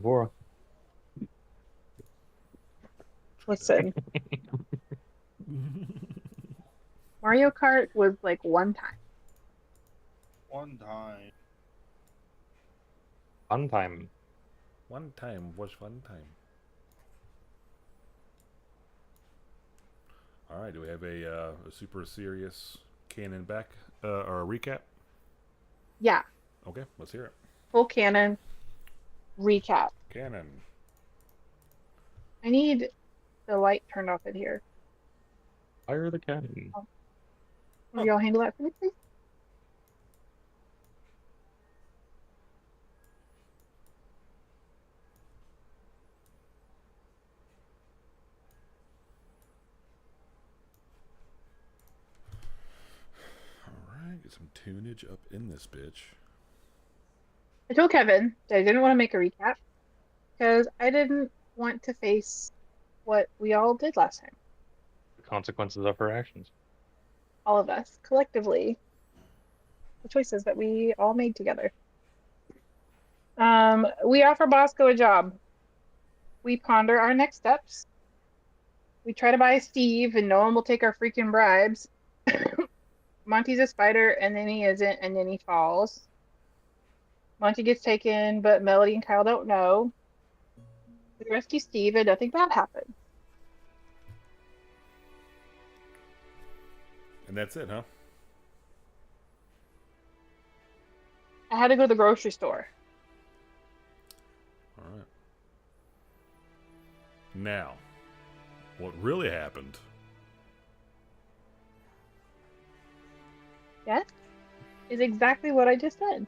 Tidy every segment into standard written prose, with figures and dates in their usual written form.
before. Listen, Mario Kart was like one time. One time. Fun time. One time was one time. All right, do we have a super serious canon back or a recap? Yeah, Okay, let's hear it. full canon recap. Canon. I need the light turned off in here. Fire the cannon. Will y'all handle that for me, please? All right, get some tunage up in this bitch. I told Kevin that I didn't want to make a recap because I didn't want to face what we all did last time. The consequences of her actions. All of us, collectively. The choices that we all made together. We offer Bosco a job. We ponder our next steps. We try to buy Steve and no one will take our freaking bribes. Monty's a spider and then he isn't and then he falls. Monty gets taken, but Melody and Kyle don't know. We rescue Steve and nothing bad happens. And that's it, huh? I had to go to the grocery store. All right. Now, what really happened? Yes? Is exactly what I just said.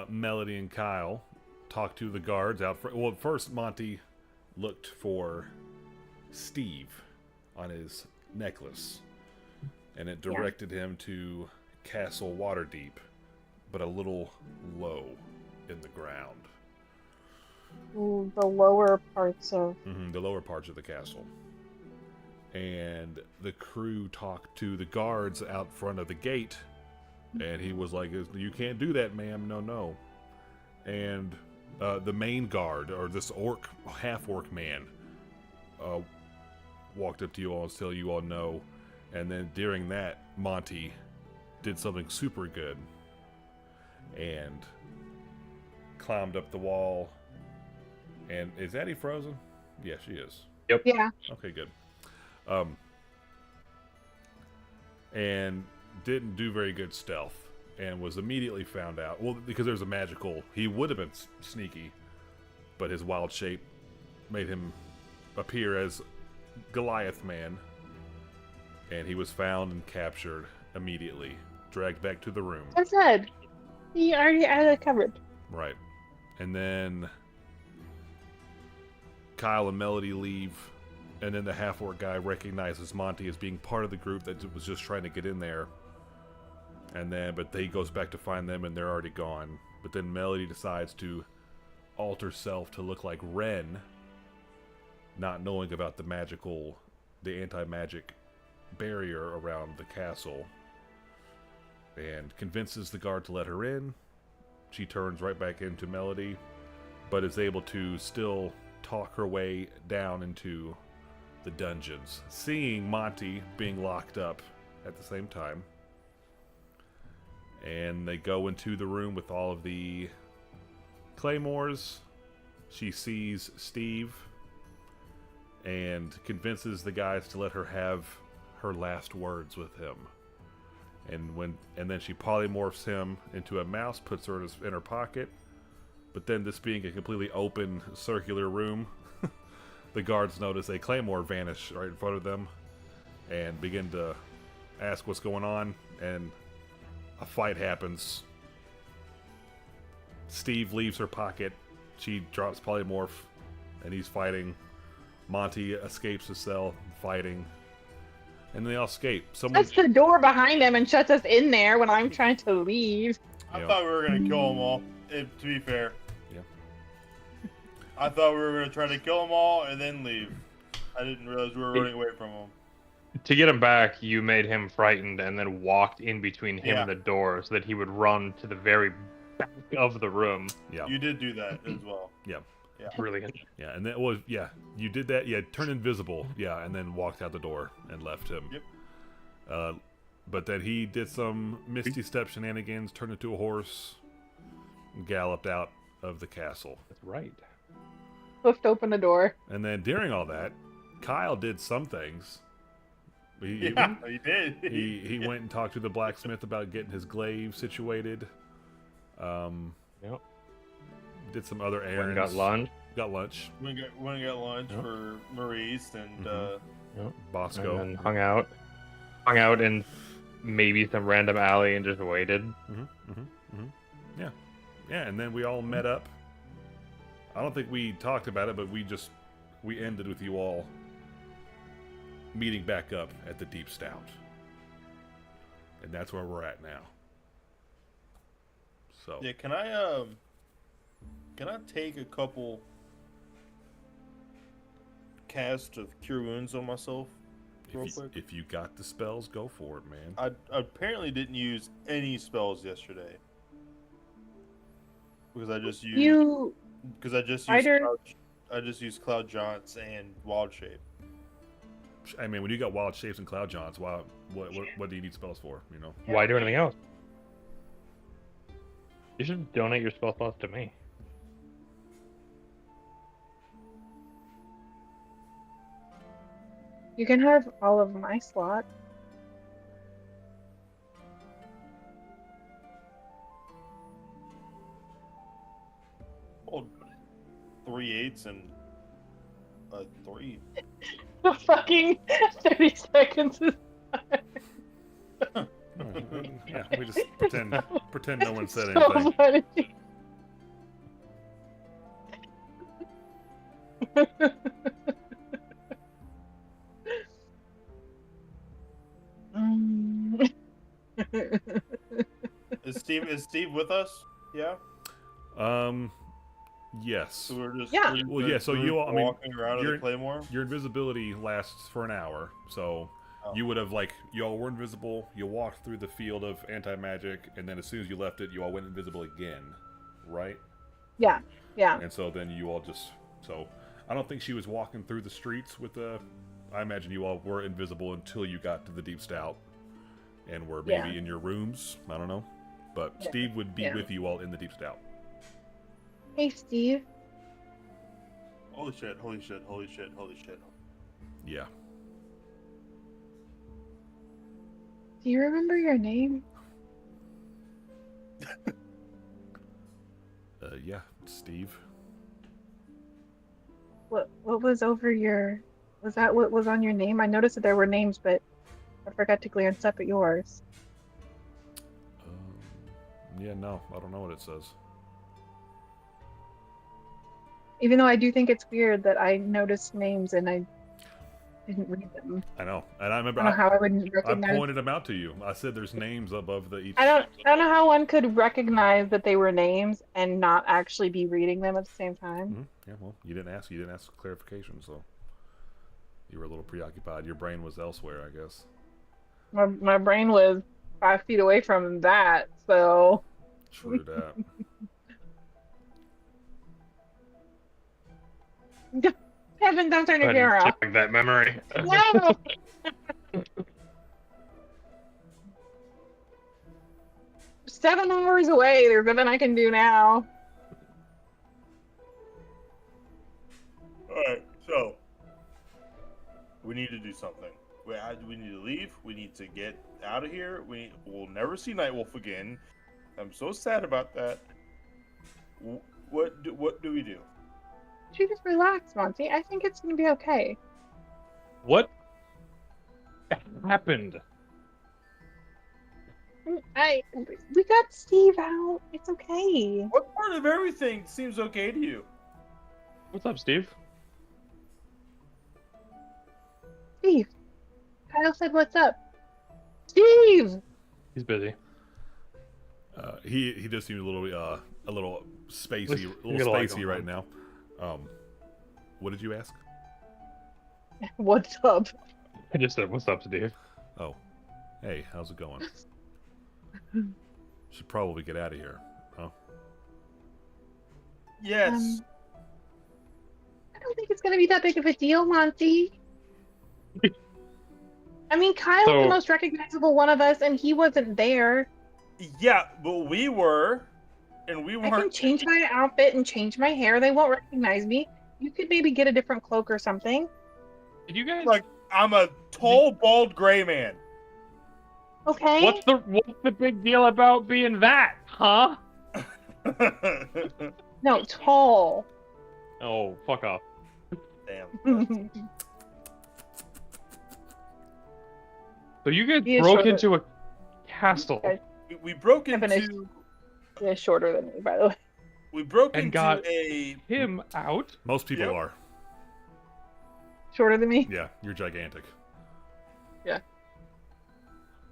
Melody and Kyle talked to the guards out front. Well, first Monty looked for Steve on his necklace, and it directed him to Castle Waterdeep, but a little low in the ground. Ooh, the lower parts of... The lower parts of the castle. And the crew talked to the guards out front of the gate, and he was like, "You can't do that, ma'am. No." And the main guard, or this half-orc man, walked up to you all and tell you all no. And then during that, Monty did something super good and climbed up the wall. And is Addie frozen? Yeah, she is. Yep. Yeah. Okay, good. And didn't do very good stealth, and was immediately found out. Well, because there's a magical, he would have been sneaky, but his wild shape made him appear as Goliath Man, and he was found and captured immediately, dragged back to the room. I said, he already had it covered. Right. And then Kyle and Melody leave, and then the half-orc guy recognizes Monty as being part of the group that was just trying to get in there. But he goes back to find them, and they're already gone. But then Melody decides to alter self to look like Ren, not knowing about the anti-magic barrier around the castle, and convinces the guard to let her in. She turns right back into Melody, but is able to still talk her way down into the dungeons, seeing Monty being locked up at the same time. And they go into the room with all of the claymores. She sees Steve and convinces the guys to let her have her last words with him. And then she polymorphs him into a mouse, puts her in her pocket. But then, this being a completely open circular room, the guards notice a claymore vanish right in front of them and begin to ask what's going on, and a fight happens. Steve leaves her pocket. She drops polymorph, and he's fighting. Monty escapes his cell, fighting. And they all escape. Shuts the door behind him and shuts us in there when I'm trying to leave. I thought we were gonna kill them all. To be fair. Yeah. I thought we were gonna try to kill them all and then leave. I didn't realize we were running away from them. To get him back, you made him frightened and then walked in between him and the door so that he would run to the very back of the room. Yeah. You did do that as well. Brilliant. Yeah, and then was you did that. Yeah, turned invisible. Yeah, and then walked out the door and left him. Yep. But then he did some Misty Step shenanigans, turned into a horse, and galloped out of the castle. That's right. Hoofed open the door. And then during all that, Kyle did some things. He did. he went and talked to the blacksmith about getting his glaive situated. Yep. Did some other Went errands. and got lunch. Got lunch. Went and got lunch Yep. for Maurice and Yep. Bosco. And then hung out in maybe some random alley and just waited. Yeah, yeah, and then we all met up. I don't think we talked about it, but we ended with you all meeting back up at the Deep Stout, and that's where we're at now. So yeah. Can I take a couple casts of Cure Wounds on myself real quick? if you got the spells, go for it, man. I apparently didn't use any spells yesterday because I just used Either- I just used Cloud Jaunts and Wild Shape. I mean, when you got wild shapes and cloud jaunts, what do you need spells for? You know. Why do anything else? You should donate your spell slots to me. You can have all of my slot. Oh, 3/8 and 3. The fucking 30 seconds is Yeah, we just pretend no one said so anything. funny. Mm. Is Steve with us? Yeah. Yes. So we're just Yeah. we're just Well, yeah, so you all- I mean, walking around in you're- the Claymore. Your invisibility lasts for an hour, so Oh. you would have you all were invisible. You walked through the field of anti-magic, and then as soon as you left it, you all went invisible again, right? Yeah, yeah. And so then you all I don't think she was walking through the streets with the. I imagine you all were invisible until you got to the Deep Stout, and were maybe in your rooms. I don't know, but Yeah. Steve would be Yeah. with you all in the Deep Stout. Hey, Steve. Holy shit! Holy shit! Holy shit! Holy shit! Yeah. Do you remember your name? Yeah, Steve. What was over your? Was that what was on your name? I noticed that there were names, but I forgot to glance up at yours. Yeah, no, I don't know what it says. Even though I do think it's weird that I noticed names and I didn't read them. I know, and I remember I don't know how I wouldn't I recognize. pointed them out to you. I said there's names above each. I don't know how one could recognize that they were names and not actually be reading them at the same time. Mhm. Yeah, well, you didn't ask clarification, so you were a little preoccupied. Your brain was elsewhere, I guess. My brain was 5 feet away from that, so True that. Kevin, don't turn Go your ahead camera and off. check that memory. No. Seven hours away. There's nothing I can do now. All right, so we need to do something. We need to leave. We need to get out of here. We'll never see Nightwolf again. I'm so sad about that. What do we do? You just relax, Monty. I think it's gonna be okay. What happened? We got Steve out. It's okay. What part of everything seems okay to you? What's up, Steve? Steve. Kyle said, "What's up?" Steve. He's busy. He does seem a little spacey, You got a lot going right on. now. What did you ask? What's up? I just said, "What's up, Steve?" Oh, hey, how's it going? Should probably get out of here, huh? Yes. I don't think it's gonna be that big of a deal, Monty. I mean, Kyle's So- the most recognizable one of us, and he wasn't there. Yeah, but we were, and we I can weren't. change my outfit and change my hair. They won't recognize me. You could maybe get a different cloak or something. Did you guys? Like, I'm a tall, bald, gray man. Okay? What's the big deal about being that, huh? No, tall. Oh, fuck off. Damn. So you guys He is broke shorter. into a castle Okay. We broke Evan is- into. Yeah, shorter than me, by the way. We broke And into got- a. him out. Most people Yep. are. Shorter than me. Yeah, you're gigantic. Yeah.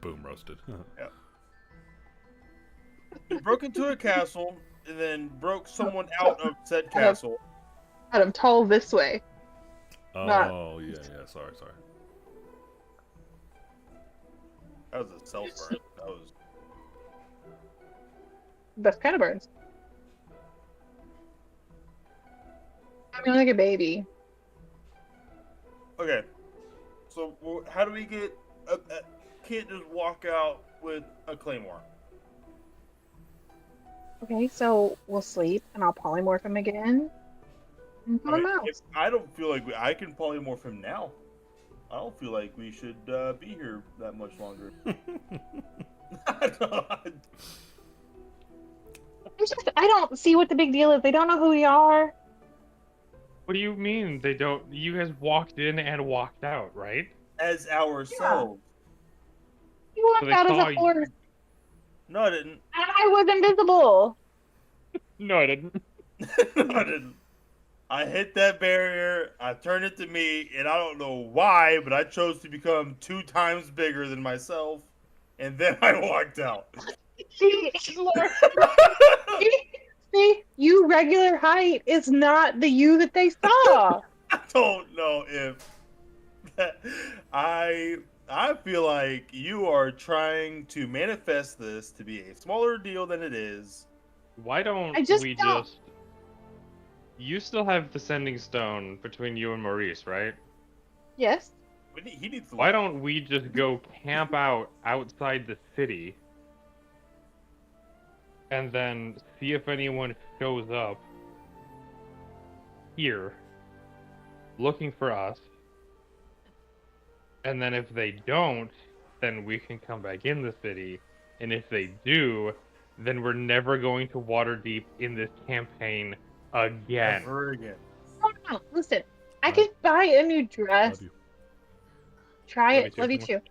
Boom, roasted. We broke into a castle and then broke someone out of said castle. I'm tall this way. Not- Oh, yeah. Sorry. That was a self burn. That was. That's kind of burns. I mean, like a baby. Okay. So, how do we get. Can't just walk out with a claymore. Okay, so we'll sleep, and I'll polymorph him again. And put I him mean, out. I don't feel like I can polymorph him now. I don't feel like we should be here that much longer. I don't see what the big deal is. They don't know who we are. What do you mean they don't? You guys walked in and walked out, right? As ourselves. You walked So they out saw as a you. horse, No, I didn't. and I was invisible. No, I didn't. No, I didn't. I hit that barrier, I turned it to me, and I don't know why, but I chose to become 2 times bigger than myself, and then I walked out. See, see, you regular height is not the you that they saw. I don't know if I feel like you are trying to manifest this to be a smaller deal than it is. Why don't I just we don't- just? You still have the sending stone between you and Maurice, right? Yes. He needs to. Why don't we just go camp out outside the city and then see if anyone shows up here looking for us? And then if they don't, then we can come back in the city. And if they do, then we're never going to Waterdeep in this campaign again. Never again. No, listen. I could buy a new dress. Love you. Try Love it. you Love you too.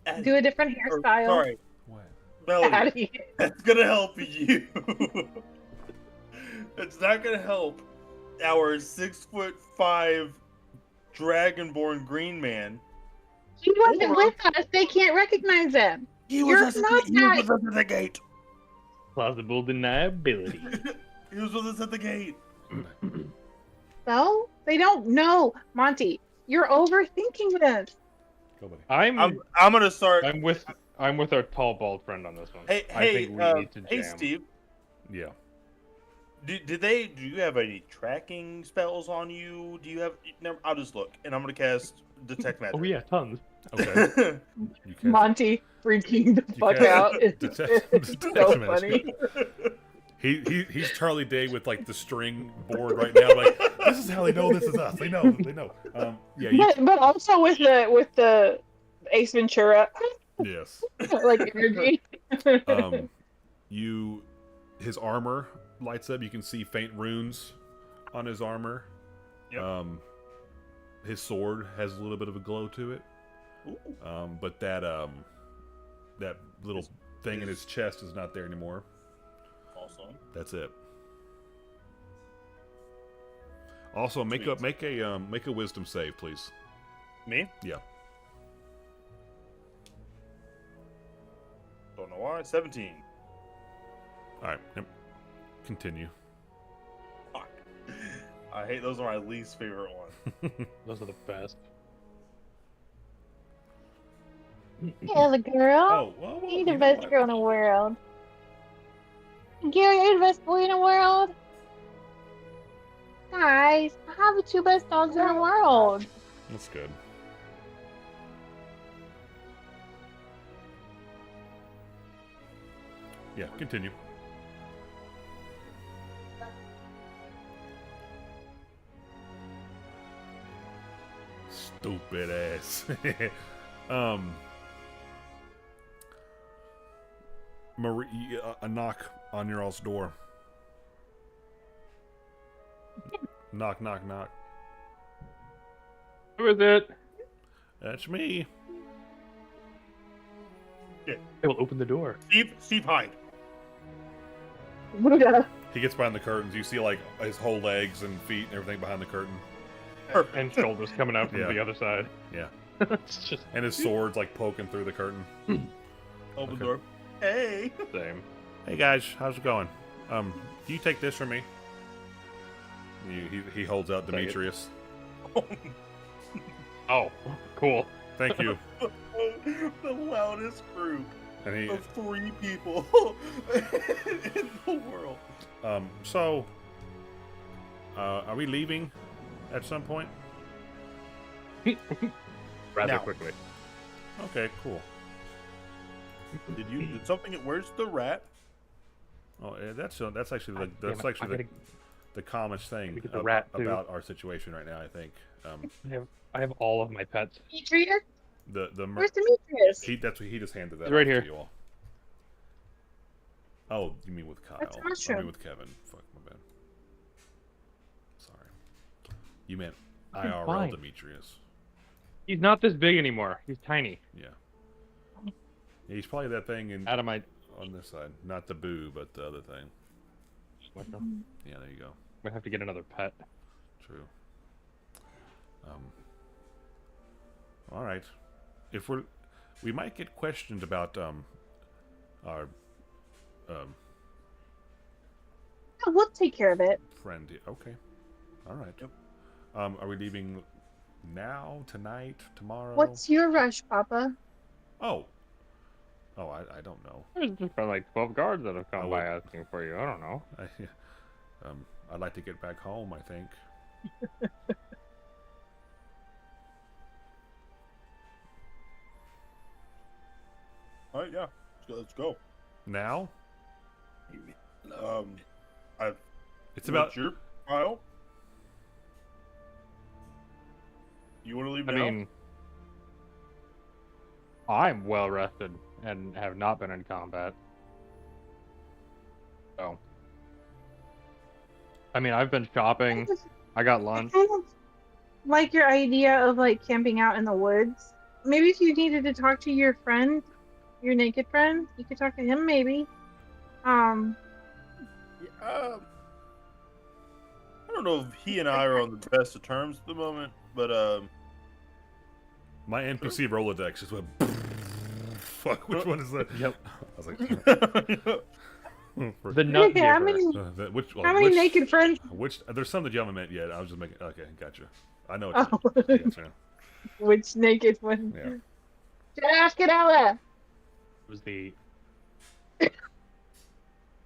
And- Do a different or, hairstyle. Sorry, What? Melody. Addie. That's gonna help you. It's not gonna help our 6'5" dragonborn green man. He wasn't with us. They can't recognize him. He You're was not that- with us at the gate. Plausible deniability. He was with us at the gate. So they don't know. Monty, you're overthinking this. Go, buddy. I'm I'm gonna start. with our tall bald friend on this one. Hey, I think we need to hey, jam. Steve. Yeah. Do you have any tracking spells on you? Do you have? Never, I'll just look, and I'm gonna cast detect magic. Oh yeah, tons. Okay. You can Monty freaking the You fuck can't out. It's, detect- it's detect so magic. funny. He's Charlie Day with like the string board right now. Like, this is how they know this is us. They know. Yeah. But also with the Ace Ventura Yes. like energy. His armor lights up. You can see faint runes on his armor. Yep. His sword has a little bit of a glow to it. Ooh. But that little thing in his chest is not there anymore. Awesome. That's it. Also, make a wisdom save, please. Me? Yeah. Don't know why. 17. All right. Yep. Continue. Fuck. I hate those. Are my least favorite ones. Those are the best. Yeah, the girl. Oh, well, You're you the know best what? girl in the world. Gary, you're the best boy in the world. Guys, I have the two best dogs in the world. That's good. Yeah, continue. Stupid ass. Marie, a knock on your all's door. Knock, knock, knock. Who is it? That's me. I will open the door. Steve, hide. Buddha. He gets behind the curtains. You see, like, his whole legs and feet and everything behind the curtain. Perfect. And shoulders coming out from Yeah. the other side. Yeah. It's just And his sword's, like, poking through the curtain. Open Okay. the door. Hey. the same. Hey, guys. How's it going? Can you take this from me? He holds out Take it. Demetrius. Oh, cool. Thank you. The loudest group And he, of 3 people in the world. so, are we leaving at some point? Rather Now. quickly. Okay, cool. Did something? Where's the rat? Oh, yeah, that's actually God damn it, I gotta- the calmest thing get the rat, too. about our situation right now. I think I have all of my pets. Demetrius? the Where's Demetrius? that's what he just handed that He's right off here. to you all. Oh, you mean with Kyle? That's I Mushroom. mean with Kevin. Fuck my bad. Sorry. You meant IRL fine. Demetrius. He's not this big anymore. He's tiny. Yeah. He's probably that thing in Out of my. on this side, not the boo, but the other thing. I'm Yeah, there you go. gonna have to get another pet. True. All right. If we might get questioned about our Oh, we'll take care of it. friend. Okay. All right. Yep. Are we leaving now, tonight, tomorrow? What's your rush, Papa? Oh. Oh, I don't know. There's just been like 12 guards that have I come would- by asking for you. I don't know. I'd like to get back home. I think. All right, yeah. Let's go. Now I've. it's about. your file. You want to leave I now? mean, I'm well rested and have not been in combat. So, I mean, I've been shopping. I got I lunch. kind of like your idea of like camping out in the woods. Maybe if you needed to talk to your friend, your naked friend, you could talk to him maybe. I don't know if he and I are on the best of terms at the moment, but My NPC Rolodex just went. Fuck. Which one is that? Yep. I was like. The nut Yeah, how giver. many which? how many naked friends? Which? There's some that you haven't met yet. I was just making. Okay, gotcha. I know. Oh, What you mean. Gotcha. which naked one? Yeah. Ask it, Ella. It was the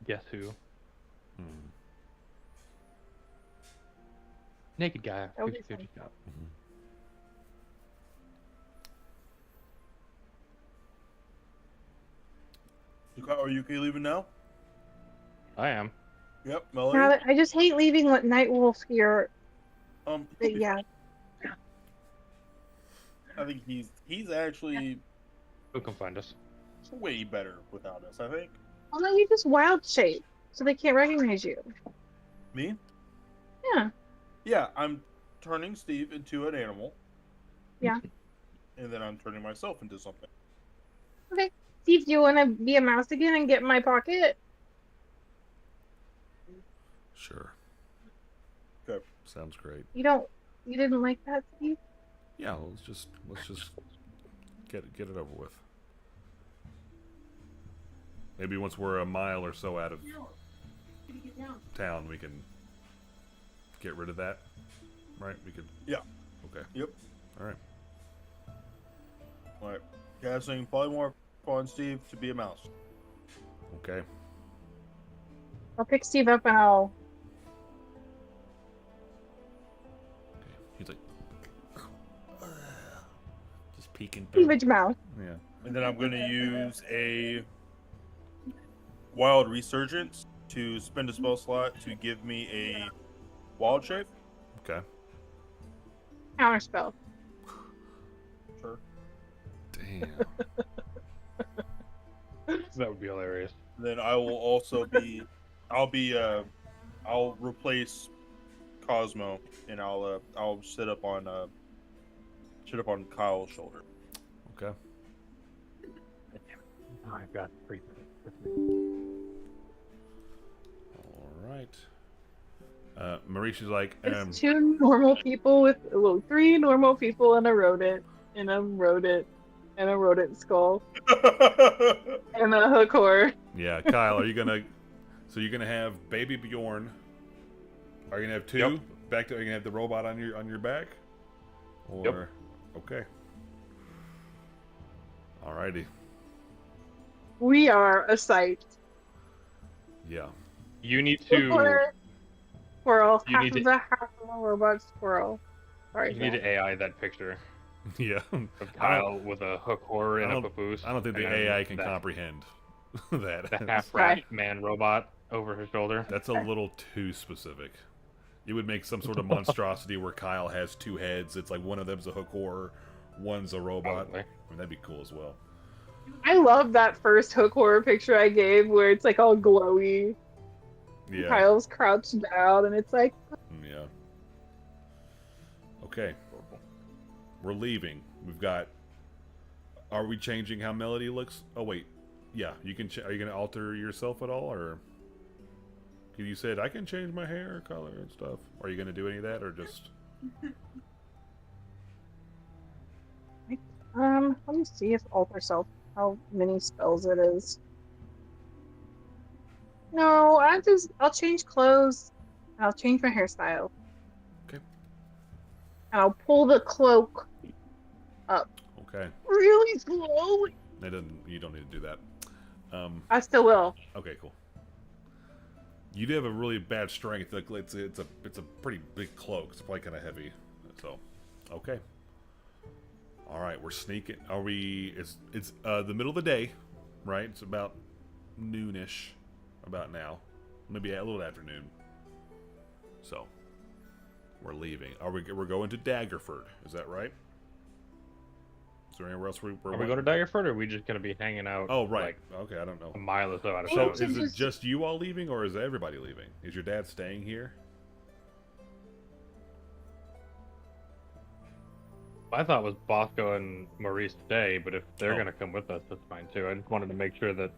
guess who? Hmm. Naked guy. That would be 50-50 shot. are you okay leaving now? I am. Yep, Now, Melody. I just hate leaving with Night Wolf here. But yeah, I think he's actually Who can find us? way better without us. I think. well, no, you just wild shape, so they can't recognize you. Me? Yeah. Yeah, I'm turning Steve into an animal. Yeah. And then I'm turning myself into something. Steve, do you want to be a mouse again and get in my pocket? Sure. Okay. Sounds great. You didn't like that, Steve? Yeah. Let's just get it over with. Maybe once we're a mile or so out of town, we can get rid of that. Right? We could. Yeah. Okay. Yep. All right. All right. Casting probably more fun, Steve, to be a mouse. Okay. I'll pick Steve up and I'll. Okay. He's like, just peeking. Cleavage mouth. Yeah. And then I'm going to use a Wild Resurgence to spend a spell slot to give me a Wild Shape. Okay. Counterspell. Sure. Damn. That would be hilarious. Then I will also be, I'll replace Cosmo, and I'll sit up on Kyle's shoulder. Okay. Oh, I've got 3 minutes. All right. Marisha's like, It's 2 normal people with 3 normal people and a rodent, and a rodent, and a rodent skull, and a hook horror. yeah, Kyle, are you gonna? So you're gonna have baby Bjorn? Are you gonna have 2? Yep. Back to? Are you gonna have the robot on your back? Or Yep. Okay. Alrighty. We are a sight. Yeah. You need to. Squirrel. You Half need of the robot squirrel. Sorry. You need Zach. to AI that picture Yeah. of Kyle with a hook horror and I a don't- papoose. I don't think the and then AI can that- comprehend that. The half-rat man robot over his shoulder. That's a little too specific. You would make some sort of monstrosity where Kyle has 2 heads. It's like one of them's a hook horror, one's a robot. Probably. I mean, that'd be cool as well. I love that first hook horror picture I gave where it's like all glowy. Yeah. Kyle's crouched down and it's like, Yeah. Okay. We're leaving. We've got. Are we changing how Melody looks? Oh wait. Yeah. You can. Are you gonna alter yourself at all, or? 'Cause you said I can change my hair color and stuff. Are you gonna do any of that, or just? let me see if alter self, how many spells it is. No, I'll change clothes, and I'll change my hairstyle. Okay. And I'll pull the cloak up Okay. really slowly. That doesn't. You don't need to do that. I still will. Okay. Cool. You do have a really bad strength. Like it's a pretty big cloak. It's probably kind of heavy. So, okay. All right, we're sneaking. Are we? It's the middle of the day, right? It's about noonish, about now, maybe a little afternoon. So, we're leaving. We're going to Daggerford? Is that right? Is there anywhere else Are we going to Daggerford, or are we just going to be hanging out? Oh, right. Like, Okay, I don't know. a mile or so out of So, town? is it just you all leaving, or is everybody leaving? Is your dad staying here? I thought it was Bosco and Maurice stay, but if they're Oh. going to come with us, that's fine too. I just wanted to make sure that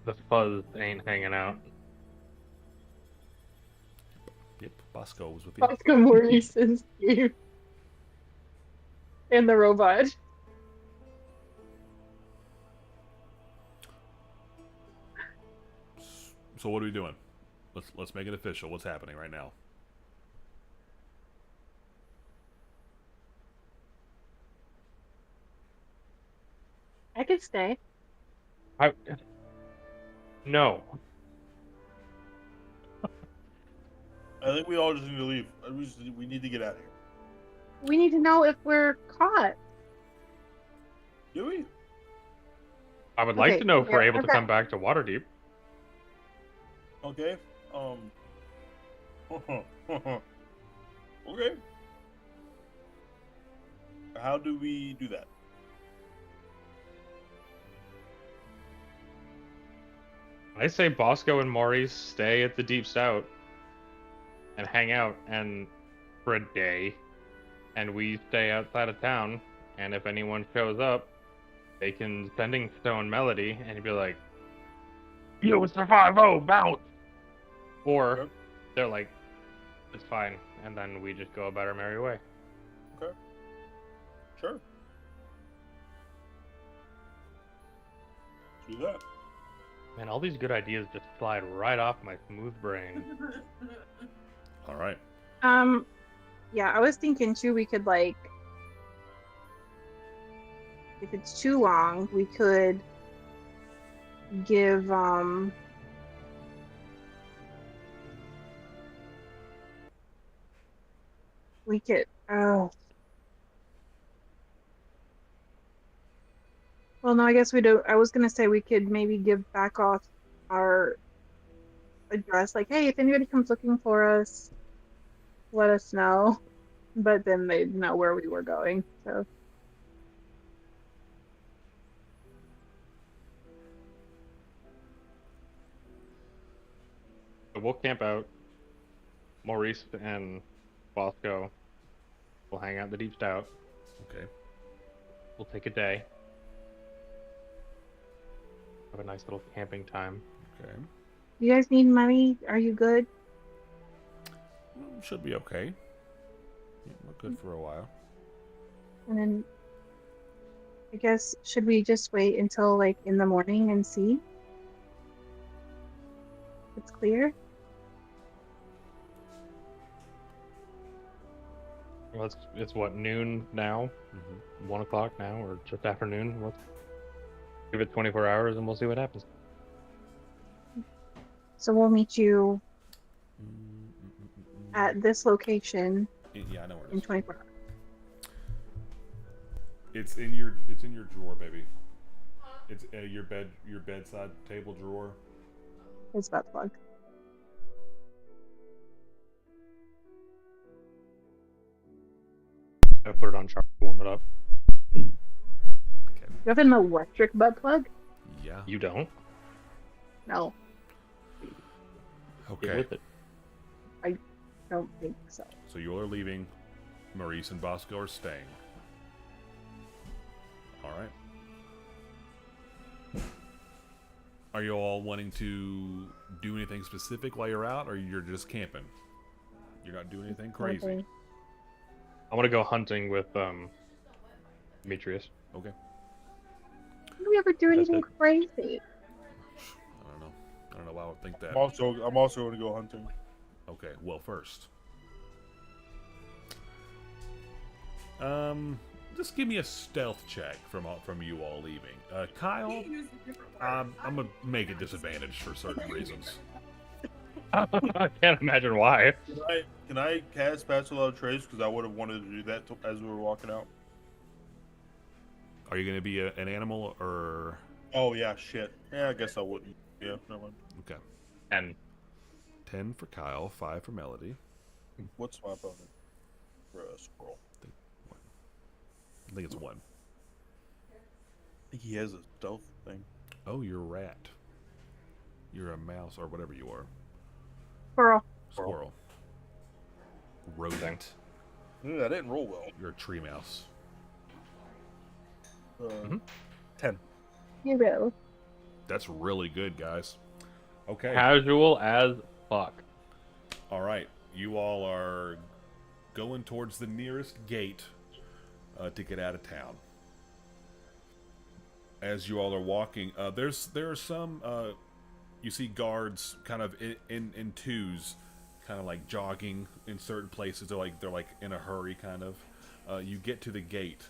the fuzz ain't hanging out. Yep, Bosco was with you. Bosco, Maurice, and Steve. And the robot. So what are we doing? Let's make it official. What's happening right now? I could stay. No. I think we all just need to leave. We need to get out of here. We need to know if we're caught. Do we? I would like Okay, to know if we're yeah, able to okay. come back to Waterdeep. Okay. Okay. How do we do that? I say Bosco and Maurice stay at the Deep South and hang out and for a day, and we stay outside of town. And if anyone shows up, they can Sending Stone Melody and be like, "Yo, it's the 5-0, bounce!" Or Okay. they're like, "It's fine," and then we just go about our merry way. Sure. Do that. Man, all these good ideas just slide right off my smooth brain. All right. Yeah, I was thinking too, we could like, if it's too long, we could give we could well, no, I guess we do. I was gonna say we could maybe give back off our address, like, hey, if anybody comes looking for us, let us know. But then they'd know where we were going. So So we'll camp out. Maurice and Bosco will hang out in the Deep Stout. Okay. We'll take a day. Have a nice little camping time. Okay. you guys need money? Are you good? Should be okay. Yeah, we're good for a while. And then I guess should we just wait until like in the morning and see? It's clear. Well, it's what, noon now? Mm-hmm. 1 o'clock now, or just afternoon? Let's give it 24 hours and we'll see what happens. So we'll meet you at this location Yeah, I know where it in is. 24 hours. It's in your drawer, baby. It's your bedside table drawer. It's about plug. I put it on charge to warm it up. You have an electric butt plug? Yeah. You don't? No, Get Okay. with it. don't think so. So you all are leaving. Maurice and Bosco are staying. All right. Are you all wanting to do anything specific while you're out, or you're just camping? You're not doing anything crazy. Camping. I want to go hunting with Demetrius. Okay. Did we ever do That's anything it. crazy? I don't know. I don't know why I would think that. I'm also going to go hunting. Okay. Well, first, just give me a stealth check from you all leaving. Kyle, I'm gonna make it disadvantaged for certain reasons. I can't imagine why. Can I cast Pass Without Trace? Because I would have wanted to do that as we were walking out. Are you gonna be an animal or? Oh yeah, shit. Yeah, I guess I wouldn't. Yeah, no one. Okay. And 10 for Kyle, 5 for Melody. What's my bonus for a squirrel? I think it's 1. I think he has a stealth thing. Oh, you're a rat. You're a mouse or whatever you are. Squirrel. Squirrel. Rodent. I didn't roll well. You're a tree mouse. 10. Hero. That's really good, guys. Okay. casual as fuck. All right. You all are going towards the nearest gate to get out of town. As you all are walking, there are some you see guards kind of in twos, kind of like jogging in certain places. They're like in a hurry, kind of. You get to the gate,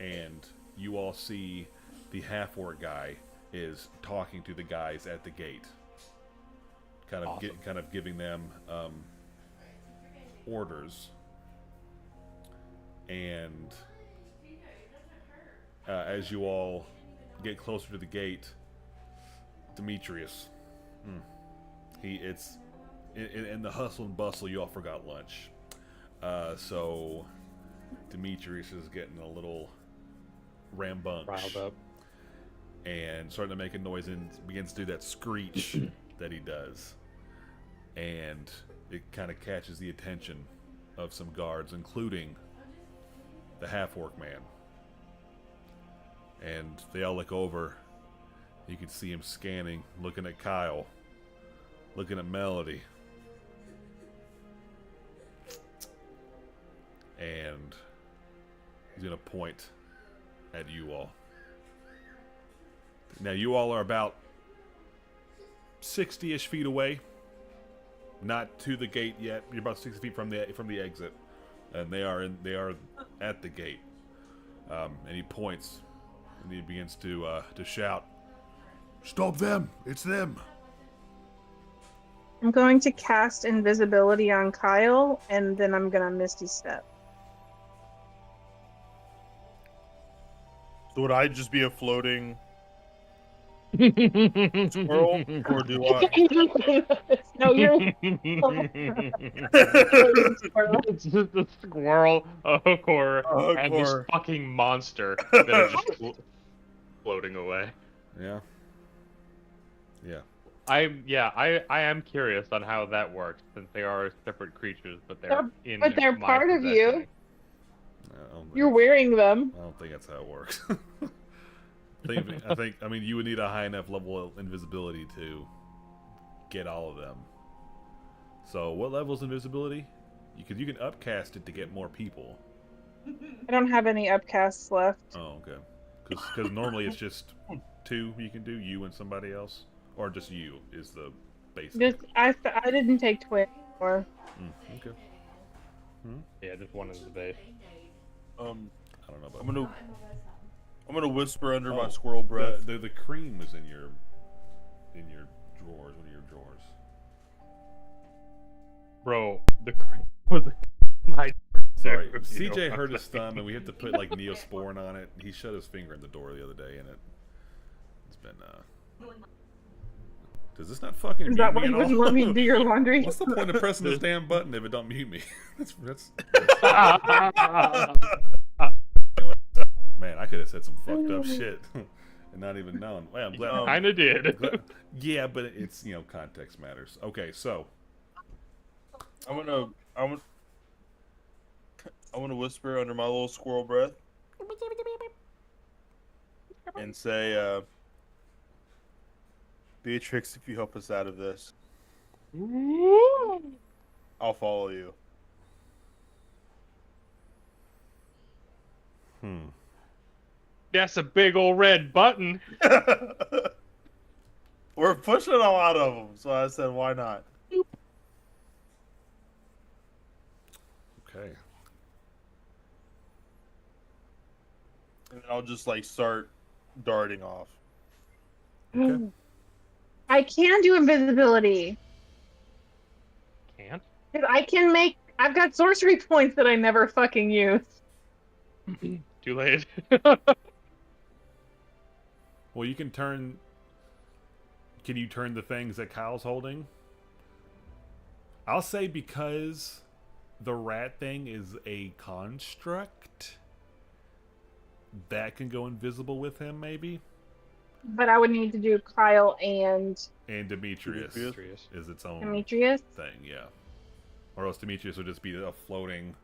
and you all see the half-orc guy is talking to the guys at the gate, kind of Awesome. kind of giving them orders. And as you all get closer to the gate, Demetrius, it's in the hustle and bustle. You all forgot lunch, so Demetrius is getting a little rambunctious Riled up. and starting to make a noise and begins to do that screech that he does, and it kind of catches the attention of some guards, including the half-orc man. And they all look over. You can see him scanning, looking at Kyle, looking at Melody. And he's going to point at you all. Now, you all are about 60-ish feet away. Not to the gate yet. You're about 60 feet from the exit. And they are at the gate. And he points. And he begins to shout, Stop them! It's them! I'm going to cast invisibility on Kyle, and then I'm gonna Misty Step. So would I just be a floating squirrel, or do I? No, you're squirrel. It's just a squirrel, a hookor, and this hookor. fucking monster that are just floating away. Yeah. Yeah. I am curious on how that works since they are separate creatures, but they're in. But they're my part of possession. you. I don't think, You're wearing them. I don't think that's how it works. I mean, you would need a high enough level of invisibility to get all of them. So, what level is invisibility? You can upcast it to get more people. I don't have any upcasts left. Oh, okay. Because normally it's just 2 you can do, you and somebody else, or just you is the basic. Just I didn't take twin or. Okay. Yeah, just one is the base. I don't know about. I'm gonna whisper under my Oh, squirrel breath. The cream was in your drawers, one of your drawers. Bro, the cream was my. Sorry, Dude, you CJ know, hurt his thumb, and we had to put like Neosporin on it. He shut his finger in the door the other day, and it's been. Does this not fucking Is mute that me why at you all? wouldn't let me do your laundry? What's the point of pressing this damn button if it don't mute me? that's man, I could have said some fucked up shit and not even known. Well, I'm glad. Kinda did. Yeah, but it's context matters. Okay, so I'm gonna whisper under my little squirrel breath and say, Beatrix, if you help us out of this, I'll follow you. That's a big old red button. We're pushing a lot of them, so I said, why not? okay. And then I'll just like start darting off. Okay. I can do invisibility. Can't. 'Cause I've got sorcery points that I never fucking use. Too late. Well, you can turn. Can you turn the things that Kyle's holding? I'll say because the rat thing is a construct, that can go invisible with him, maybe. But I would need to do Kyle and And Demetrius Demetrius. is its own Demetrius. thing, yeah. Or else Demetrius would just be a floating.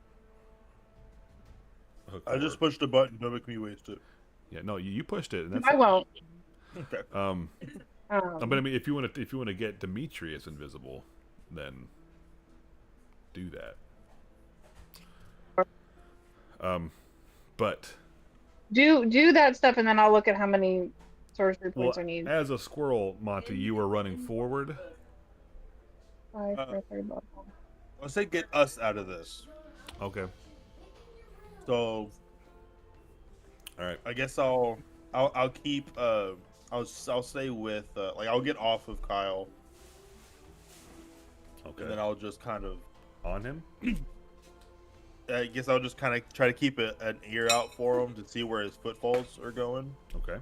Hook I just cord. pushed a button. Don't make me waste it. Yeah, no, you pushed it. And that's I won't. Okay. But I mean, if you want to get Demetrius invisible, then do that. But Do that stuff, and then I'll look at how many sorcery well, points I need. as a squirrel, Monty, you were running forward. 5, 4, 3, blah, blah. Let's say get us out of this. Okay. So All right. I guess I'll keep I'll stay with like I'll get off of Kyle Okay. and then I'll just kind of On him. I guess I'll just kind of try to keep an ear out for him to see where his footfalls are going Okay.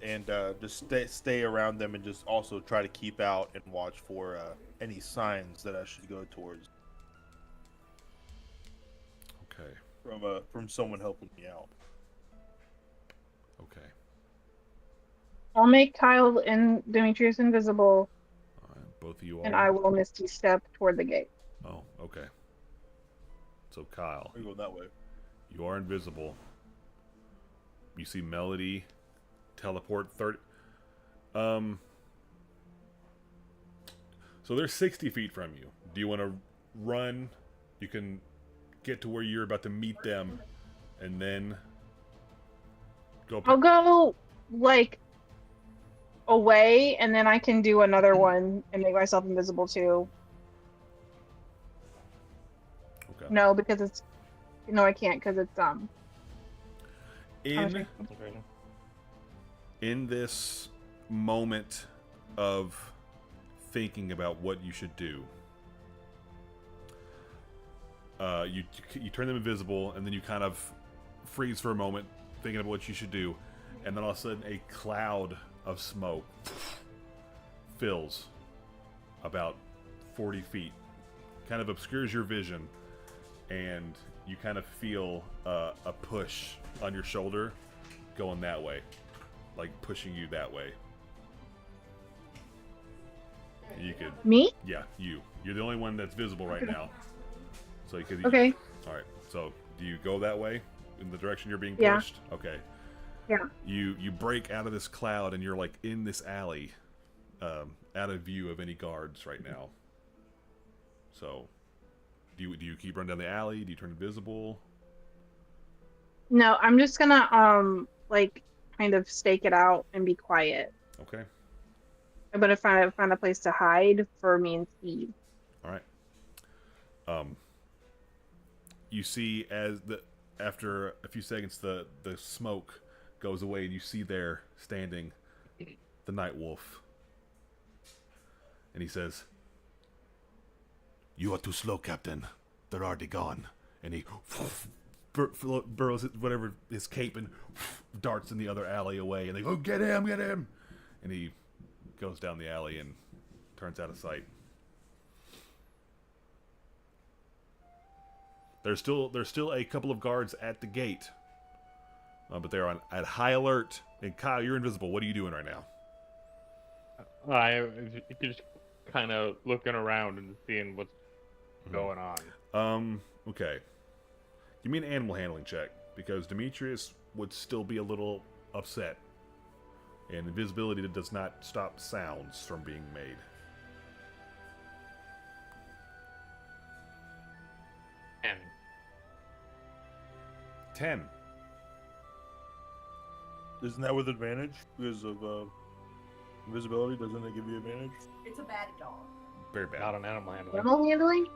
and just stay around them and just also try to keep out and watch for any signs that I should go towards Okay. from someone helping me out. Okay. I'll make Kyle and Demetrius invisible, All right. Both of you are. and I will Misty Step toward the gate. Oh, okay. So Kyle, We're going that way. you are invisible. You see Melody teleport 30. So they're 60 feet from you. Do you want to run? You can get to where you're about to meet them, and then go. I'll go like away, and then I can do another one and make myself invisible too. Okay. No, because it's I can't because it's In this moment of thinking about what you should do. You turn them invisible, and then you kind of freeze for a moment, thinking about what you should do, and then all of a sudden a cloud of smoke fills about 40 feet, kind of obscures your vision, and you kind of feel a push on your shoulder going that way, like pushing you that way. You could, Me? yeah, you're the only one that's visible right now. So you could. Okay. All right. So do you go that way in the direction you're being Yeah. pushed? Okay. Yeah. You break out of this cloud and you're like in this alley, out of view of any guards right now. So, do you keep running down the alley? Do you turn invisible? No, I'm just gonna like kind of stake it out and be quiet. Okay. I'm gonna find a place to hide for me and Steve. All right. You see after a few seconds the smoke goes away and you see there standing the Night Wolf. And he says, "You are too slow, Captain. They're already gone." And he burrows whatever his cape and darts in the other alley away. And they go, get him! And he goes down the alley and turns out of sight. There's still a couple of guards at the gate, but they're at high alert. And Kyle, you're invisible. What are you doing right now? I'm just kind of looking around and seeing what's going on. Okay. Give me an animal handling check, because Demetrius would still be a little upset. And invisibility does not stop sounds from being made. 10. Isn't that with advantage because of invisibility? Doesn't it give you advantage? It's a bad dog. Very bad. Not an animal handling. Animal handling?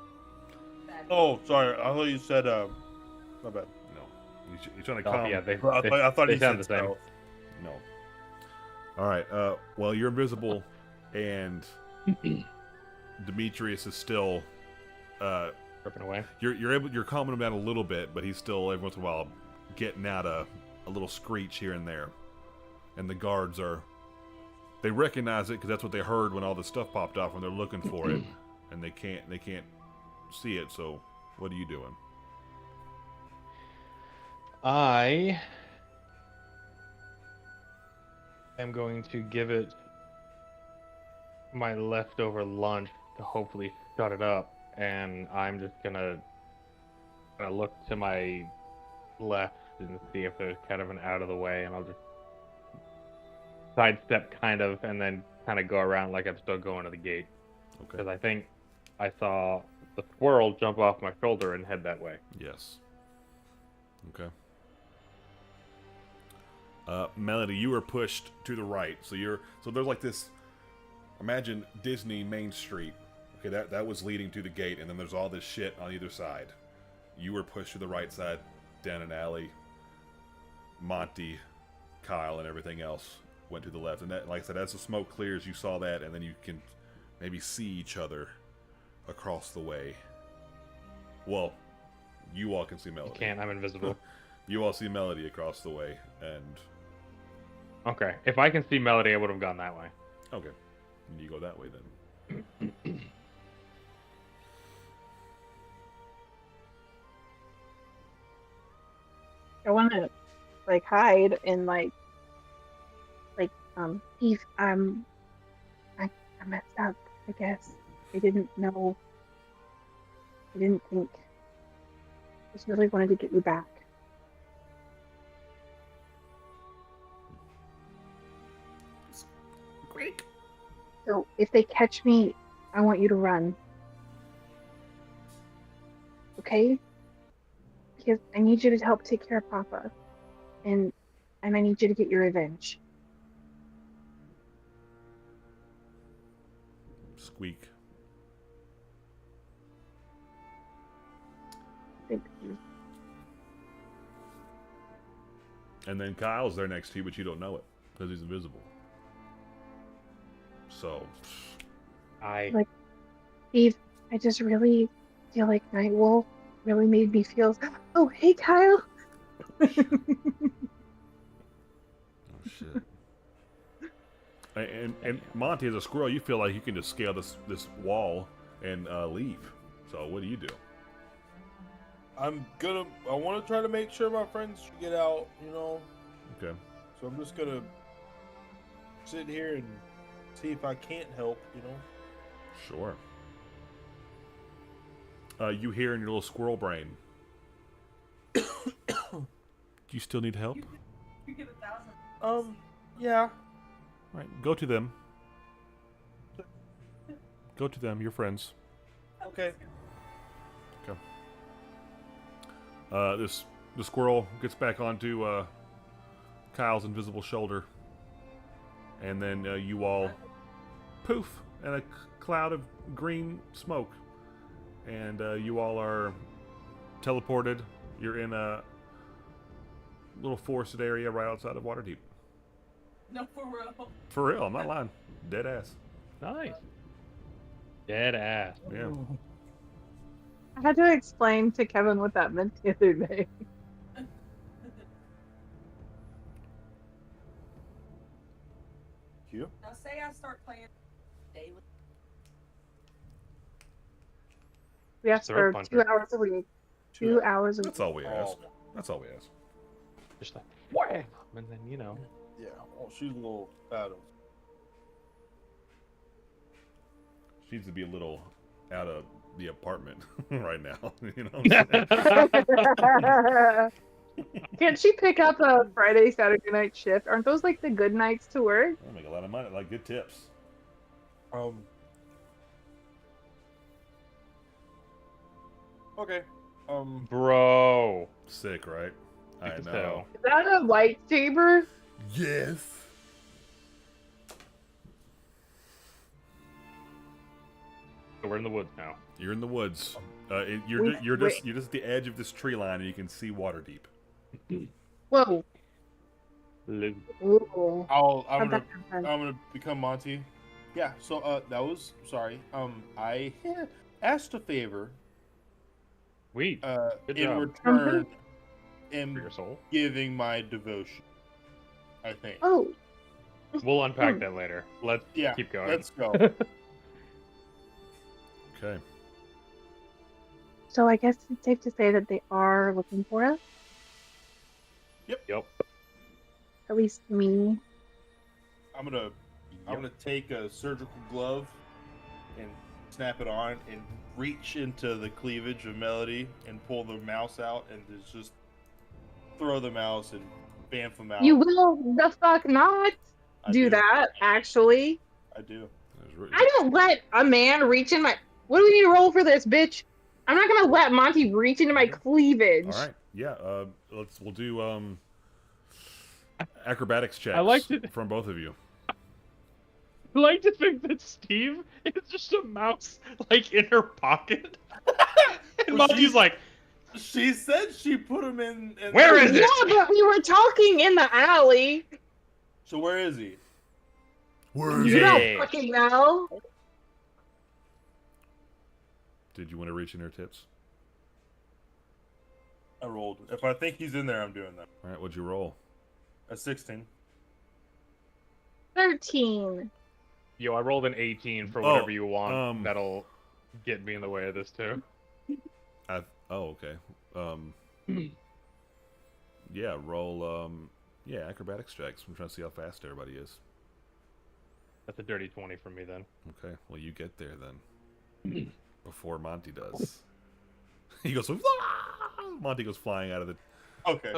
Bad Oh, sorry. I thought you said my bad. No. You're trying to Oh, calm. yeah, I thought they you sound said the same. stealth. No. All right. Well, you're invisible, and Demetrius is still. Ripping away. You're calming him down a little bit, but he's still every once in a while getting out a little screech here and there. And the guards they recognize it because that's what they heard when all this stuff popped off when they're looking for it, and they can't see it. So, what are you doing? I am going to give it my leftover lunch to hopefully shut it up, and I'm just gonna look to my left and see if there's kind of an out of the way, and I'll just sidestep kind of, and then kind of go around like I'm still going to the gate, Okay. because I think I saw the squirrel jump off my shoulder and head that way. Yes. Okay. Melody, you were pushed to the right, so there's like this. Imagine Disney Main Street. Okay, that was leading to the gate, and then there's all this shit on either side. You were pushed to the right side, down an alley. Monty, Kyle, and everything else went to the left. And that, like I said, as the smoke clears, you saw that, and then you can maybe see each other across the way. Well, you all can see Melody. You can't. I'm invisible. You all see Melody across the way, and Okay. If I can see Melody, I would have gone that way. okay, and you go that way then. I want to like hide and like Steve, I messed up. I guess I didn't know. I didn't think. I just really wanted to get you back. Great. So if they catch me, I want you to run. Okay? Because I need you to help take care of Papa. And I need you to get your revenge. Squeak. Thank you. And then Kyle's there next to you, but you don't know it because he's invisible. So, Steve, I just really feel like Nightwolf really made me feel. Oh, hey, Kyle. oh shit. And Monty, as a squirrel, you feel like you can just scale this wall and leave. So what do you do? I want to try to make sure my friends get out, Okay. So I'm just gonna sit here and see if I can't help, Sure. You hear in your little squirrel brain. Do you still need help? You get 1,000. Yeah. All right, go to them. Go to them, your friends. Okay. The squirrel gets back onto Kyle's invisible shoulder, and then you all poof, and a cloud of green smoke, and you all are teleported. You're in a little forested area right outside of Waterdeep. No, for real. For real, I'm not lying. Dead ass. Nice. Dead ass. Yeah. I had to explain to Kevin what that meant the other day. You? Now say I start playing daily. We asked Throat for puncher. 2 hours a week. 2 hours a week. That's all we ask. That's all we ask. Just like wham, and then Yeah. Well, she's a little out of. She needs to be a little out of the apartment right now. You know what I'm saying? Can't she pick up a Friday, Saturday night shift? Aren't those like the good nights to work? I make a lot of money, like good tips. Okay. bro. Sick, right? I Good to know. Is that a lightsaber? Yes. So we're in the woods now. You're in the woods. You're Wait, you're wait. just at the edge of this tree line, and you can see Waterdeep. Whoa. Live. Ooh. I'm How'd gonna that happen? I'm gonna become Monty. Yeah. So that was sorry. I asked a favor. Good In job. return, For am your soul. giving my devotion. I think. Oh, We'll unpack that later. Let's Yeah. keep going. Let's go. Okay. so I guess it's safe to say that they are looking for us. Yep. At least me. I'm gonna take a surgical glove and snap it on and reach into the cleavage of Melody and pull the mouse out and just throw the mouse and bamf them out. You will the fuck not I do that, actually. I do. I don't let a man reach in my. What do we need to roll for this, bitch? I'm not gonna let Monty reach into my cleavage. All right. Yeah. We'll do acrobatics checks. I liked it. From both of you. I like to think that Steve is just a mouse, like, in her pocket. And Well, Monty's like, She said she put him in. Where is it? Yeah, but we were talking in the alley. So where is he? Where You Yeah. don't fucking know. Did you want to reach in her tips? I rolled. If I think he's in there, I'm doing that. All right. What'd you roll? A 16. 13. yo, I rolled an 18 for Oh, whatever you want. um, That'll get me in the way of this, too. Okay. Yeah. Roll. Yeah. Acrobatics checks. I'm trying to see how fast everybody is. That's a dirty 20 for me, then. Okay. Well, you get there then. Before Monty does. He goes. "Ah!" Monty goes flying out of the Okay.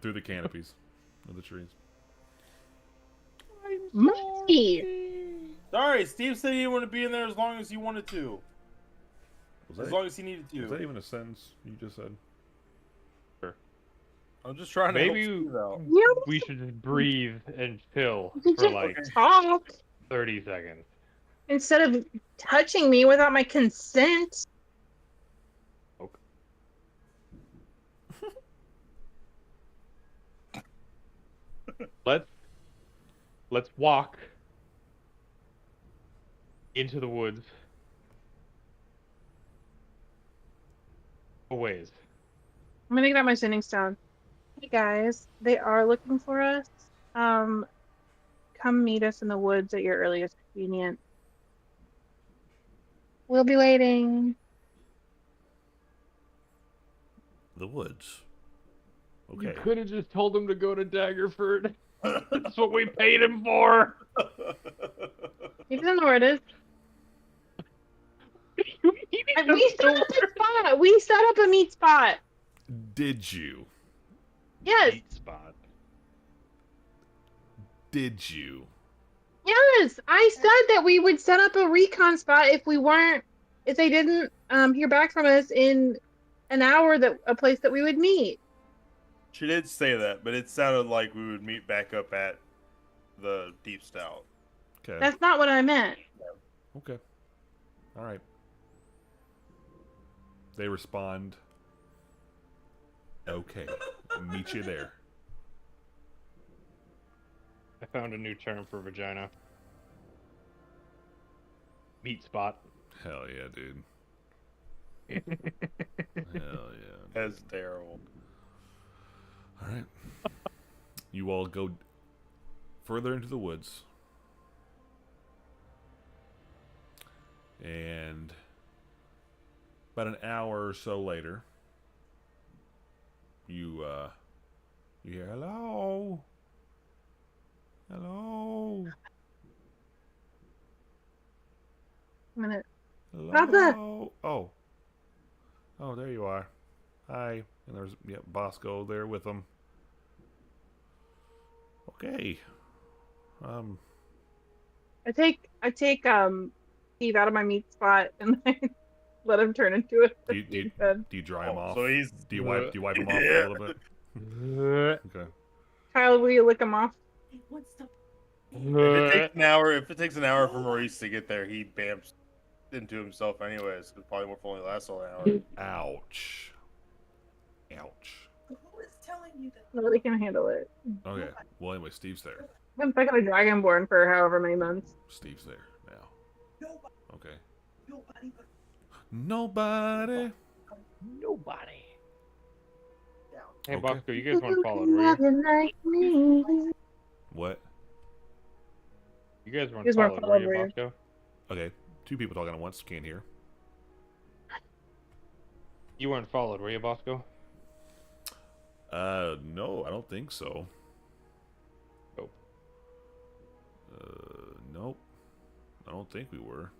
through the canopies of the trees. Monty! Sorry, Steve said he didn't want to be in there as long as he wanted to. Was As that, long as he needed was that to. even a sentence you just said? I'm just trying to Maybe help Steve out. You We should just breathe and chill could for just like talk 30 seconds. instead of touching me without my consent. Let's walk into the woods. A ways. I'm gonna get out my sending stone. Hey guys, they are looking for us. Come meet us in the woods at your earliest convenience. We'll be waiting. The woods. You Okay. could have just told him to go to Daggerford. That's what we paid him for. He doesn't know where it is. And we set up a spot. We set up a meet spot. Did you? Yes. Meat spot. Did you? Yes. I said that we would set up a recon spot if they didn't hear back from us in an hour, that a place that we would meet. She did say that, but it sounded like we would meet back up at the Deep Stout. Okay. That's not what I meant. Okay. All right. They respond. Okay. Meet you there. I found a new term for vagina. Meat spot. Hell yeah, dude. Hell yeah. That's terrible. All right. You all go further into the woods. And about an hour or so later, you hear, hello? Hello? I'm gonna. Hello? Papa! Oh. Oh, there you are. Hi. And there's Bosco there with them. Okay. I take Steve out of my meat spot and I let him turn into a Do you bed. dry him off? So he's Do you wipe him off Yeah. a little bit? Okay. Kyle, will you lick him off? Hey, what's the? If it takes an hour for Maurice to get there, he bamps into himself anyways. It probably won't only last all an hour. Ouch. Ouch. Who is telling you that? Nobody can handle it. Okay. Well, anyway, Steve's there. I've been fucking a dragonborn for however many months. Steve's there now. Nobody, Okay. nobody but Nobody. Nobody. down. Hey, Okay. Bosco, you guys weren't followed, were you? Like me. What? You guys weren't You guys weren't followed, were followed, you, were you? Bosco? Okay. Two people talking at once. Can't hear. You weren't followed, were you, Bosco? No, I don't think so. Nope. Nope. I don't think we were.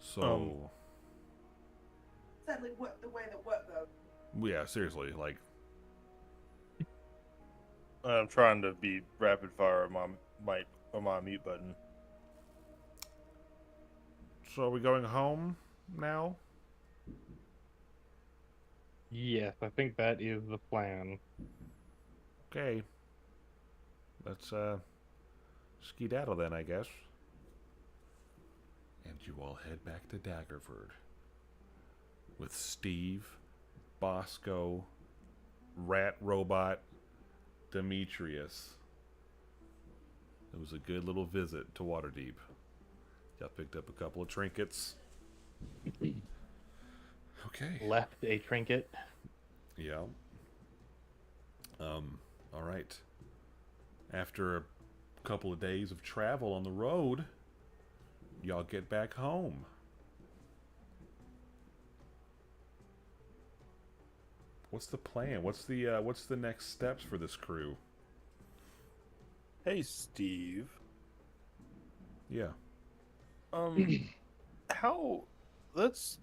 So, Sadly, what the way that what though? yeah, seriously, like, I'm trying to be rapid fire on my mute button. so are we going home now? Yes, I think that is the plan. Okay. Let's, skedaddle then, I guess. And you all head back to Daggerford. With Steve, Bosco, Rat Robot, Demetrius. It was a good little visit to Waterdeep. Y'all picked up a couple of trinkets. Okay. Left a trinket. Yeah. All right. After a couple of days of travel on the road, y'all get back home. What's the plan? What's the next steps for this crew? Hey, Steve. Yeah. How? Let's.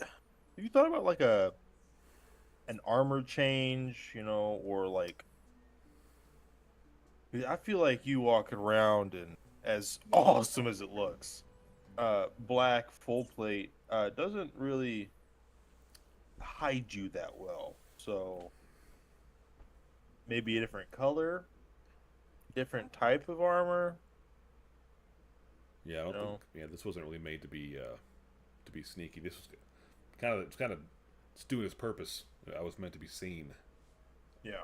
Have you thought about like an armor change, or like? I feel like you walking around and as awesome as it looks, black full plate doesn't really hide you that well. So maybe a different color, different type of armor. Yeah, I don't No. think. Yeah, this wasn't really made to be sneaky. This was kind of it's doing its purpose. I was meant to be seen. Yeah.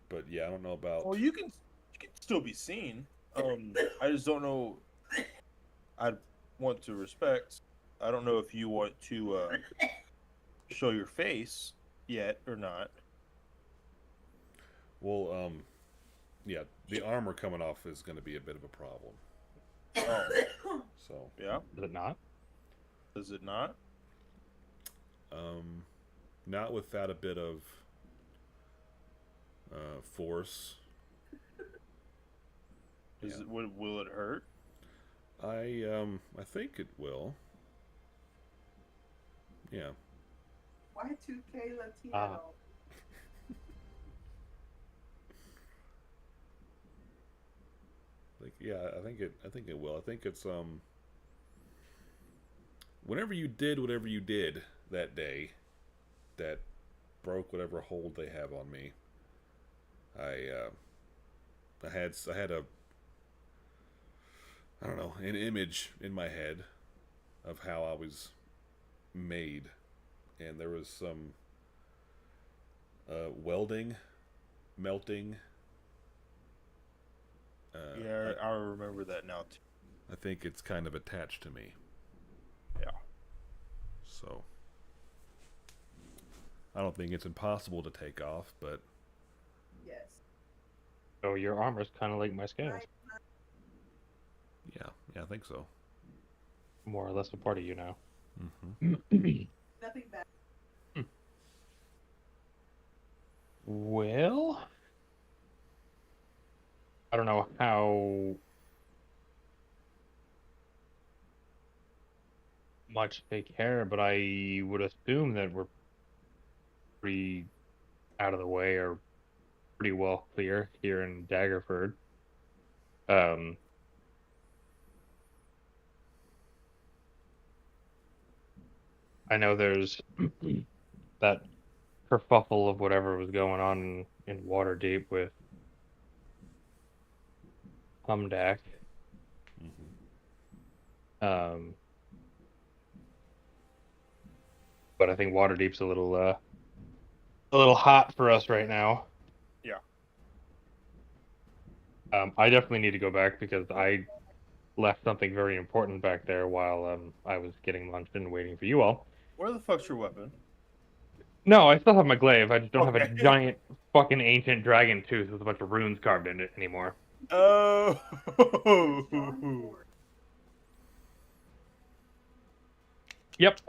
But yeah, I don't know about. Well, you can can still be seen. I just don't know. I want to respect. I don't know if you want to show your face yet or not. Well, yeah, the armor coming off is going to be a bit of a problem. Oh, So, yeah. Is it not? Is it not? not without a bit of force. Is it? Will it hurt? I think it will. Yeah. Y2K Latino. Ah. Like, yeah, I think it will. I think it's whenever you did whatever you did that day that broke whatever hold they have on me. I had a, I don't know, an image in my head of how I was made, and there was some welding, melting. Yeah, I remember that now too. I think it's kind of attached to me. Yeah. So I don't think it's impossible to take off, but Yes. So your armor's kind of like my scales. yeah, I think so. More or less a part of you now. Mm-hmm. Nothing bad. Well, I don't know how much they care, but I would assume that we're pretty out of the way or pretty well clear here in Daggerford. I know there's that kerfuffle of whatever was going on in Waterdeep with Humdak. Mm-hmm. But I think Waterdeep's a little hot for us right now. Yeah. I definitely need to go back because I left something very important back there while I was getting lunch and waiting for you all. Where the fuck's your weapon? No, I still have my glaive. I just don't have a Okay. giant fucking ancient dragon tooth with a bunch of runes carved in it anymore. Oh. John Ford. Yep.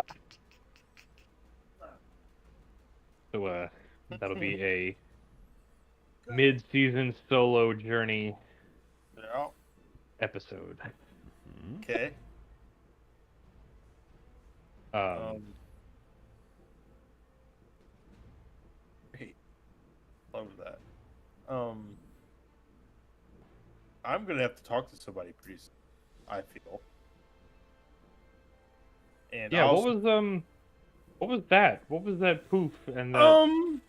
So that'll be a mid-season solo journey Yeah. episode. Okay. Great. Love that. I'm gonna have to talk to somebody pretty soon, I feel. And Yeah, I'll- what was that? What was that poof and the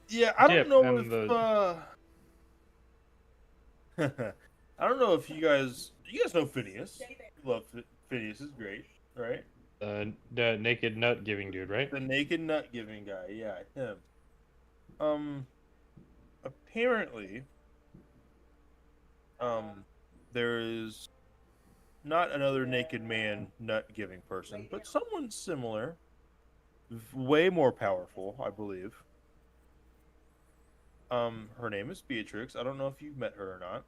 yeah, I dip don't know and if I don't know if you guys know Phineas. You love Phineas is great, right? the naked nut giving dude, right? The naked nut giving guy, yeah, him. Apparently, there is not another naked man nut giving person, but someone similar, way more powerful, I believe. Her name is Beatrix. I don't know if you've met her or not.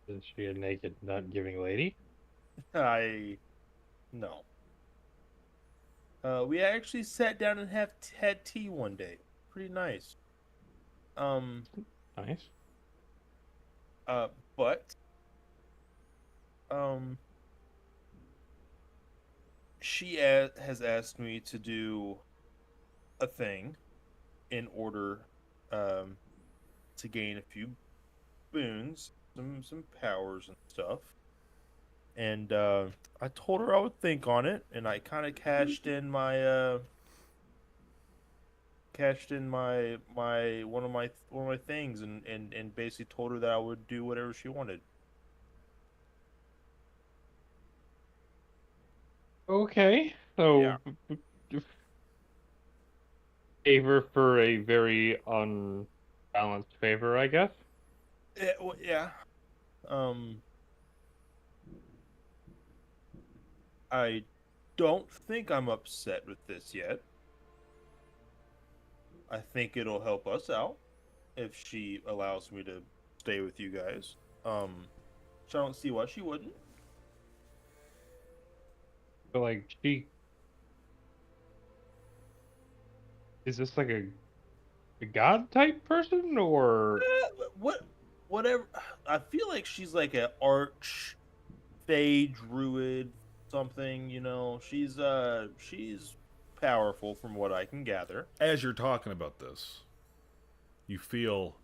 Is she a naked nut giving lady? No. We actually sat down and had tea one day. Pretty nice. Nice. But she has asked me to do a thing in order to gain a few boons, some powers and stuff. And I told her I would think on it, and I kind of cashed in my one of my things, and basically told her that I would do whatever she wanted. Okay, so Yeah. favor for a very unbalanced favor, I guess. Yeah. I don't think I'm upset with this yet. I think it'll help us out if she allows me to stay with you guys. So I don't see why she wouldn't. But like, she is this like a god type person or Whatever. I feel like she's like an arch fey druid something. She's powerful from what I can gather. As you're talking about this, you feel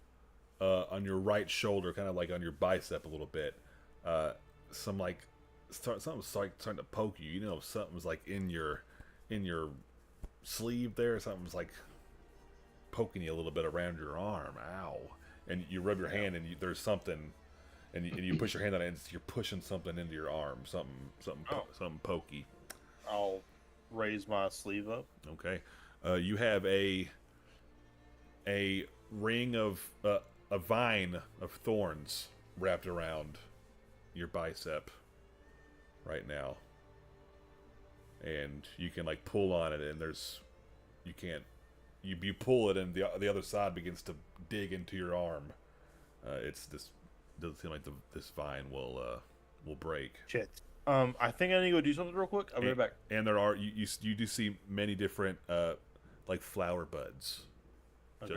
on your right shoulder, kind of like on your bicep a little bit, some like something's like starting to poke you. You know, something's like in your sleeve there. Something's like poking you a little bit around your arm. Ow! And you rub your hand, and there's something, and you push your hand on it, and you're pushing something into your arm. Something pokey. I'll raise my sleeve up. Okay, you have a ring of a vine of thorns wrapped around your bicep right now, and you can like pull on it, and you pull it, and the other side begins to dig into your arm. It's this doesn't seem like this vine will break. Shit. I think I need to go do something real quick. I'll be right back. And there are you do see many different like flower buds, Okay.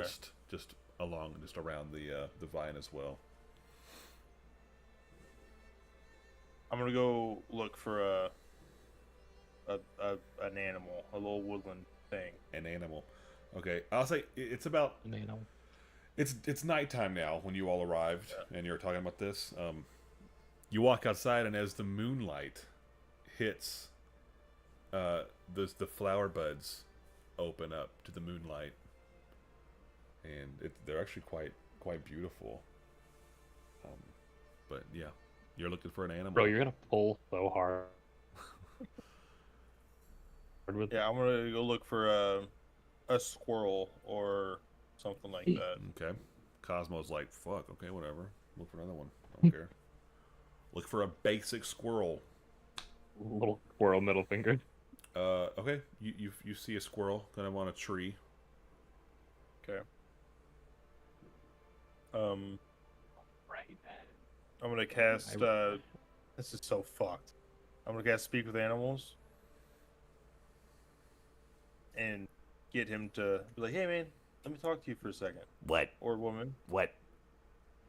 just around the vine as well. I'm gonna go look for an animal, a little woodland thing. An animal. Okay, I'll say it's about it's nighttime now when you all arrived and you're talking about this. You walk outside, and as the moonlight hits, the flower buds open up to the moonlight, and they're actually quite beautiful. But yeah, you're looking for an animal. bro? You're gonna pull so hard. With Yeah, I'm gonna go look for a squirrel or something like that. Okay. Cosmo's like, fuck, okay, whatever. Look for another one. I don't care. Look for a basic squirrel. little squirrel middle finger. Okay. You see a squirrel kind of on a tree. Okay. Right. I'm gonna cast. This is so fucked. I'm gonna cast Speak with Animals, and get him to be like, "Hey, man, let me talk to you for a second." What? Or woman, What?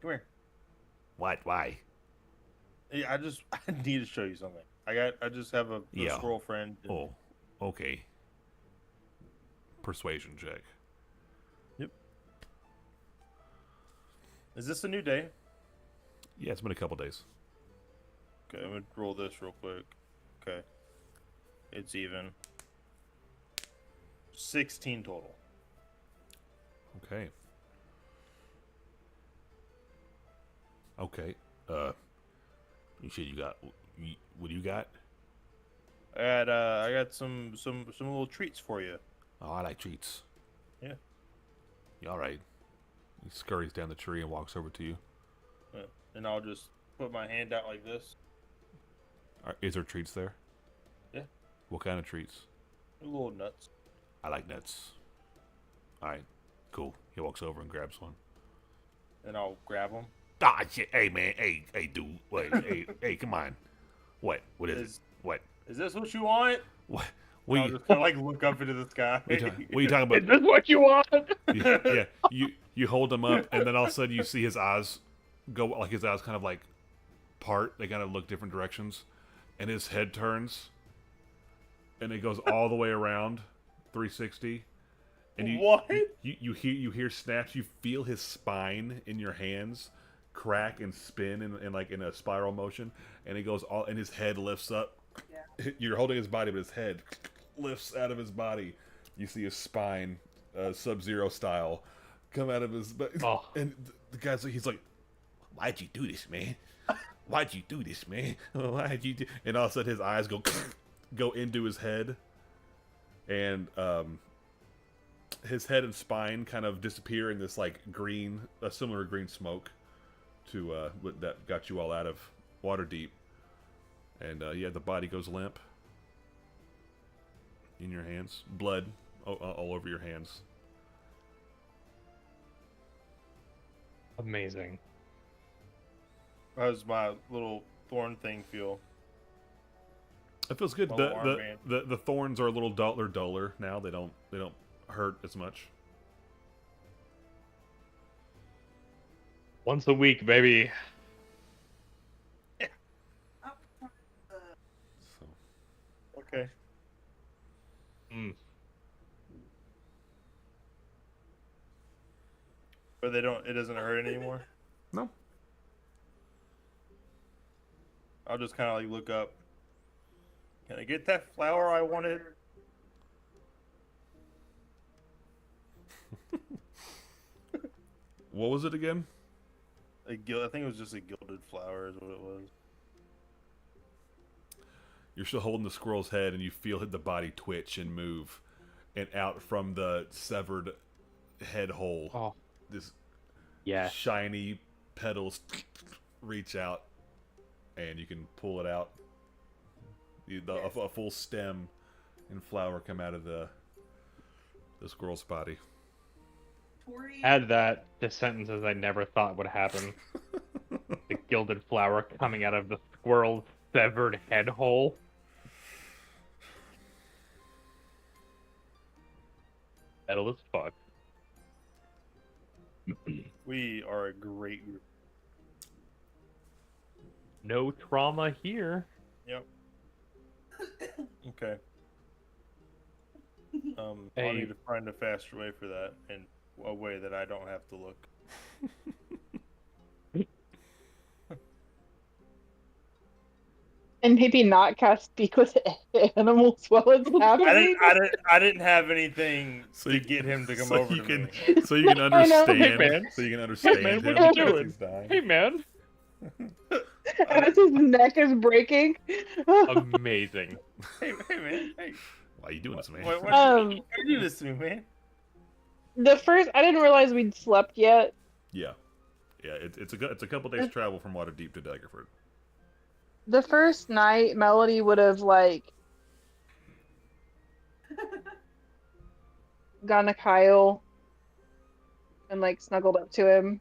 come here. What? Why? Yeah, I need to show you something. I just have a Yeah. squirrel friend. and- Oh, okay. Persuasion check. Is this a new day? Yeah, it's been a couple days. Okay, I'm gonna roll this real quick. Okay, it's even. 16 total. Okay. Okay. You said you got. What do you got? I got some little treats for you. Oh, I like treats. Yeah. You all right? He scurries down the tree and walks over to you. And I'll just put my hand out like this. Is there treats there? Yeah. What kind of treats? Little nuts. I like nuts. All right, cool. He walks over and grabs one. And I'll grab them. Ah, shit. Hey, man. Hey, dude. Wait. hey, come on. What? What is Is- it? What? Is this what you want? What? I'll We. just kind of like look up into the sky. What are you talking Is about? this what you want? Yeah, you hold him up, and then all of a sudden you see his eyes go, like his eyes kind of like part. They kind of look different directions, and his head turns, and it goes all the way around, 360. And What? You hear snaps. You feel his spine in your hands crack and spin in a spiral motion, and it goes all, and his head lifts up. Yeah. You're holding his body, but his head lifts out of his body. You see his spine, Sub-Zero style, come out of his. Oh. And the guy's like, he's like, Why'd you do this, man? Why'd you do this, man? why'd you do? And all of a sudden his eyes go into his head, and his head and spine kind of disappear in this like green, a similar green smoke, that got you all out of Waterdeep. And yeah, the body goes limp in your hands, blood all over your hands. Amazing. How's my little thorn thing feel? It feels good. My The little armband. the thorns are a little duller now. They don't hurt as much. Once a week, baby. Up front, So Okay. Mm. But it doesn't hurt anymore? no. I'll just kind of like look up. Can I get that flower I wanted? What was it again? I think it was just a gilded flower is what it was. You're still holding the squirrel's head, and you feel the body twitch and move, and out from the severed head hole, Oh, this yeah. shiny petals reach out, and you can pull it out. A full stem and flower come out of the squirrel's body. Tori, Add that to sentences I never thought would happen. The gilded flower coming out of the squirrel's severed head hole. Metal as fuck. We are a great group. No trauma here. Yep. Okay. I'll Hey. need to find a faster way for that, and a way that I don't have to look. And maybe not cast speak with animals while it's happening. I didn't have anything So to you- get him to come so over you to can me. so you can I know. understand. Hey, man. So you can understand man, him what are you because doing? he's dying. Hey, man. As his neck is breaking. Amazing. Hey man, hey. Why are you doing this, man? Why Um, you do this to me, man? I didn't realize we'd slept yet. Yeah, it's a couple days travel from Waterdeep to Daggerford. The first night, Melody would have like gone to Kyle and like snuggled up to him.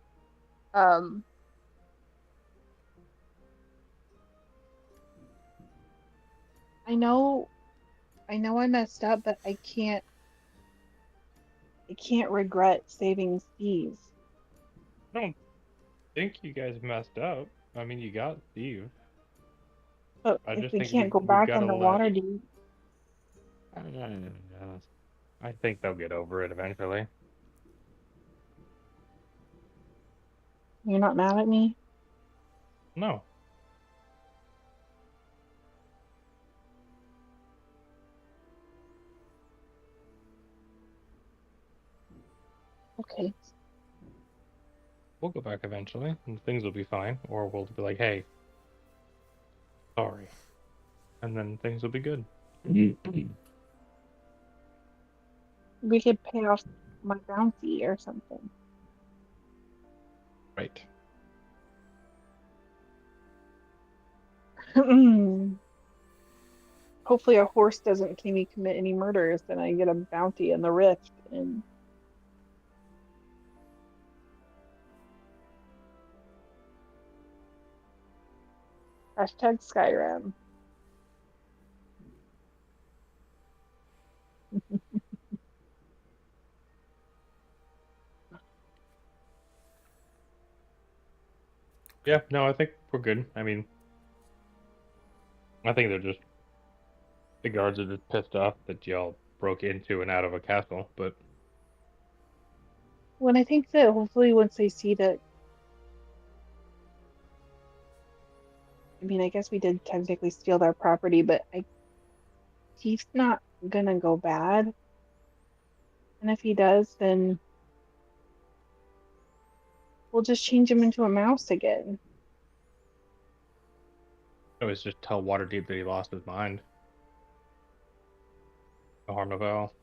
I know I messed up, but I can't regret saving Steve. I don't think you guys messed up. I mean, you got Steve. But I if just we think can't go we back gotta in the let- water, dude. I think they'll get over it eventually. You're not mad at me? No. Okay. We'll go back eventually, and things will be fine. Or we'll be like, hey, sorry. And then things will be good. We could pay off my bounty or something. Right. Hopefully a horse doesn't see me commit any murders, then I get a bounty in the rift and hashtag Skyrim. Yeah, no, I think we're good. I mean, I think the guards are just pissed off that y'all broke into and out of a castle, but When I think that hopefully once they see that, I mean, I guess we did technically steal their property, but he's not gonna go bad. And if he does, then we'll just change him into a mouse again. it was just tell Waterdeep that he lost his mind. No harm, no foul.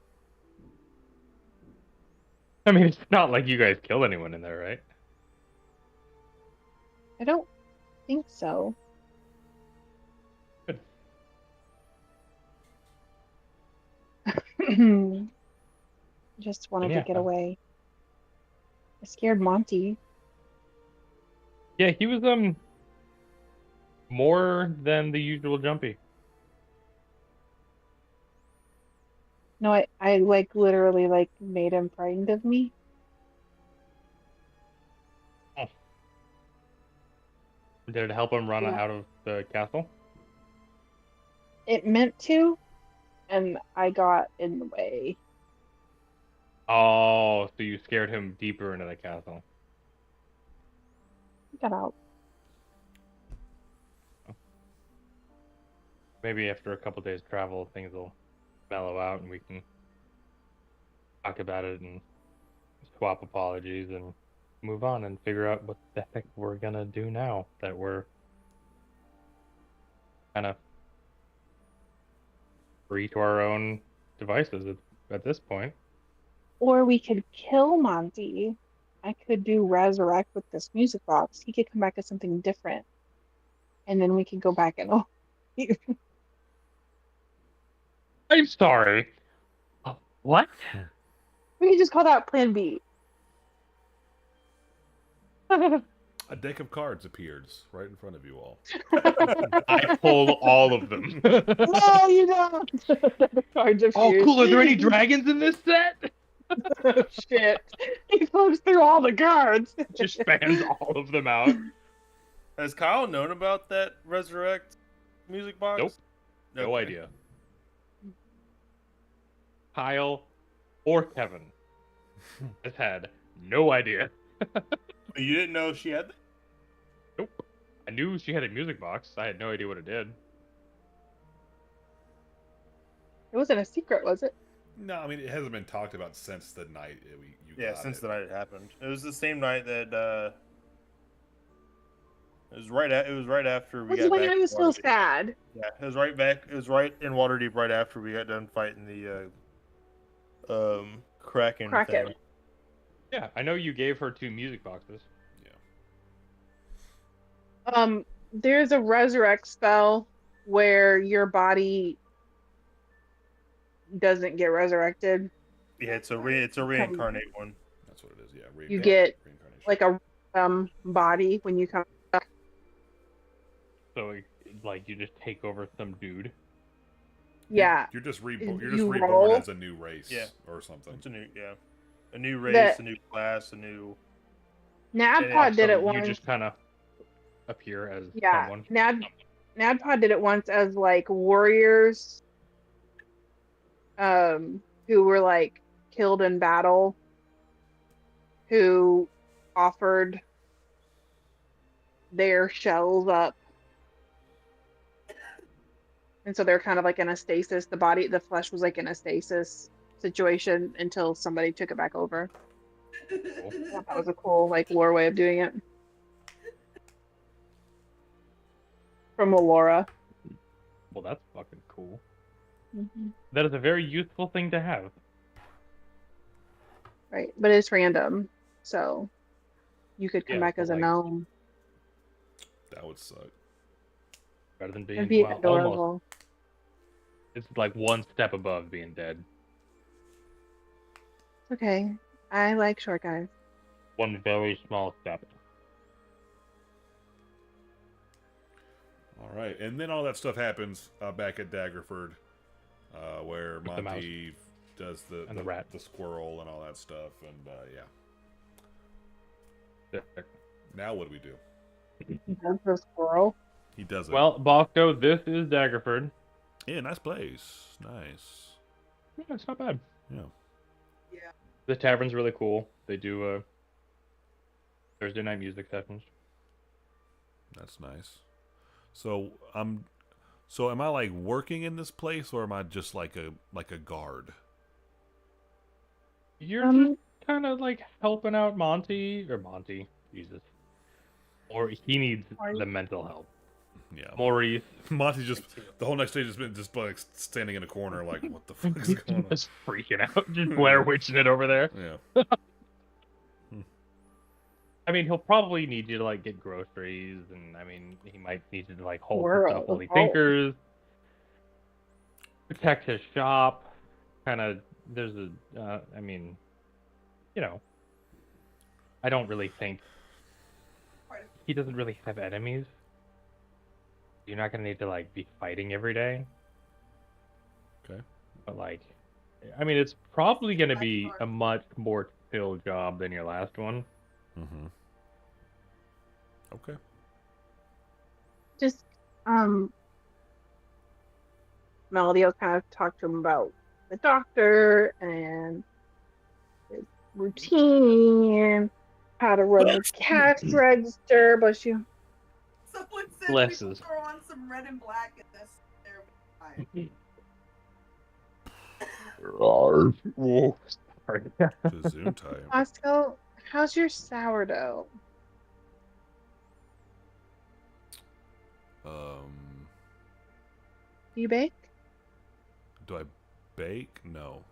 I mean, it's not like you guys killed anyone in there, right? I don't think so. Good. Just wanted Yeah. to get away. I scared Monty. Yeah, he was more than the usual jumpy. No, I like literally like made him frightened of me. Did it help him run Yeah. out of the castle? It meant to, and I got in the way. Oh, so you scared him deeper into the castle. Got out. Maybe after a couple days travel, things will mellow out and we can talk about it and swap apologies and move on and figure out what the heck we're gonna do now that we're kind of free to our own devices at this point. Or we could kill Monty. I could do resurrect with this music box. He could come back as something different. And then we could go back and I'm sorry. What? we could just call that Plan B. A deck of cards appears right in front of you all. I pulled all of them. No, you don't. The cards Oh, appeared. cool. Are there any dragons in this set? Shit. He flips through all the cards. Just spans all of them out. Has Kyle known about that Resurrect music box? Nope. No Okay. idea. Kyle or Kevin has had no idea. You didn't know she had that? Nope. I knew she had a music box. I had no idea what it did. It wasn't a secret, was it? No, I mean it hasn't been talked about since the night you Yeah, got since it. the night it happened. It was the same night that it was right after we That's got why back. I to was so Waterdeep. sad. Yeah, it was right back. It was right in Waterdeep right after we got done fighting the Kraken. Kraken. thing. Yeah, I know you gave her 2 music boxes. There's a resurrect spell where your body doesn't get resurrected. Yeah, it's a reincarnate one. That's what it is. Yeah, You get reincarnation. like a body when you come back. So, like, you just take over some dude. Yeah. You're just You reborn roll. as a new race, Yeah. or something. It's a new race, That- a new class, a new. Nadpod did So it once. You just kind of appear as Yeah. someone. Nadpod did it once as like warriors who were like killed in battle, who offered their shells up. And so they're kind of like in a stasis. The flesh was like in a stasis situation until somebody took it back over. I thought that was a cool like lore way of doing it. From Allura. Well, that's fucking cool. Mm-hmm. That is a very useful thing to have. Right, but it's random, so you could come Yeah, back but, as a like, gnome. That would suck. Rather than being, It'd be well, adorable. almost. It's like one step above being dead. Okay, I like short guys. One very small step. All right, and then all that stuff happens back at Daggerford, where With the Monty does the rat. the squirrel, and all that stuff, and yeah. Yeah. Now what do we do? That's a squirrel. He does it. Well, Bosco, this is Daggerford. yeah, nice place, nice. Yeah, it's not bad. Yeah. Yeah. The tavern's really cool. They do Thursday night music sessions. That's nice. So am I like working in this place, or am I just like a guard? You're just kind of like helping out Monty, Jesus. Or he needs Are you- the mental help. Yeah. Maurice. Monty just the whole next day just been just like standing in a corner, like what the fuck is going on? Just freaking out. Just Blair Witching it over there. Yeah. I mean, he'll probably need you to like get groceries, and I mean, he might need you to like hold the World stuff while of he home. tinkers, protect his shop. Kind of, there's a, I mean, you know, I don't really think Quite a he doesn't really have enemies. You're not gonna need to like be fighting every day, Okay. but like, I mean, it's probably gonna be Lifeguard. a much more chill job than your last one. Mm-hmm. Okay. Just Melody will kind of talk to him about the doctor and his routine, how to run the cash register, but she Someone said Blesses. people throw on some red and black in this. They're fine. Whoa, sorry. Zoom time. Bosco, how's your sourdough? Do you bake? Do I bake? No.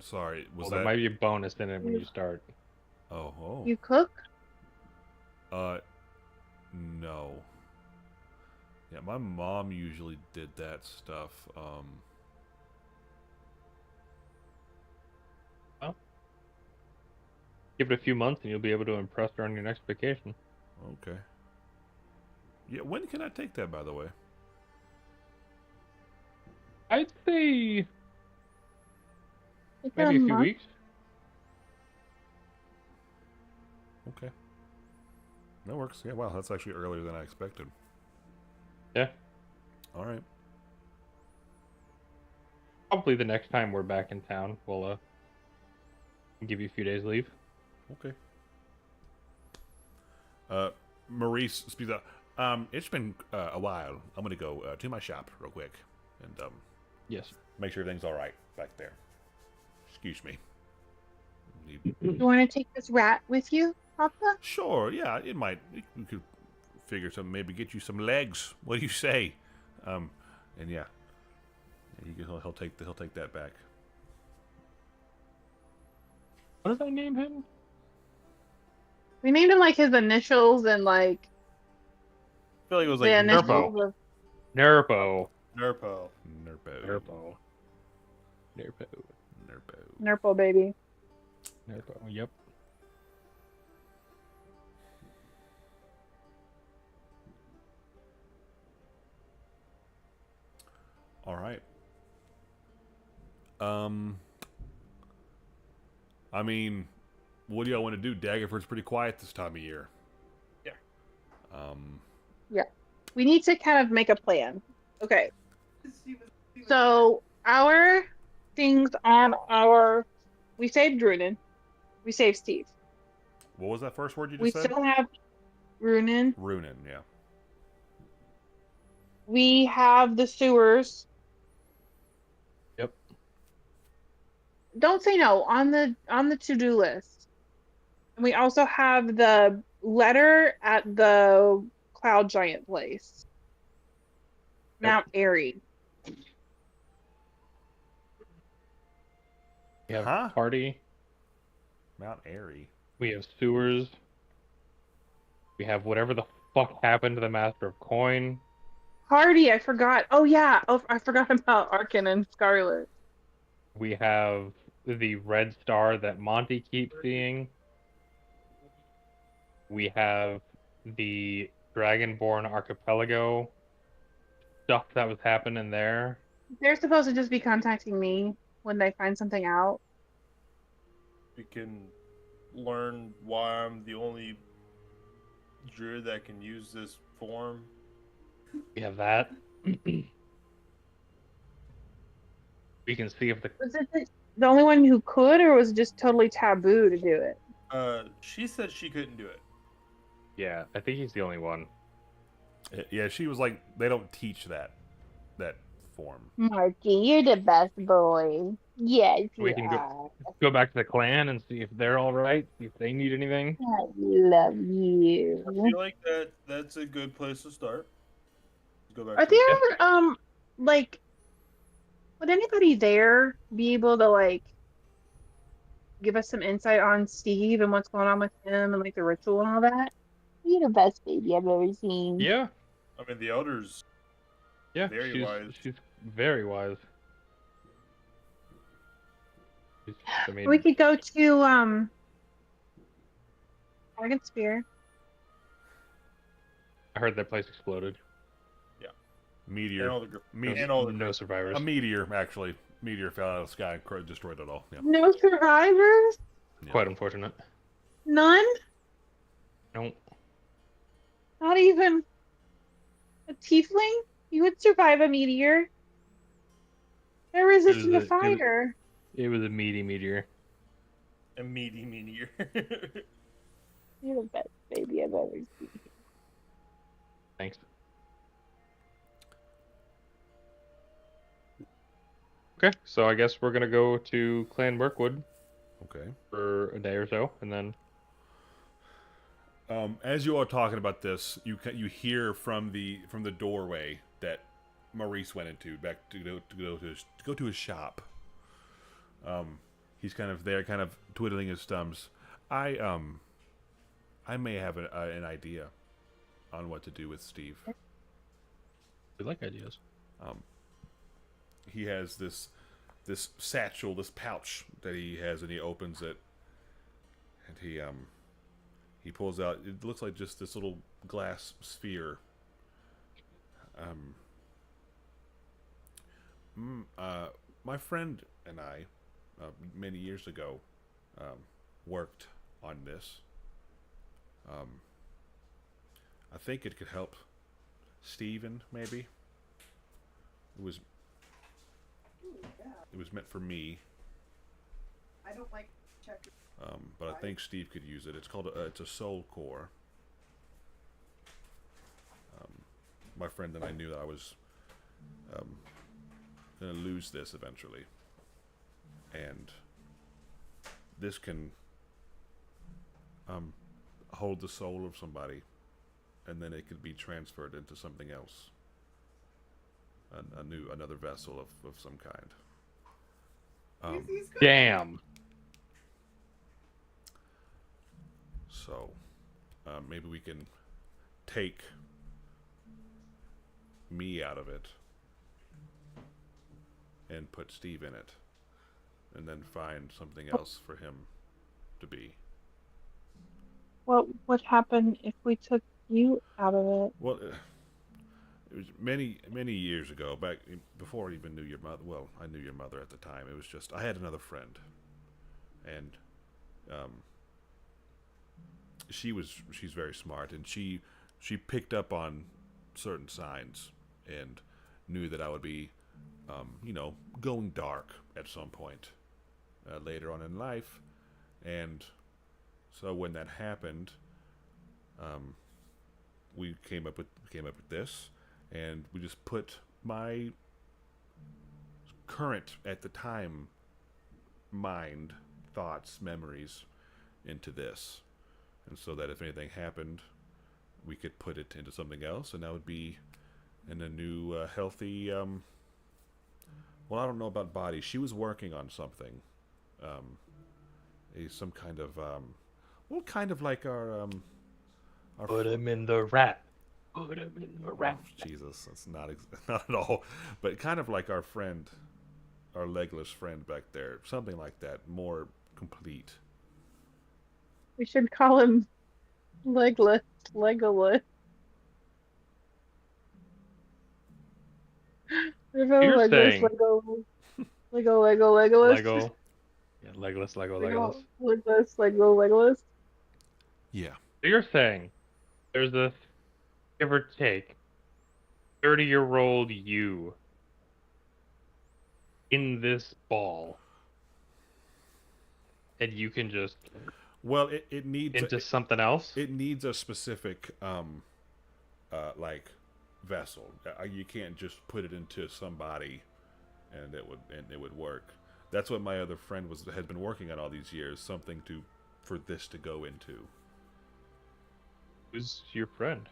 Sorry, was Well, that? there might be a bonus in it when you start. Oh. You cook? No. Yeah, my mom usually did that stuff. Give it a few months, and you'll be able to impress her on your next vacation. Okay. Yeah, when can I take that, by the way? I'd say Like maybe a few month? weeks. Okay. That works. Yeah, wow, that's actually earlier than I expected. Yeah, All right. probably the next time we're back in town, we'll give you a few days leave. Okay. Maurice speaks up. It's been a while. I'm gonna go to my shop real quick and Yes. make sure everything's all right back there. Excuse me. You want to take this rat with you, Papa? Sure, yeah, it might. We could figure something. Maybe get you some legs. What do you say? And yeah, he'll take that back. What did I name him? We named him like his initials and like I feel like it was the like initials Nerpo. of Nerpo. Nerpo. Nerpo. Nerpo. Nerpo. Nerpo. Nerpo baby. Nerpo. Yep. All right. I mean, what do y'all want to do? Daggerford's pretty quiet this time of year. Yeah. We need to kind of make a plan. Okay. She was So our things on our we saved Runin. We saved Steve. What was that first word you We just said? still have Runin. Runin, yeah. We have the sewers. Yep. Don't say no on the to-do list. And we also have the letter at the Cloud Giant place. Mount Airy. We have Huh? Party. Mount Airy. We have sewers. We have whatever the fuck happened to the Master of Coin. Hardy, I forgot. Oh yeah. Oh, I forgot about Arkin and Scarlet. We have the red star that Monty keeps seeing. We have the Dragonborn Archipelago stuff that was happening there. They're supposed to just be contacting me when they find something out. We can learn why I'm the only druid that can use this form. We have that. We can see if the Was it the only one who could, or was it just totally taboo to do it? She said she couldn't do it. yeah, I think he's the only one. Yeah, she was like, they don't teach that form. Marky, you're the best boy. Yes, We can go back to the clan and see if they're all right. See if they need anything. I love I you. feel like that's a good place to start. Go back Are to there like would anybody there be able to like give us some insight on Steve and what's going on with him and like the ritual and all that. You're the best baby I've ever seen. Yeah, I mean, the elders. yeah, Very wise. she's very wise. I mean, We could go to Dragon Spear. I heard that place exploded. Meteor. And all the No survivors. A meteor, actually. Meteor fell out of the sky and destroyed it all. Yeah. No survivors? Yeah. Quite unfortunate. None? No. Not even a tiefling? You would survive a meteor. They're resistant to fire. It was a meaty meteor. a meaty meteor. You're the best baby I've ever seen. Thanks. Okay, so I guess we're gonna go to Clan Mirkwood Okay. for a day or so, and then As you are talking about this, you hear from the doorway that Maurice went into back to go to his shop. He's kind of there, kind of twiddling his thumbs. I may have an idea on what to do with Steve. we like ideas. He has this satchel, this pouch that he has, and he opens it, and he pulls out. It looks like just this little glass sphere. My friend and I, many years ago, worked on this. I think it could help Steven, maybe. It was meant for me, I don't like checkers. but I think Steve could use it. It's called it's a soul core. My friend and I knew that I was going to lose this eventually, and this can hold the soul of somebody, and then it could be transferred into something else, another vessel of some kind. He's good. Damn. So maybe we can take me out of it and put Steve in it, and then find something else for him to be. What would happen if we took you out of it? Well, it was many years ago, back before I even knew your mother. Well, I knew your mother at the time. It was just I had another friend, and she's very smart, and she picked up on certain signs and knew that I would be, going dark at some point later on in life, and so when that happened, we came up with this. And we just put my current, at the time, mind, thoughts, memories into this. And so that if anything happened, we could put it into something else, and that would be in a new, healthy, well, I don't know about body. She was working on something. Some kind of, well, kind of like our Put him in the rat. Put him in the rat. Oh, Jesus, that's not at all. But kind of like our friend, our legless friend back there. Something like that. More complete. We should call him Legolas. You're saying- Legolas. Lego. Yeah, Legolas, Legolas. Legolas. Yeah. So you're saying there's a give or take 30-year-old you in this ball, and you can just Well, it needs into something else. it needs a specific like vessel. You can't just put it into somebody and it would work. That's what my other friend had been working on all these years, something for this to go into. Who's your friend?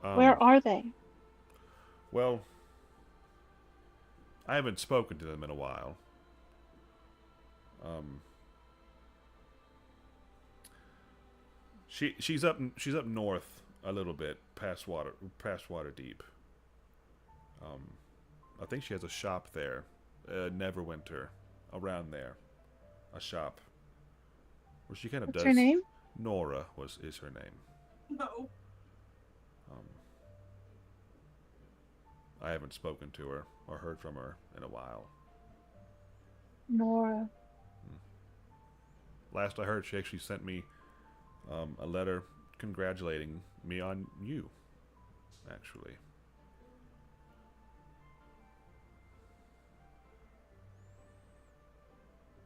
Where are they? Well, I haven't spoken to them in a while. She's up north a little bit, past Waterdeep. I think she has a shop there, Neverwinter, around there, a shop where she kind of What's does. her name? Nora is her name. No. I haven't spoken to her or heard from her in a while. Nora. Last I heard, she actually sent me a letter congratulating me on you, actually.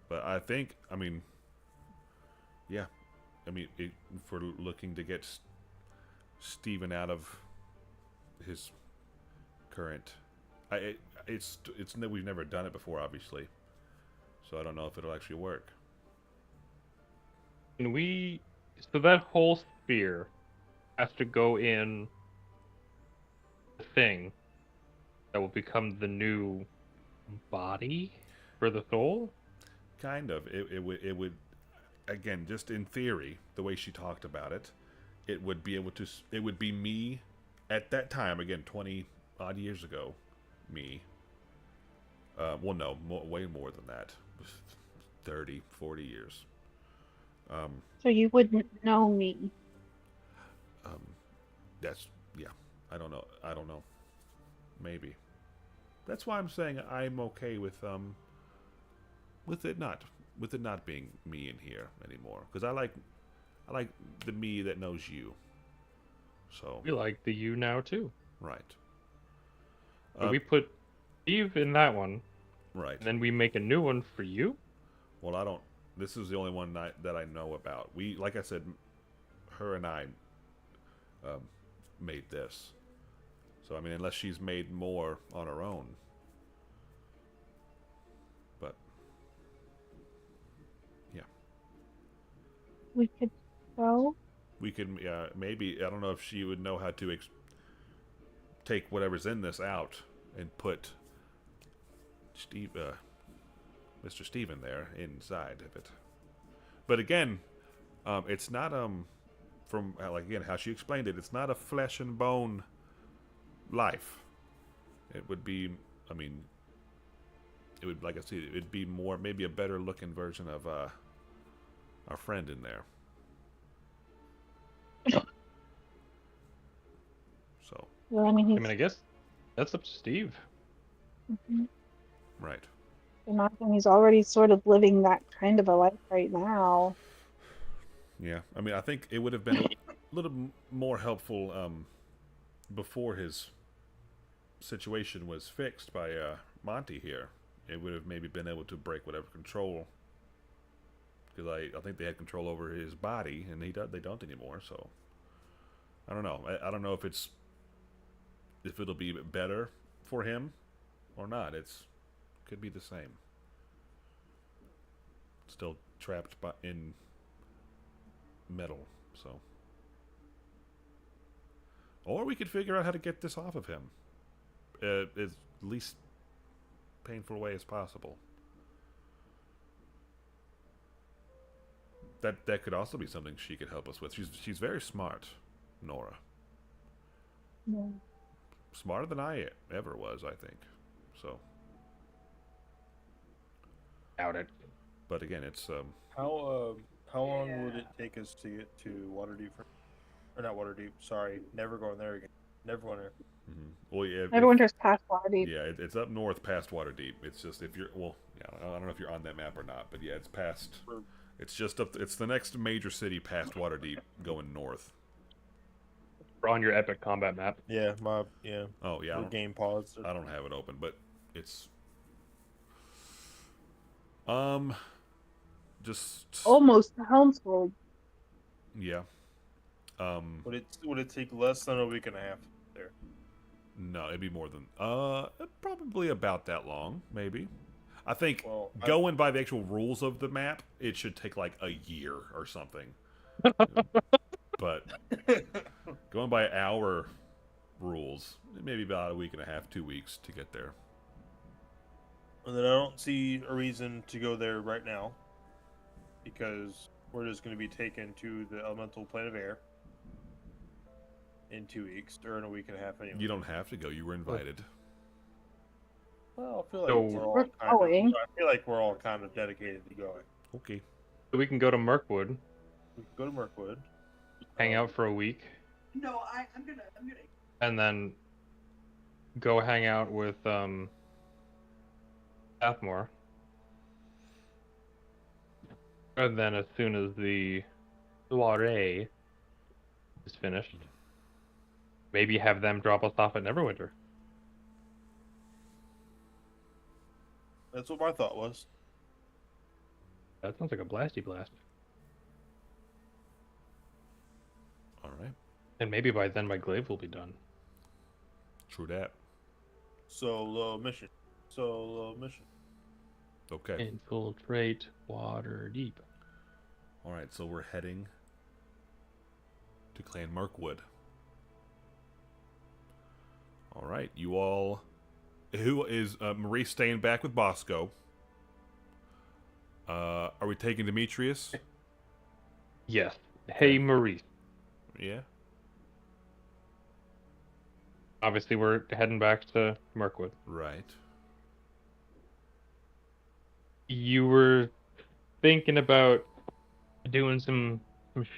But I think, I mean, yeah, I mean, if we're looking to get Steven out of his current, it's we've never done it before, obviously, so I don't know if it'll actually work. Can we? So that whole sphere has to go in the thing that will become the new body for the soul. Kind of. It would, again, just in theory, the way she talked about it, it would be able to. It would be me at that time. Again, 20 odd years ago, me. Well, no, way more than that. 30, 40 years. So you wouldn't know me. That's, yeah. I don't know. Maybe. That's why I'm saying I'm okay with it not being me in here anymore, because I like the me that knows you. So We like the you now too. right. So we put Steve in that one, Right. and then we make a new one for you. Well, I don't. This is the only one that I know about. We, like I said, her and I made this. So I mean, unless she's made more on her own. But yeah, We could go. we could maybe. I don't know if she would know how to take whatever's in this out and put Mr. Steven there inside of it. But again, it's not from like again how she explained it. It's not a flesh and bone life. It would be. I mean, it would, like I said, it'd be more maybe a better looking version of our friend in there. So Well, I mean, I mean, I guess that's up to Steve. right. imagine he's already sort of living that kind of a life right now. Yeah, I mean, I think it would have been a little more helpful before his situation was fixed by Monty here. It would have maybe been able to break whatever control, because I think they had control over his body, and they don't anymore. So I don't know. I don't know if it'll be better for him or not. Could be the same. Still trapped in metal, so. Or we could figure out how to get this off of him. As least painful way as possible. That could also be something she could help us with. She's very smart, Nora. Yeah. Smarter than I ever was, I think. So. Doubt it. But again, it's How long would it take us to get to Waterdeep? Or not Waterdeep? Sorry, never going there again. Neverwinter. well, yeah. Neverwinter's past Waterdeep. Yeah, it's up north past Waterdeep. It's just if you're I don't know if you're on that map or not, but yeah, it's past. It's just up. It's the next major city past Waterdeep, going north. We're on your epic combat map. Yeah, Oh yeah, Your game paused. I don't have it open, but it's just Almost Helmsfold. yeah. Would it take less than a week and a half there? No, it'd be more than probably about that long, maybe. I think Well, going by the actual rules of the map, it should take like a year or something. But going by our rules, maybe about a week and a half, 2 weeks to get there. And then I don't see a reason to go there right now, because we're just going to be taken to the elemental plane of air in 2 weeks, or in a week and a half anyway. You don't have to go. You were invited. Well, I feel like So- We're going. I feel like we're all kind of dedicated to going. Okay. So we can go to Mirkwood, We can go to Mirkwood. hang out for a week, No, I'm gonna. and then go hang out with Athmore. And then as soon as the soiree is finished, maybe have them drop us off at Neverwinter. That's what my thought was. That sounds like a blasty blast. All right. And maybe by then my glaive will be done. True that. Solo mission. Solo mission. Okay. Infiltrate water deep. All right. So we're heading to Clan Mirkwood. All right. You all. Who is Marie staying back with Bosco? Are we taking Demetrius? Yes. Hey, Maurice. Yeah. Obviously, we're heading back to Mirkwood. Right. You were thinking about doing some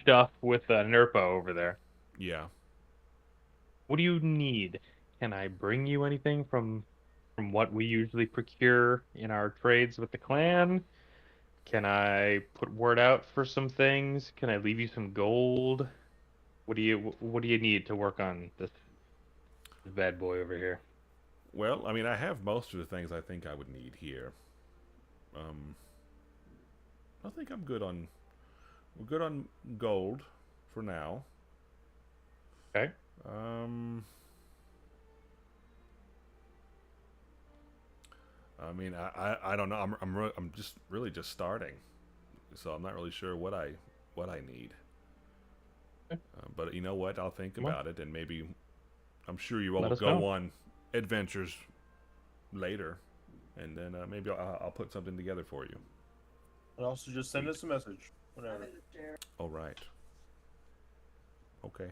stuff with Nerpa over there. Yeah. What do you need? Can I bring you anything from what we usually procure in our trades with the clan? Can I put word out for some things? Can I leave you some gold? What do you need to work on this bad boy over here? Well, I mean, I have most of the things I think I would need here. I think I'm good on. We're good on gold for now. Okay. I mean, I don't know. I'm just really just starting, so I'm not really sure what I need. But you know what? I'll think Well, about it, and maybe I'm sure you all let will us go know. on adventures later, and then maybe I'll put something together for you. And also just send us a message. I'm Whatever. in the chair. All right. Okay.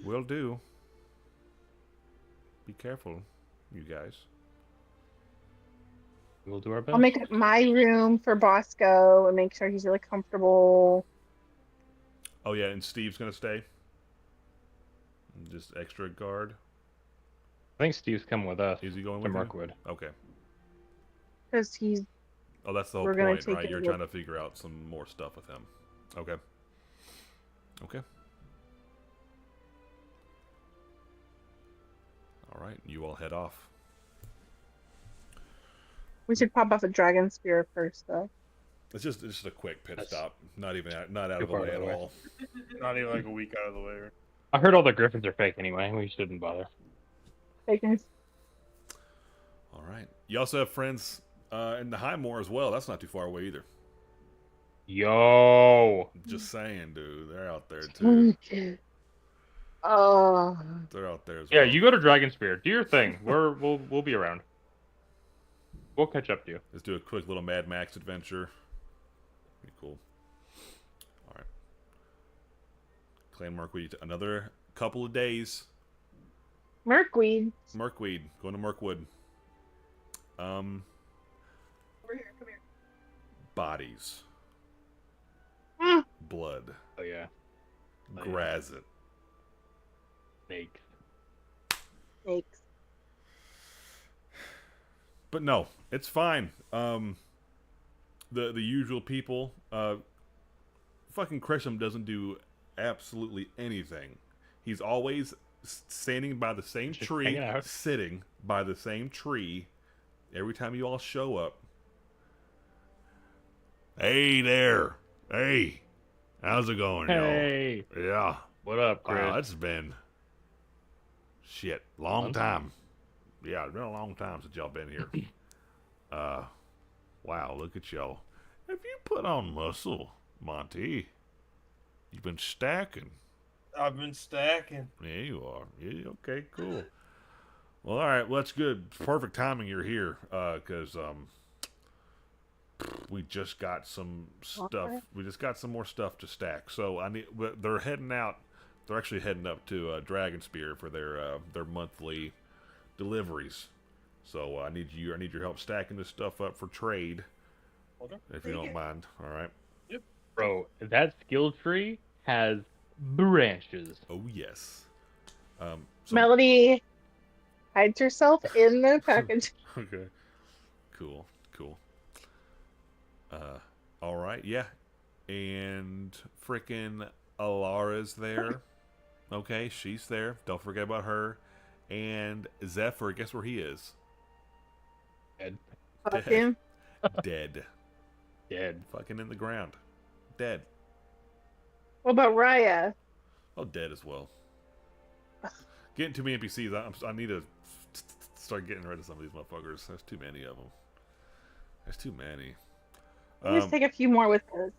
Will do. Be careful, you guys. We'll do our best. I'll make up my room for Bosco and make sure he's really comfortable. Oh yeah, and Steve's gonna stay. Just extra guard. I think Steve's coming with us Is he going to with you? Mirkwood. Okay. Because he's Oh, that's the whole We're gonna point, take right? it You're with- trying to figure out some more stuff with him. Okay. Okay. All right, you all head off. we should pop off a dragon spear first, though. It's just a quick pit That's stop. Not out too of the far way out at of the way. all. Not even like a week out of the way. I heard all the griffins are fake anyway. We shouldn't bother. Bacon. All right. You also have friends in the Highmore as well. That's not too far away either. Yo. Just saying, dude. They're out there too. Oh, They're out there as Yeah, well. you go to Dragonspear. Do your thing. We'll be around. We'll catch up to you. Let's do a quick little Mad Max adventure. Be cool. All right. Clan Mirkweed. Another couple of days. Mirkweed. Mirkweed. Going to Mirkwood. Over here, come here. Bodies. Mm. Blood. Oh yeah. Oh, yeah. Grazit. Snakes. Snakes. But no, it's fine. The usual people. Fucking Krisham doesn't do absolutely anything. He's always standing by the same Just tree, hanging out. sitting by the same tree. Every time you all show up. Hey there. Hey. How's it going, Hey. y'all? Yeah. What up, Chris? Wow, it's been shit. Long Months? time. Yeah, it's been a long time since y'all been here. Wow, look at y'all. Have you put on muscle, Monty? You've been stacking. I've been stacking. Yeah, you are. Yeah, okay, cool. Well, all right, well, that's good. It's perfect timing you're here, because, we just got some stuff. Okay. We just got some more stuff to stack. So they're heading out. They're actually heading up to Dragonspear for their monthly deliveries. So I need your help stacking this stuff up for trade, Okay. if you don't mind. All right. Bro, that skill tree has branches. Oh yes. So, Melody hides herself in the package. Okay. Cool. All right. Yeah. And frickin' Alara's there. Okay, she's there. Don't forget about her. And Zephyr, guess where he is? Dead. Fuck him. Dead. Dead. Fucking in the ground. Dead. What about Raya? Oh, dead as well. Getting too many NPCs. I need to start getting rid of some of these motherfuckers. There's too many of them. There's too many. Let's take a few more with us.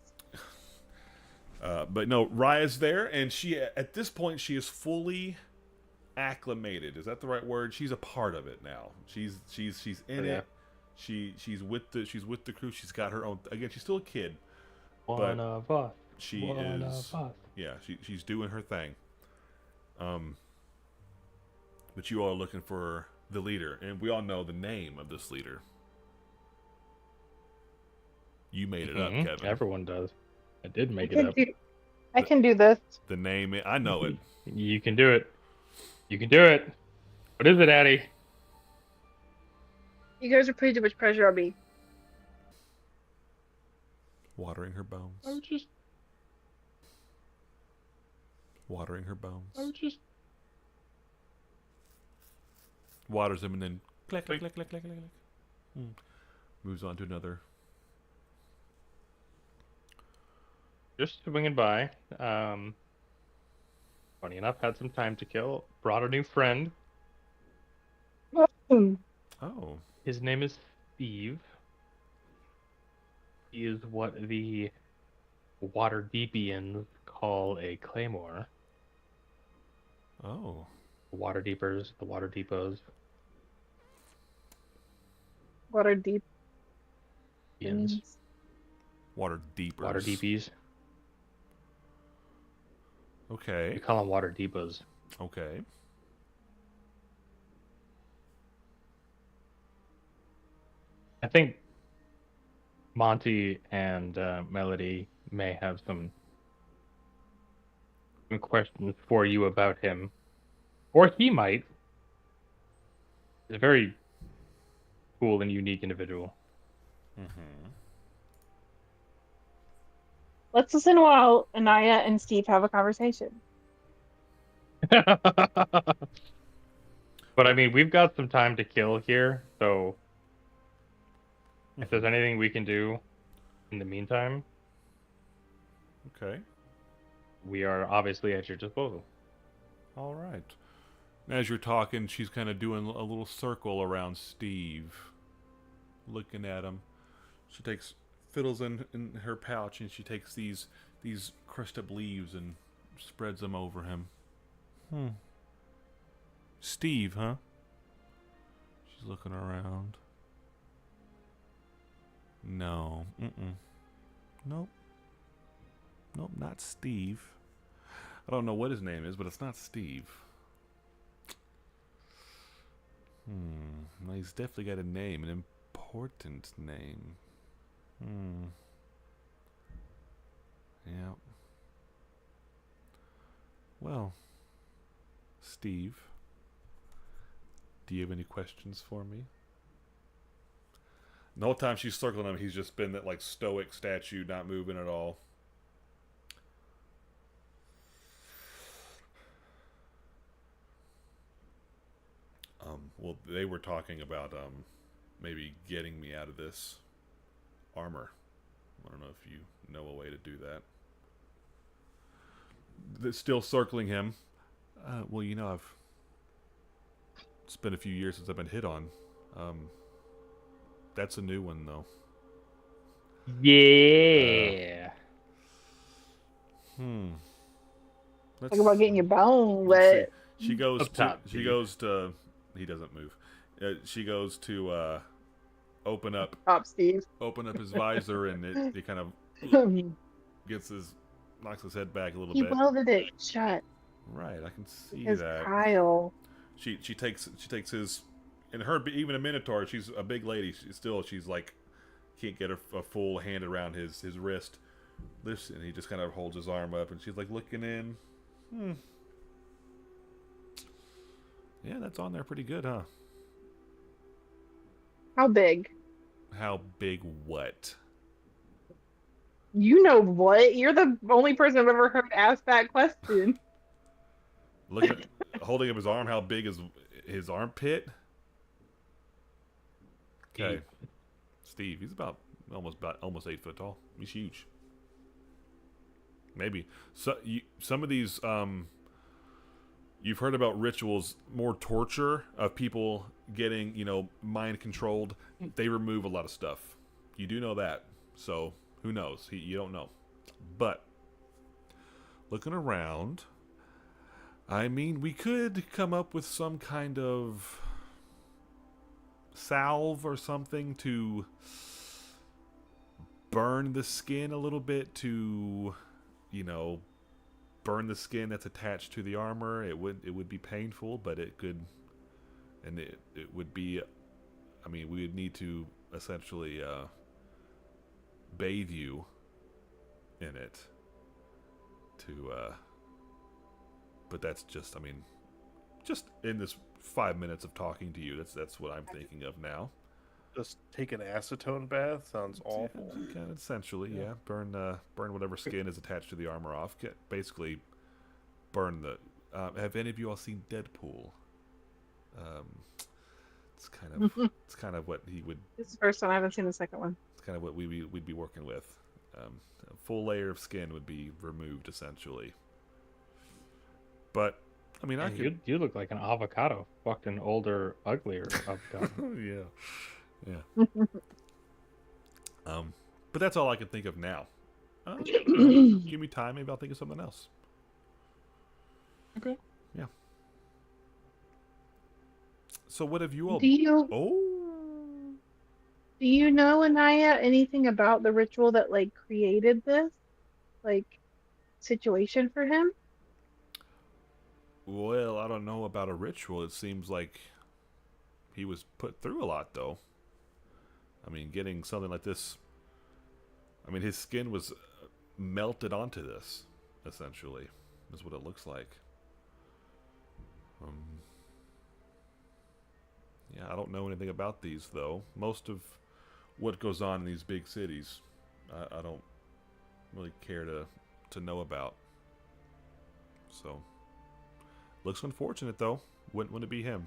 But no, Raya's there, and she at this point she is fully acclimated. Is that the right word? She's a part of it now. She's in Yeah. it. She's with the crew. She's got her own. Again, she's still a kid. One of us. She One is. of us. Yeah, she's doing her thing. But you all are looking for the leader, and we all know the name of this leader. You made it up, Mhm. Kevin. Everyone does. I did make I it can up. do, I can do this. The name, I know it. You can do it. You can do it. What is it, Addie? You guys are putting too much pressure on me. Watering her bones. I was just. Watering her bones. I was just. Waters them and then click, click, click, click, click, click, click. Moves on to another. Just swinging by. Funny enough, had some time to kill. Brought a new friend. Oh. His name is Steve. He is what the Waterdeepians call a claymore. Oh. The Waterdeepers, the Water Deepos. Water deep. Ians. Water deepers. Water Deepies. We Okay. call them Water Deepos. Okay. I think Monty and Melody may have some questions for you about him. Or he might. He's a very cool and unique individual. Mm-hmm. Let's listen while Anaya and Steve have a conversation. But I mean, we've got some time to kill here, so if there's anything we can do in the meantime, Okay. we are obviously at your disposal. All right. As you're talking, she's kind of doing a little circle around Steve, looking at him. She fiddles in her pouch, and she takes these crushed up leaves and spreads them over him. Steve, huh? She's looking around. No. Nope. Nope, not Steve. I don't know what his name is, but it's not Steve. No, he's definitely got a name, an important name. Yeah. Well, Steve, do you have any questions for me? The whole time she's circling him, he's just been that like stoic statue, not moving at all. Well, they were talking about maybe getting me out of this armor. I don't know if you know a way to do that. They're still circling him. Well, you know, it's been a few years since I've been hit on. That's a new one, though. Yeah. Let's, Talk about getting your bone let's see. wet. She goes Up top, she dude. goes to. He doesn't move. She goes to open up Steve. his visor, and it kind of gets knocks his head back a little He bit. welded it shut Right, I can see because that. Kyle. She takes his, and her even a Minotaur. She's a big lady. She's like can't get a full hand around his wrist. Lifts, and he just kind of holds his arm up, and she's like looking in. Yeah, that's on there pretty good, huh? How big? How big what? You know what? You're the only person I've ever heard ask that question. Look at holding up his arm. How big is his armpit? Okay, Steve. He's about almost 8 foot tall. He's huge. Maybe some of these you've heard about rituals, more torture of people getting mind controlled. They remove a lot of stuff. You do know that. So who knows? You don't know. But looking around, I mean, we could come up with some kind of salve or something to burn the skin a little bit, to burn the skin that's attached to the armor. It would be painful, but it could, and it would be, I mean, we would need to essentially bathe you in it to but that's just, I mean, just in this 5 minutes of talking to you, that's what I'm thinking of now. Just take an acetone bath sounds awful. Yeah, kind of essentially, yeah. Burn whatever skin is attached to the armor off. Basically, burn the. Have any of you all seen Deadpool? It's kind of what he would. This is the first one. I haven't seen the second one. It's kind of what we'd be working with. A full layer of skin would be removed essentially. But I mean, I could. You look like an avocado, fucking older, uglier avocado. Yeah. But that's all I can think of now. Give me time, maybe I'll think of something else. Okay. Yeah. So what have you all? Do you know, Anaya, anything about the ritual that created this situation for him? Well, I don't know about a ritual. It seems like he was put through a lot, though. I mean, getting something like this. I mean, his skin was melted onto this, essentially, is what it looks like. Yeah, I don't know anything about these, though. Most of what goes on in these big cities, I don't really care to know about. So, looks unfortunate, though. Wouldn't it be him?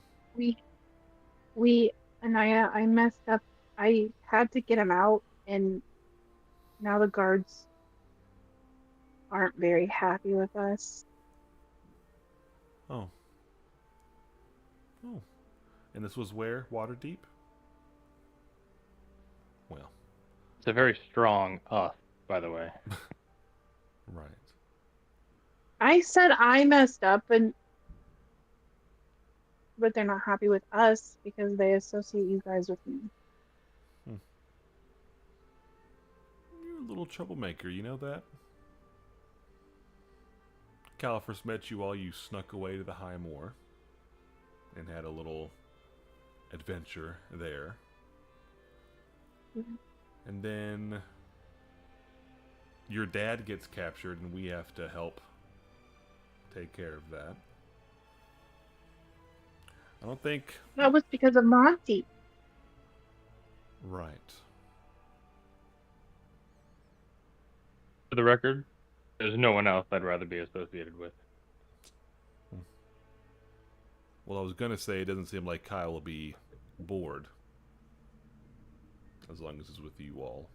Anaya, I messed up. I had to get him out, and now the guards aren't very happy with us. Oh. And this was where? Waterdeep? Well. It's a very strong us, by the way. Right. I said I messed up, but they're not happy with us because they associate you guys with me. You're a little troublemaker, you know that? Cal first met you while you snuck away to the High Moor and had a little adventure there. Mm-hmm. And then your dad gets captured and we have to help take care of that. I don't think... That was because of Monty. Right. For the record, there's no one else I'd rather be associated with. Well, I was going to say it doesn't seem like Kyle will be bored. As long as it's with you all.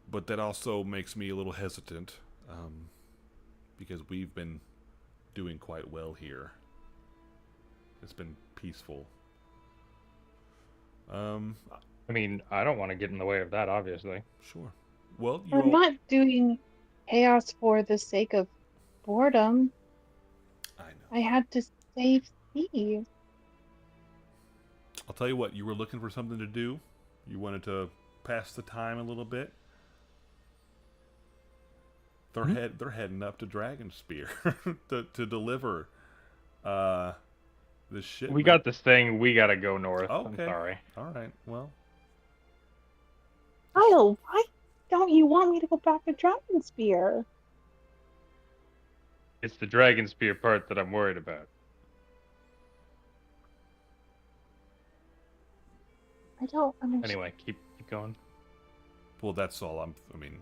But that also makes me a little hesitant. Because we've been doing quite well here. It's been peaceful. I mean, I don't want to get in the way of that, obviously. Sure. Well, I'm not doing chaos for the sake of boredom. I know. I had to save Steve. I'll tell you what. You were looking for something to do. You wanted to pass the time a little bit. They're heading up to Dragonspear to deliver this shipment. We got this thing. We gotta go north. Okay. I'm sorry. All right. Well, Kyle, why don't you want me to go back to Dragonspear? It's the dragon spear part that I'm worried about. I don't understand. Anyway, keep going. well, that's all. I mean,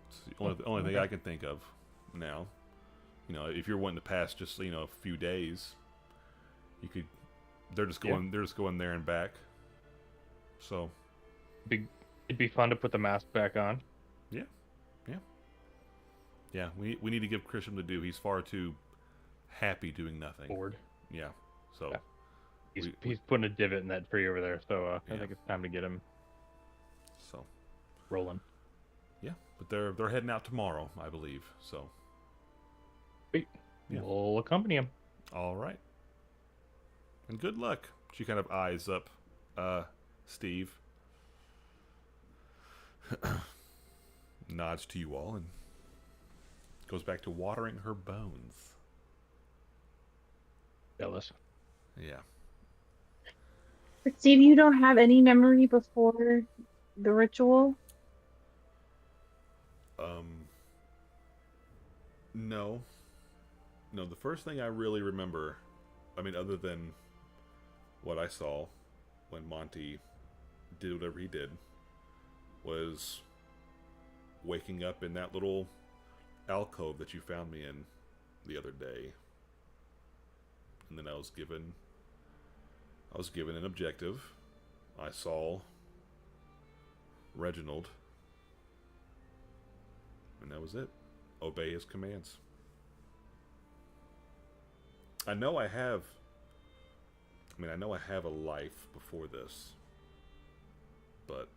it's the only thing I can think of now. You know, if you're wanting to pass just a few days, you could. They're just going. They're just going there and back. So. It'd be fun to put the mask back on. Yeah, we need to give Chris something to do. He's far too happy doing nothing. Bored. Yeah. So. Yeah. We- He's putting a divot in that tree over there, so Yeah. I think it's time to get him So. rolling. Yeah, but they're heading out tomorrow, I believe. So. Sweet. Yeah. We'll accompany him. All right. And good luck. She kind of eyes up Steve. Nods to you all and goes back to watering her bones. Jealous. Yeah. But Steve, you don't have any memory before the ritual? No. No, the first thing I really remember, I mean, other than what I saw when Monty did whatever he did, was waking up in that little alcove that you found me in the other day. And then I was given an objective. I saw Reginald. And that was it. Obey his commands. I know I have a life before this. But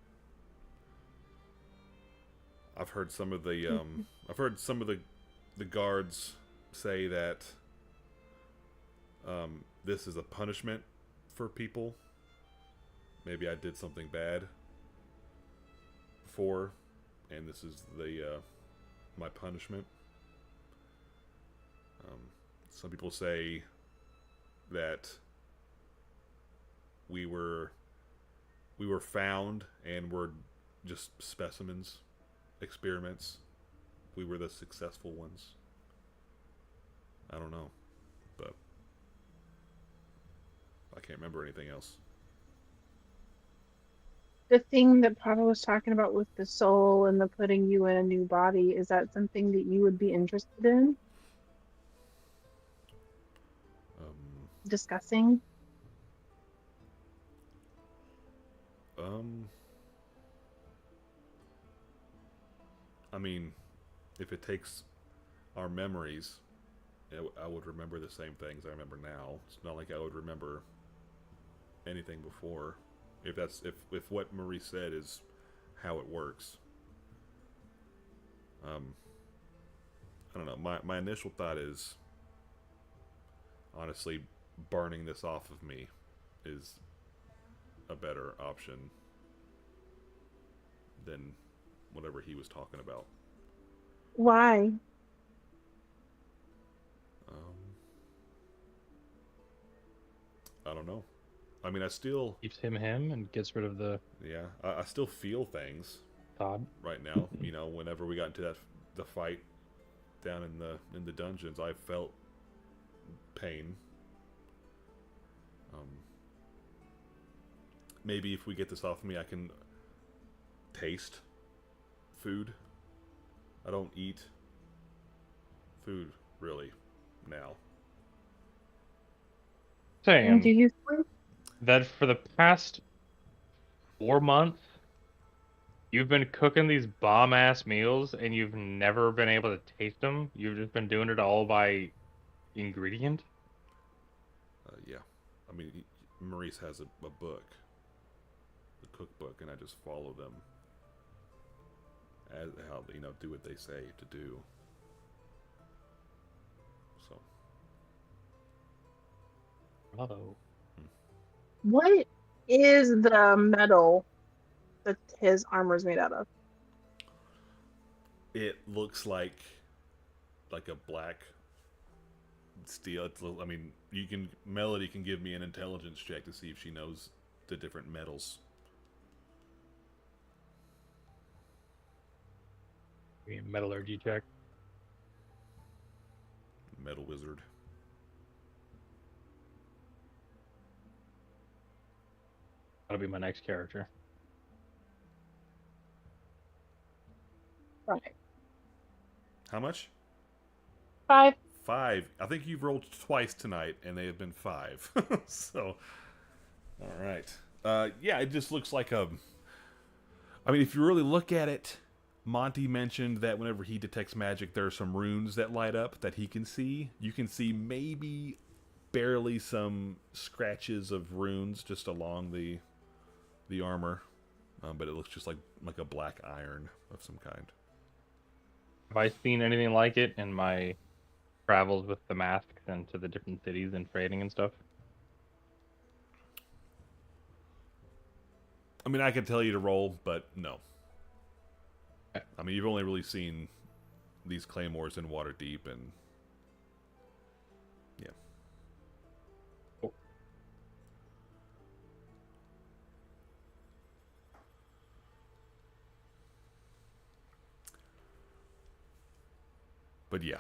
I've heard some of the guards say that this is a punishment for people. Maybe I did something bad before, and this is my punishment. Some people say that we were found and were just specimens, experiments. We were the successful ones. I don't know, but I can't remember anything else. The thing that Papa was talking about with the soul and the putting you in a new body, is that something that you would be interested in discussing? I mean, if it takes our memories, I would remember the same things I remember now. It's not like I would remember anything before. If what Marie said is how it works. I don't know. My initial thought is, honestly, burning this off of me is a better option than whatever he was talking about. Why? I don't know. I mean, I still, Keeps him and gets rid of the yeah, I still feel things Todd. right now. You know, whenever we got into the fight down in the dungeons, I felt pain. Maybe if we get this off of me, I can taste food. I don't eat food really now. And do Saying you sleep? that for the past 4 months, you've been cooking these bomb-ass meals and you've never been able to taste them? You've just been doing it all by ingredient? Yeah. I mean, Maurice has a book, the cookbook, and I just follow them as how do what they say to do. So. Bravo. What is the metal that his armor is made out of? It looks like a black steel. I mean, Melody can give me an intelligence check to see if she knows the different metals. Metallurgy check. Metal wizard. That'll be my next character. Right. How much? 5. 5. I think you've rolled twice tonight, and they have been 5. So, all right. Yeah, it just looks like a. I mean, if you really look at it, Monty mentioned that whenever he detects magic, there are some runes that light up that he can see. You can see maybe barely some scratches of runes just along the armor, but it looks just like a black iron of some kind. Have I seen anything like it in my travels with the masks and to the different cities and trading and stuff? I mean, I could tell you to roll, but no. I mean, you've only really seen these claymores in Waterdeep, and yeah. Cool. But yeah,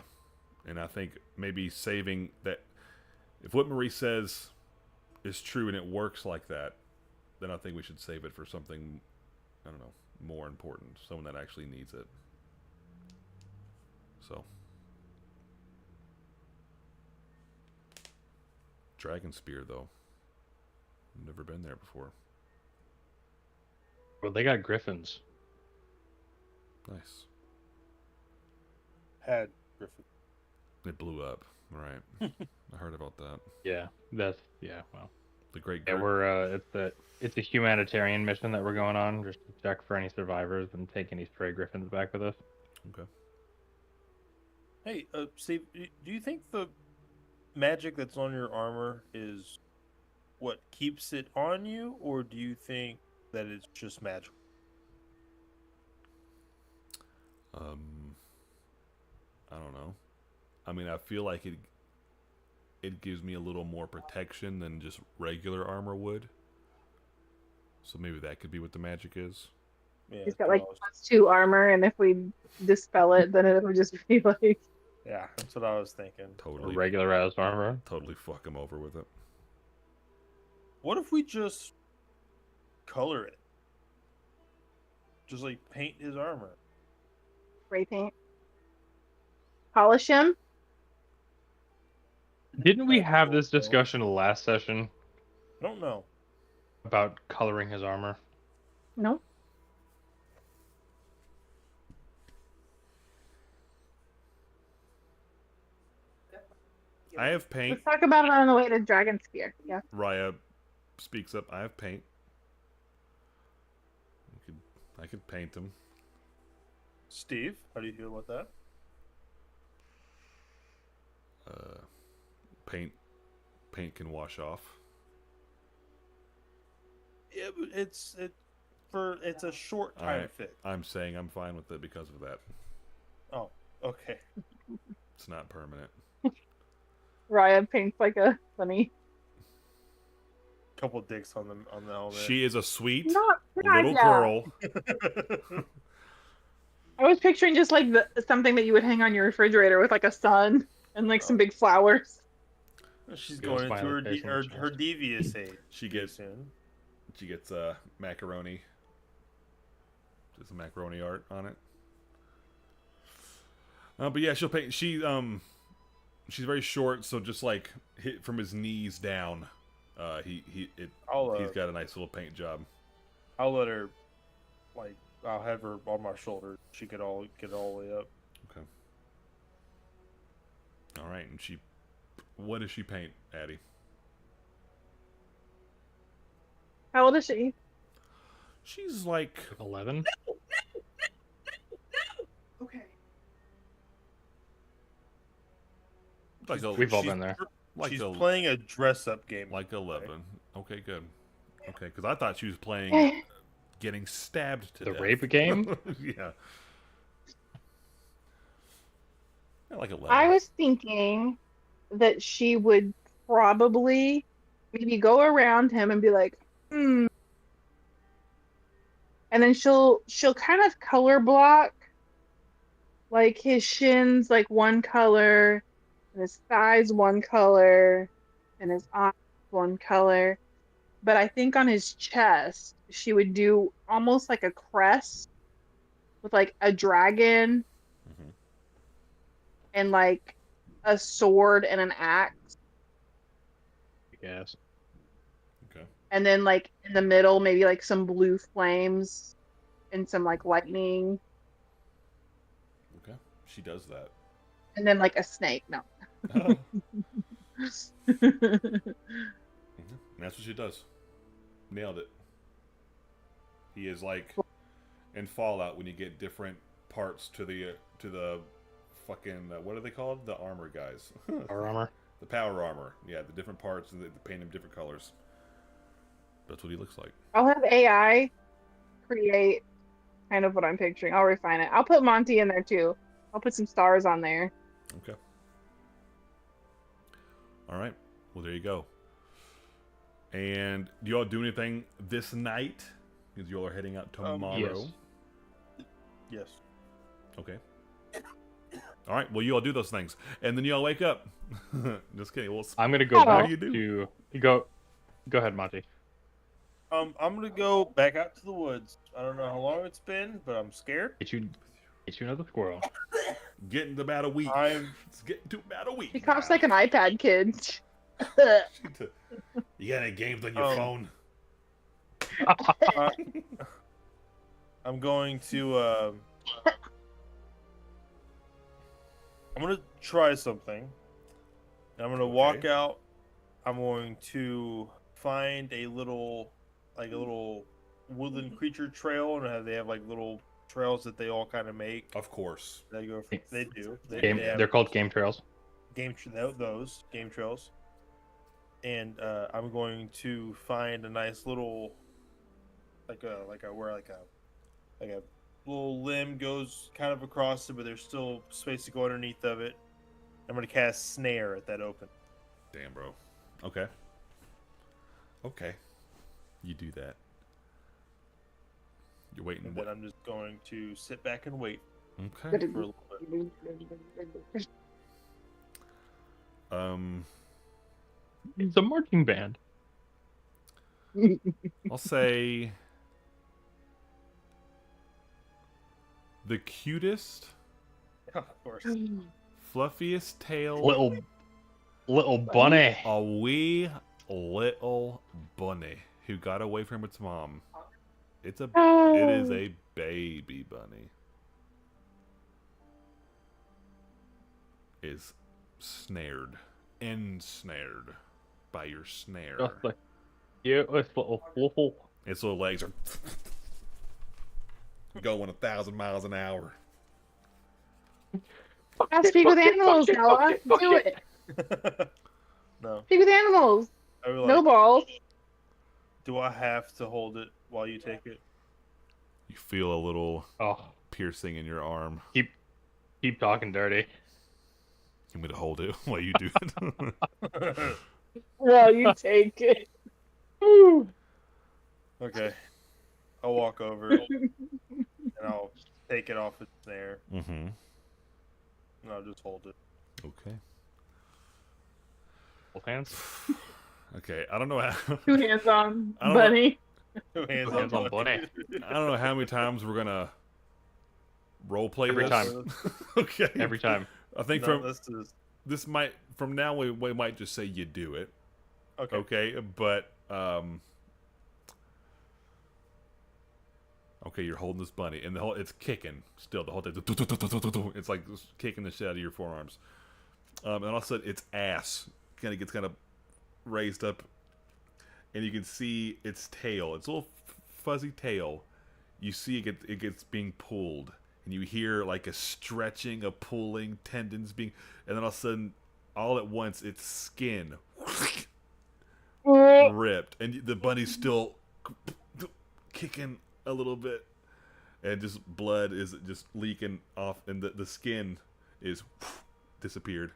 and I think maybe saving that, if what Marie says is true and it works like that, then I think we should save it for something, I don't know, more important, someone that actually needs it. So, Dragon Spear, though. Never been there before. Well, they got griffins. Nice. Had Griffin. It blew up. Right. I heard about that. Yeah, well. The Great Yeah, Gr- we're it's a humanitarian mission that we're going on, just to check for any survivors and take any stray griffins back with us. Okay. Hey, Steve, do you think the magic that's on your armor is what keeps it on you, or do you think that it's just magic? I don't know. I mean, I feel like it gives me a little more protection than just regular armor would. So maybe that could be what the magic is. Yeah, He's got like +2 armor, and if we dispel it, then it would just be like. yeah, that's what I was thinking. Totally, Regularized armor. totally fuck him over with it. What if we just color it? Just like paint his armor. Spray paint. Polish him. Didn't we That's have cool, this though. discussion last session I don't know. about coloring his armor? No. I have paint. Let's talk about it on the way to Dragon Spear. Yeah. Raya speaks up. I have paint. I could paint him. Steve, how do you feel about that? Paint can wash off. Yeah, but it's a short time Alright. fix. I'm saying I'm fine with it because of that. Oh, okay. It's not permanent. Raya paints like a funny. Couple dicks on the helmet. She is a sweet Not little Raya. girl. I was picturing just like something that you would hang on your refrigerator with like a sun and like some big flowers. She's Goes going into smiley face on the her chest. devious age. She pretty gets soon. macaroni. Just macaroni art on it. But yeah, she'll paint. She's very short, so just like hit from his knees down. He's got a nice little paint job. I'll let her, like, I'll have her on my shoulder. She could all get all the way up. Okay. All right, and what does she paint, Addie? How old is she? She's like 11? Okay. like a, We've all She's- been there. like She's a, playing a dress-up game. like 11. Okay, good. Okay, because I thought she was playing getting stabbed to The death. rape game? Yeah. I like 11. I was thinking that she would probably maybe go around him and be like, hmm. And then she'll kind of color block like his shins like one color, and his thighs one color, and his arms one color. But I think on his chest, she would do almost like a crest with like a dragon Mhm. and like a sword and an axe. Yes. Okay. And then like in the middle, maybe like some blue flames and some like lightning. Okay. She does that. And then like a snake. No. Oh. And that's what she does. Nailed it. He is like in Fallout when you get different parts to the fucking what are they called? The armor guys. Power armor. The power armor. Yeah, the different parts and they paint him different colors. That's what he looks like. I'll have AI create kind of what I'm picturing. I'll refine it. I'll put Monty in there too. I'll put some stars on there. Okay. All right. Well, there you go. And do y'all do anything this night? Because y'all are heading out tomorrow. Yes. Yes. Okay. All right. Well, you all do those things, and then you all wake up. Just kidding. Well, I'm gonna go Oh. back What do you to go. Go ahead, Monty. I'm gonna go back out to the woods. I don't know how long it's been, but I'm scared. Get you another squirrel. getting to about a week. I'm It's getting to about a week. He coughs now. like an iPad kid. You got any games on your phone? I'm going to I'm gonna try something. I'm gonna walk Okay. out. I'm going to find a little woodland creature trail, and they have like little trails that they all kind of make. Of course. They go. They do. They They're have called game trails. those game trails. And I'm going to find a nice little like a little limb goes kind of across it, but there's still space to go underneath of it. I'm gonna cast snare at that open. Damn, bro. Okay. Okay. You do that. You're waiting. And What? then I'm just going to sit back and wait Okay. for a little bit. It's a marching band. I'll say the cutest, Of course. fluffiest tail. Little bunny. A wee little bunny who got away from its mom. It is a baby bunny. Is ensnared by your snare. Just like cutest little fluffle. Its little legs are going 1,000 miles an hour. I speak with animals, Noah. Do it. No. Speak with animals. I would No like, balls. do I have to hold it while you take it? You feel a little Oh, piercing in your arm. keep talking dirty. You want me to hold it while you do it? Well, you take it. Okay. I'll walk over and I'll take it off its snare Mm-hmm. and I'll just hold it. Okay. Both hands. Okay. I don't know how. Two hands on I don't know. bunny. Two hands Hands on on bunny. I don't know how many times we're gonna role play Every this. time. Okay. Every time. I think No, from this is this might from now we might just say you do it. okay. Okay, but okay, you're holding this bunny, and it's kicking still the whole time. It's like kicking the shit out of your forearms, and all of a sudden its ass gets kind of raised up, and you can see its tail, its little fuzzy tail. You see it gets being pulled, and you hear like a stretching, a pulling, tendons being, and then all of a sudden, all at once, its skin ripped, and the bunny's still kicking a little bit, and just blood is just leaking off, and the skin is disappeared,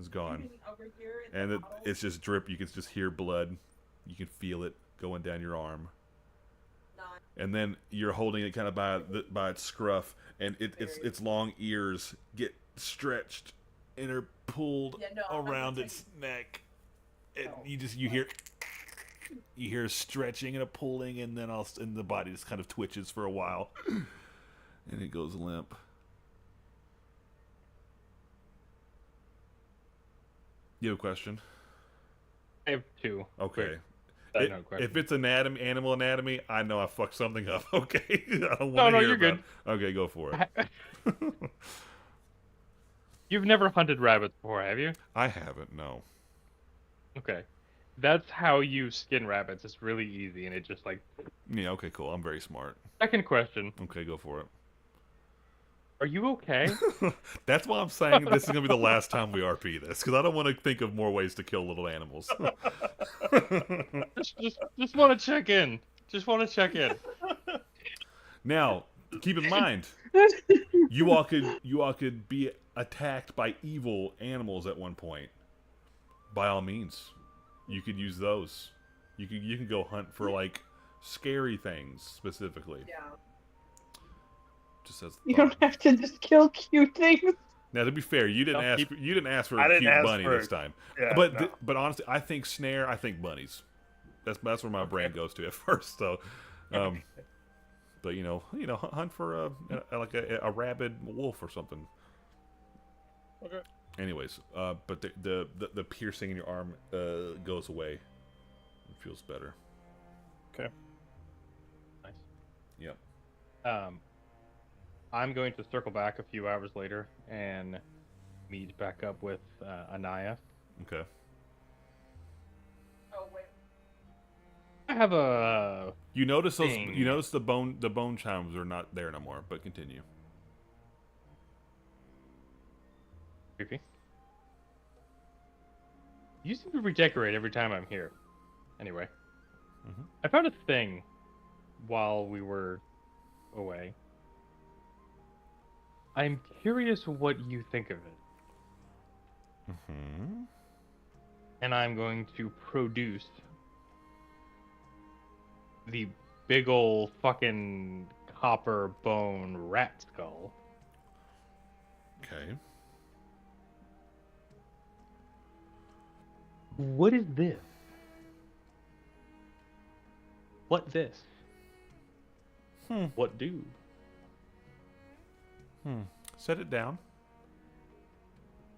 is gone, Over here in and the bottle. it's just drip. You can just hear blood, you can feel it going down your arm, Nine. and then you're holding it kind of by its scruff, and its long ears get stretched and are pulled Yeah, no, I'm around not its neck, and you hear stretching and a pulling, and then and the body just kind of twitches for a while, and it goes limp. You have a question? I have two. Okay. Quick, no question. If it's animal anatomy, I know I fucked something up. Okay, I don't want No, to no, hear you're about good. it. Okay, go for it. You've never hunted rabbits before, have you? I haven't. No. Okay. That's how you skin rabbits. It's really easy, and it just like. Yeah. Okay. Cool. I'm very smart. Second question: Okay, go for it. Are you okay? That's why I'm saying this is gonna be the last time we RP this, because I don't want to think of more ways to kill little animals. just want to check in. Just want to check in. Now, keep in mind, you all could be attacked by evil animals at one point. By all means, you could use those. You can go hunt for like scary things specifically. Yeah. Just as You don't have to just kill cute things. now, to be fair, you didn't No, ask. keep- You didn't ask for I a didn't cute ask bunny for- this time. Yeah, but no. but honestly, I think snare. I think bunnies. That's where my brain goes to at first. So, but you know, hunt for a rabid wolf or something. Okay. Anyways, but the piercing in your arm goes away. It feels better. Okay. Nice. Yep. I'm going to circle back a few hours later and meet back up with Anaya. Okay. Oh wait. I have a You notice those. Dang. You notice the bone chimes are not there no more. But continue. creepy. You seem to redecorate every time I'm here. Anyway, Mhm. I found a thing while we were away. I'm curious what you think of it, Mm-hmm. and I'm going to produce the big ol' fucking copper bone rat skull. Okay. What is this? What this? Hmm. What do? Set it down.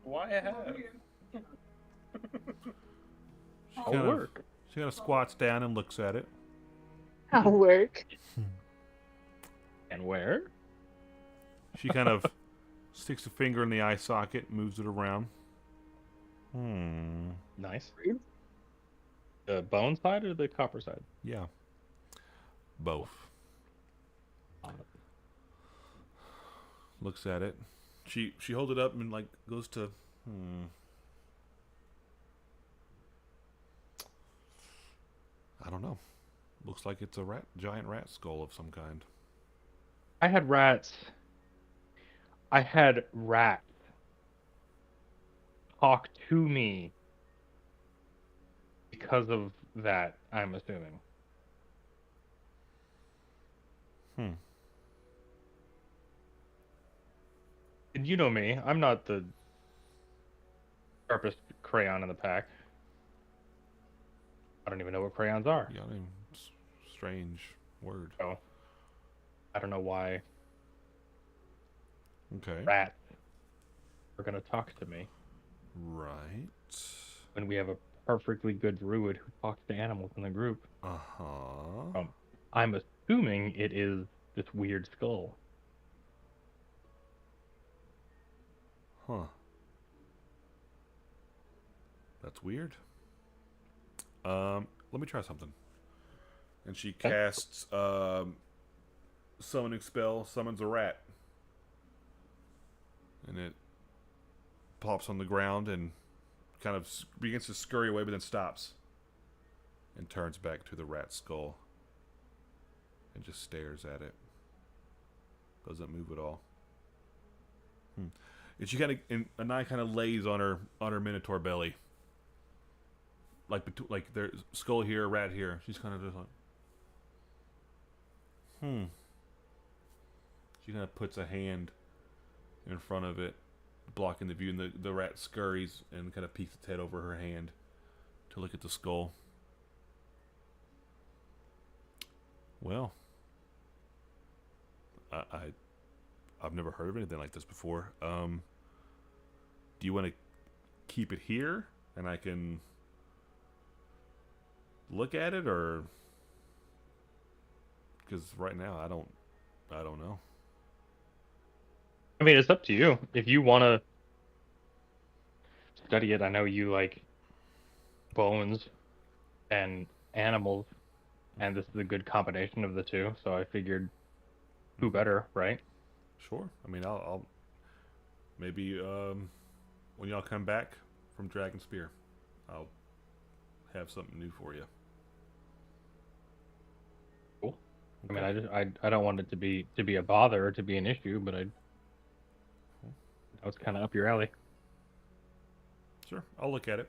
Why have? She I'll kind of- work. She kind of squats down and looks at it. I'll work. And where? She kind of sticks a finger in the eye socket, moves it around. Nice. The bone side or the copper side? Yeah. Both. Looks at it. She holds it up and like goes to I don't know. Looks like it's a giant rat skull of some kind. I had rats. I had rats talk to me because of that, I'm assuming. And you know me, I'm not the sharpest crayon in the pack. I don't even know what crayons are. Yeah, I mean, strange word. So I don't know why Okay. rats are gonna talk to me Right. when we have a perfectly good druid who talks to animals in the group. Uh-huh. I'm assuming it is this weird skull. Huh. That's weird. Let me try something. And she casts summoning spell, summons a rat. And it plops on the ground and kind of begins to scurry away, but then stops. and turns back to the rat skull and just stares at it. Doesn't move at all. And she kind of, and Anaya kind of lays on her minotaur belly, like there's skull here, rat here. She's kind of just like, She kind of puts a hand in front of it, blocking the view, and the rat scurries and kind of peeks its head over her hand to look at the skull. Well, I've never heard of anything like this before. Do you want to keep it here and I can look at it, or because right now I don't know. I mean, it's up to you. If you want to study it, I know you like bones and animals, and this is a good combination of the two, so I figured who better, right? Sure. I mean, I'll maybe when y'all come back from Dragon Spear, I'll have something new for you. Cool. Okay. I mean, I don't want it to be a bother or to be an issue, but that was kind of up your alley. Sure, I'll look at it.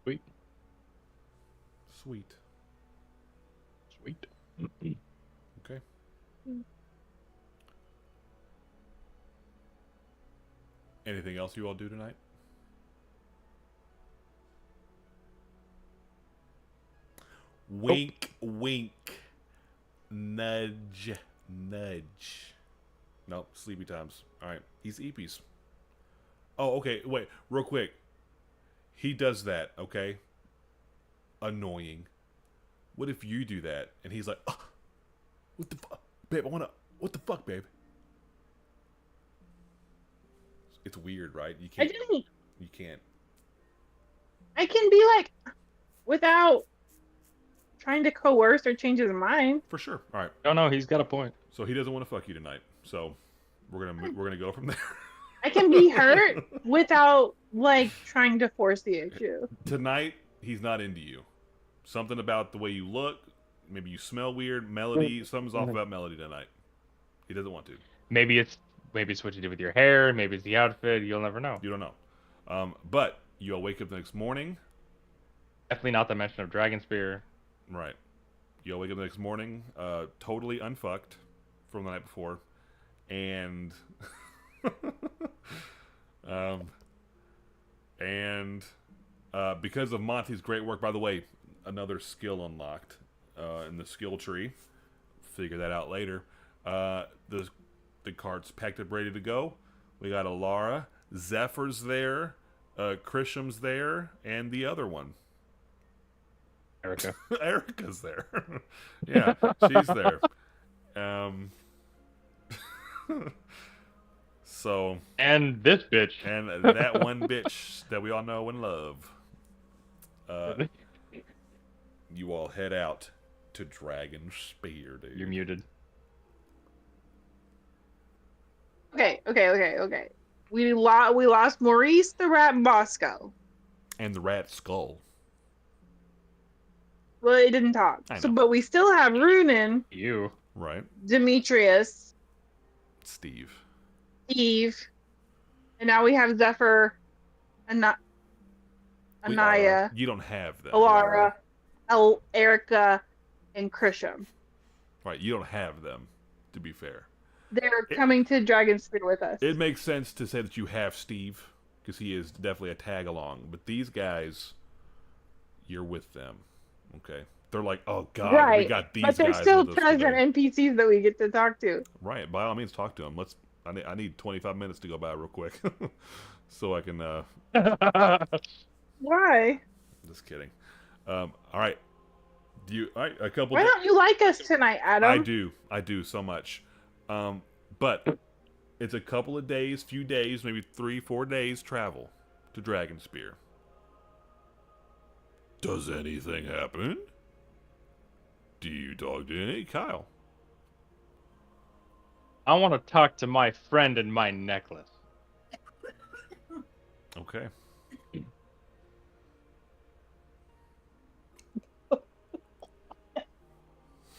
Sweet. Sweet. Sweet. Okay. Anything else you all do tonight? Wink, wink. Nudge, nudge. Nope, sleepy times. Alright, he's Eepees. Oh, okay, wait, real quick. He does that, okay? Annoying. What if you do that? And he's like, oh, what the fuck? Babe, what the fuck, babe? It's weird, right? You I can't. didn't. You can't. I can be like, without trying to coerce or change his mind. For sure. All right. Oh no, he's got a point. So he doesn't want to fuck you tonight. So we're gonna go from there. I can be hurt without like trying to force the issue. Tonight he's not into you. Something about the way you look. Maybe you smell weird. Melody. Something's off about Melody tonight. He doesn't want to. Maybe it's what you did with your hair. Maybe it's the outfit. You'll never know. You don't know. But you'll wake up the next morning. Definitely not the mention of Dragon Spear. Right. You'll wake up the next morning, totally unfucked from the night before, and because of Monty's great work, by the way, another skill unlocked in the skill tree. Figure that out later. The card's packed up, ready to go. We got Alara, Zephyr's there, Krisham's there, and the other one. Erica. Erica's there. Yeah, she's there. So. And this bitch. And that one bitch that we all know and love. You all head out to Dragon Spear, dude. You're muted. Okay. We lost Maurice the Rat and Bosco. And the rat skull. Well, it didn't talk. I know. So, but we still have Runen, You. Right. Demetrius, Steve. Eve, and now we have Zephyr, Anaya, You don't have them. Alara, Erica, and Krisham. Right, you don't have them, to be fair. They're coming to Dragonspear with us. It makes sense to say that you have Steve, because he is definitely a tag-along. But these guys, you're with them. Okay? They're like, oh god, right. we got these guys. But they're still with us present today. NPCs that we get to talk to. Right, by all means, talk to them. I need 25 minutes to go by real quick, so I can. Why? Just kidding. All right. All right, a couple. Why don't you like us tonight, Adam? I do so much. But it's a couple of days, few days, maybe 3-4 days travel to Dragonspear. Does anything happen? Do you talk to any Kyle? I want to talk to my friend and my necklace. Okay.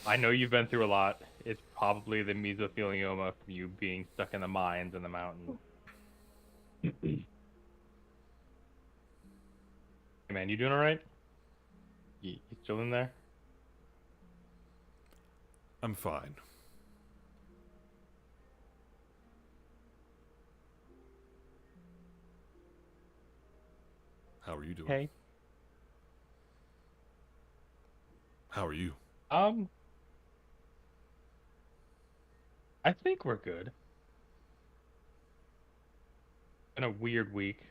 I know you've been through a lot. It's probably the mesothelioma from you being stuck in the mines in the mountains. Hey man, you doing alright? You still in there? I'm fine. How are you doing? Hey. How are you? I think we're good. Been a weird week.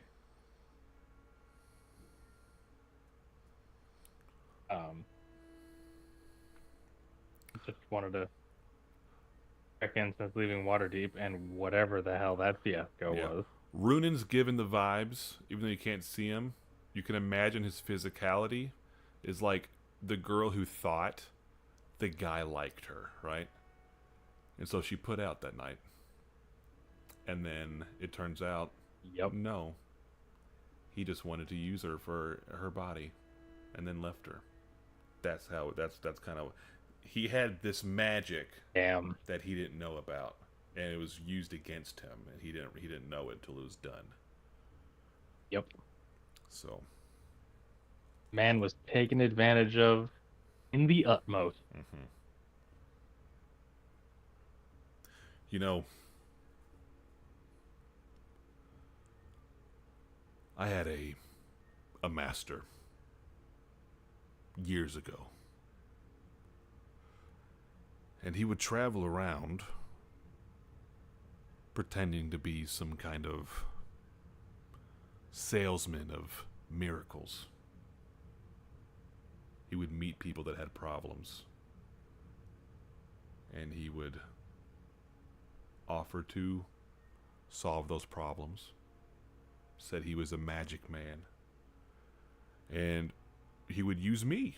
Just wanted to check in since leaving Waterdeep and whatever the hell that fiasco Yeah. was. Runan's given the vibes, even though you can't see him. You can imagine his physicality is like the girl who thought the guy liked her, right? And so she put out that night. And then it turns out, Yep. no. He just wanted to use her for her body and then left her. That's kind of, he had this magic Damn. that he didn't know about, and it was used against him, and he didn't know it until it was done. Yep. So, Man was taken advantage of in the utmost. you know, I had a master years ago, and he would travel around pretending to be some kind of salesman of miracles. He would meet people that had problems, and he would offer to solve those problems. Said he was a magic man, and he would use me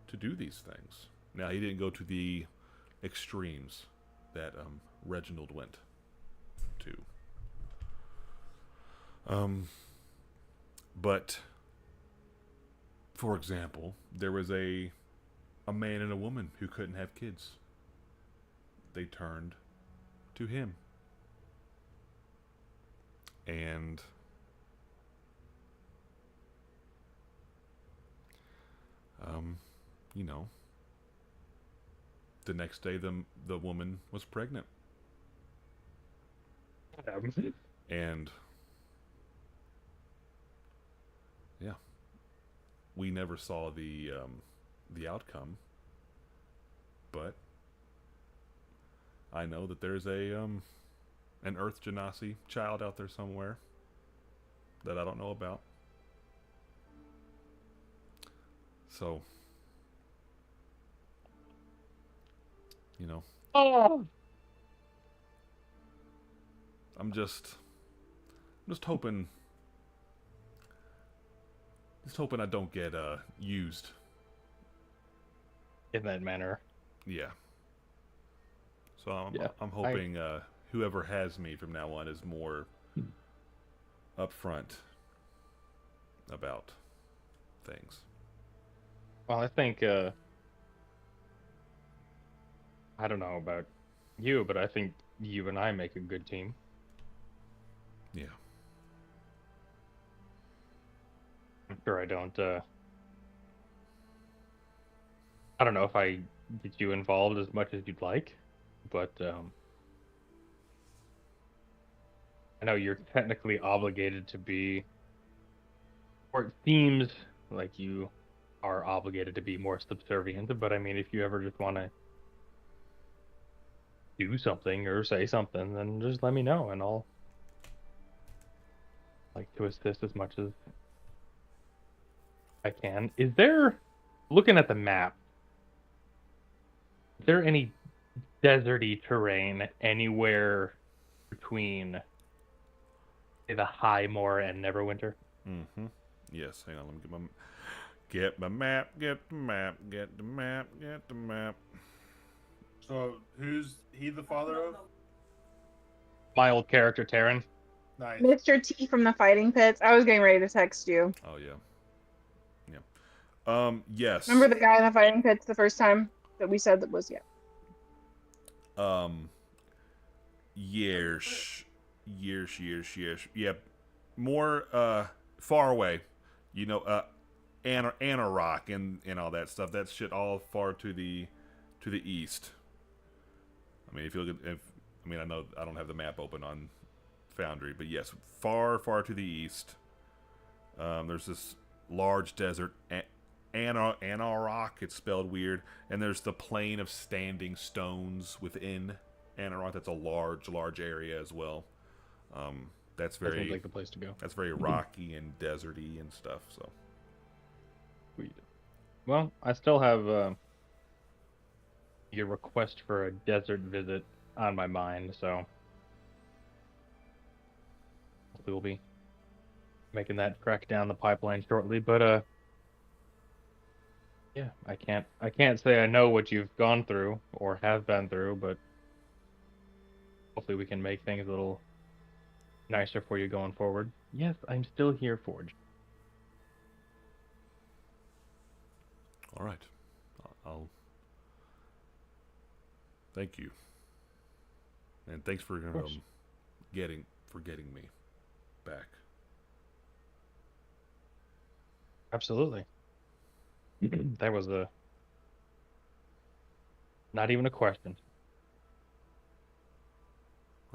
to do these things. Now, he didn't go to the extremes that Reginald went to. But for example, there was a man and a woman who couldn't have kids. They turned to him. And you know, the next day the woman was pregnant. And yeah, we never saw the outcome, but I know that there's an Earth Genasi child out there somewhere that I don't know about. So, you know, Oh. I'm just hoping I don't get used. In that manner. Yeah. So Yeah, I'm hoping whoever has me from now on is more upfront about things. Well, I think, I don't know about you, but I think you and I make a good team. Yeah. I'm sure I don't, I don't know if I get you involved as much as you'd like, but, I know you're technically obligated to be, or it seems like you are obligated to be more subservient, but I mean, if you ever just want to do something or say something, then just let me know, and I'll like to assist as much as I can. Is there, looking at the map, is there any deserty terrain anywhere between, say, the High Moor and Neverwinter? Mm-hmm. Yes, hang on, let me get my map, get the map, get the map, get the map. So, who's he the father of? My old character, Taryn. Nice. Mr. T from the Fighting Pits. I was getting ready to text you. Oh yeah. Yeah. Yes. Remember the guy in the Fighting Pits the first time? that we said that was Years. Yeah, more far away. You know, Anarok and all that stuff. That shit all far to the east. I mean, if you look at, I know I don't have the map open on Foundry, but yes, far to the east. There's this large desert, Anarok. It's spelled weird, and there's the plain of standing stones within Anarok. That's a large area as well. That's That very seems like the place to go. that's very rocky and deserty and stuff. So Sweet. Well, I still have your request for a desert visit on my mind, so hopefully we'll be making that trek down the pipeline shortly. But yeah, I can't say I know what you've gone through or have been through, but hopefully we can make things a little nicer for you going forward. Yes, I'm still here, Forge. all right, I'll thank you, and thanks for course. getting me back. Absolutely. That was not even a question.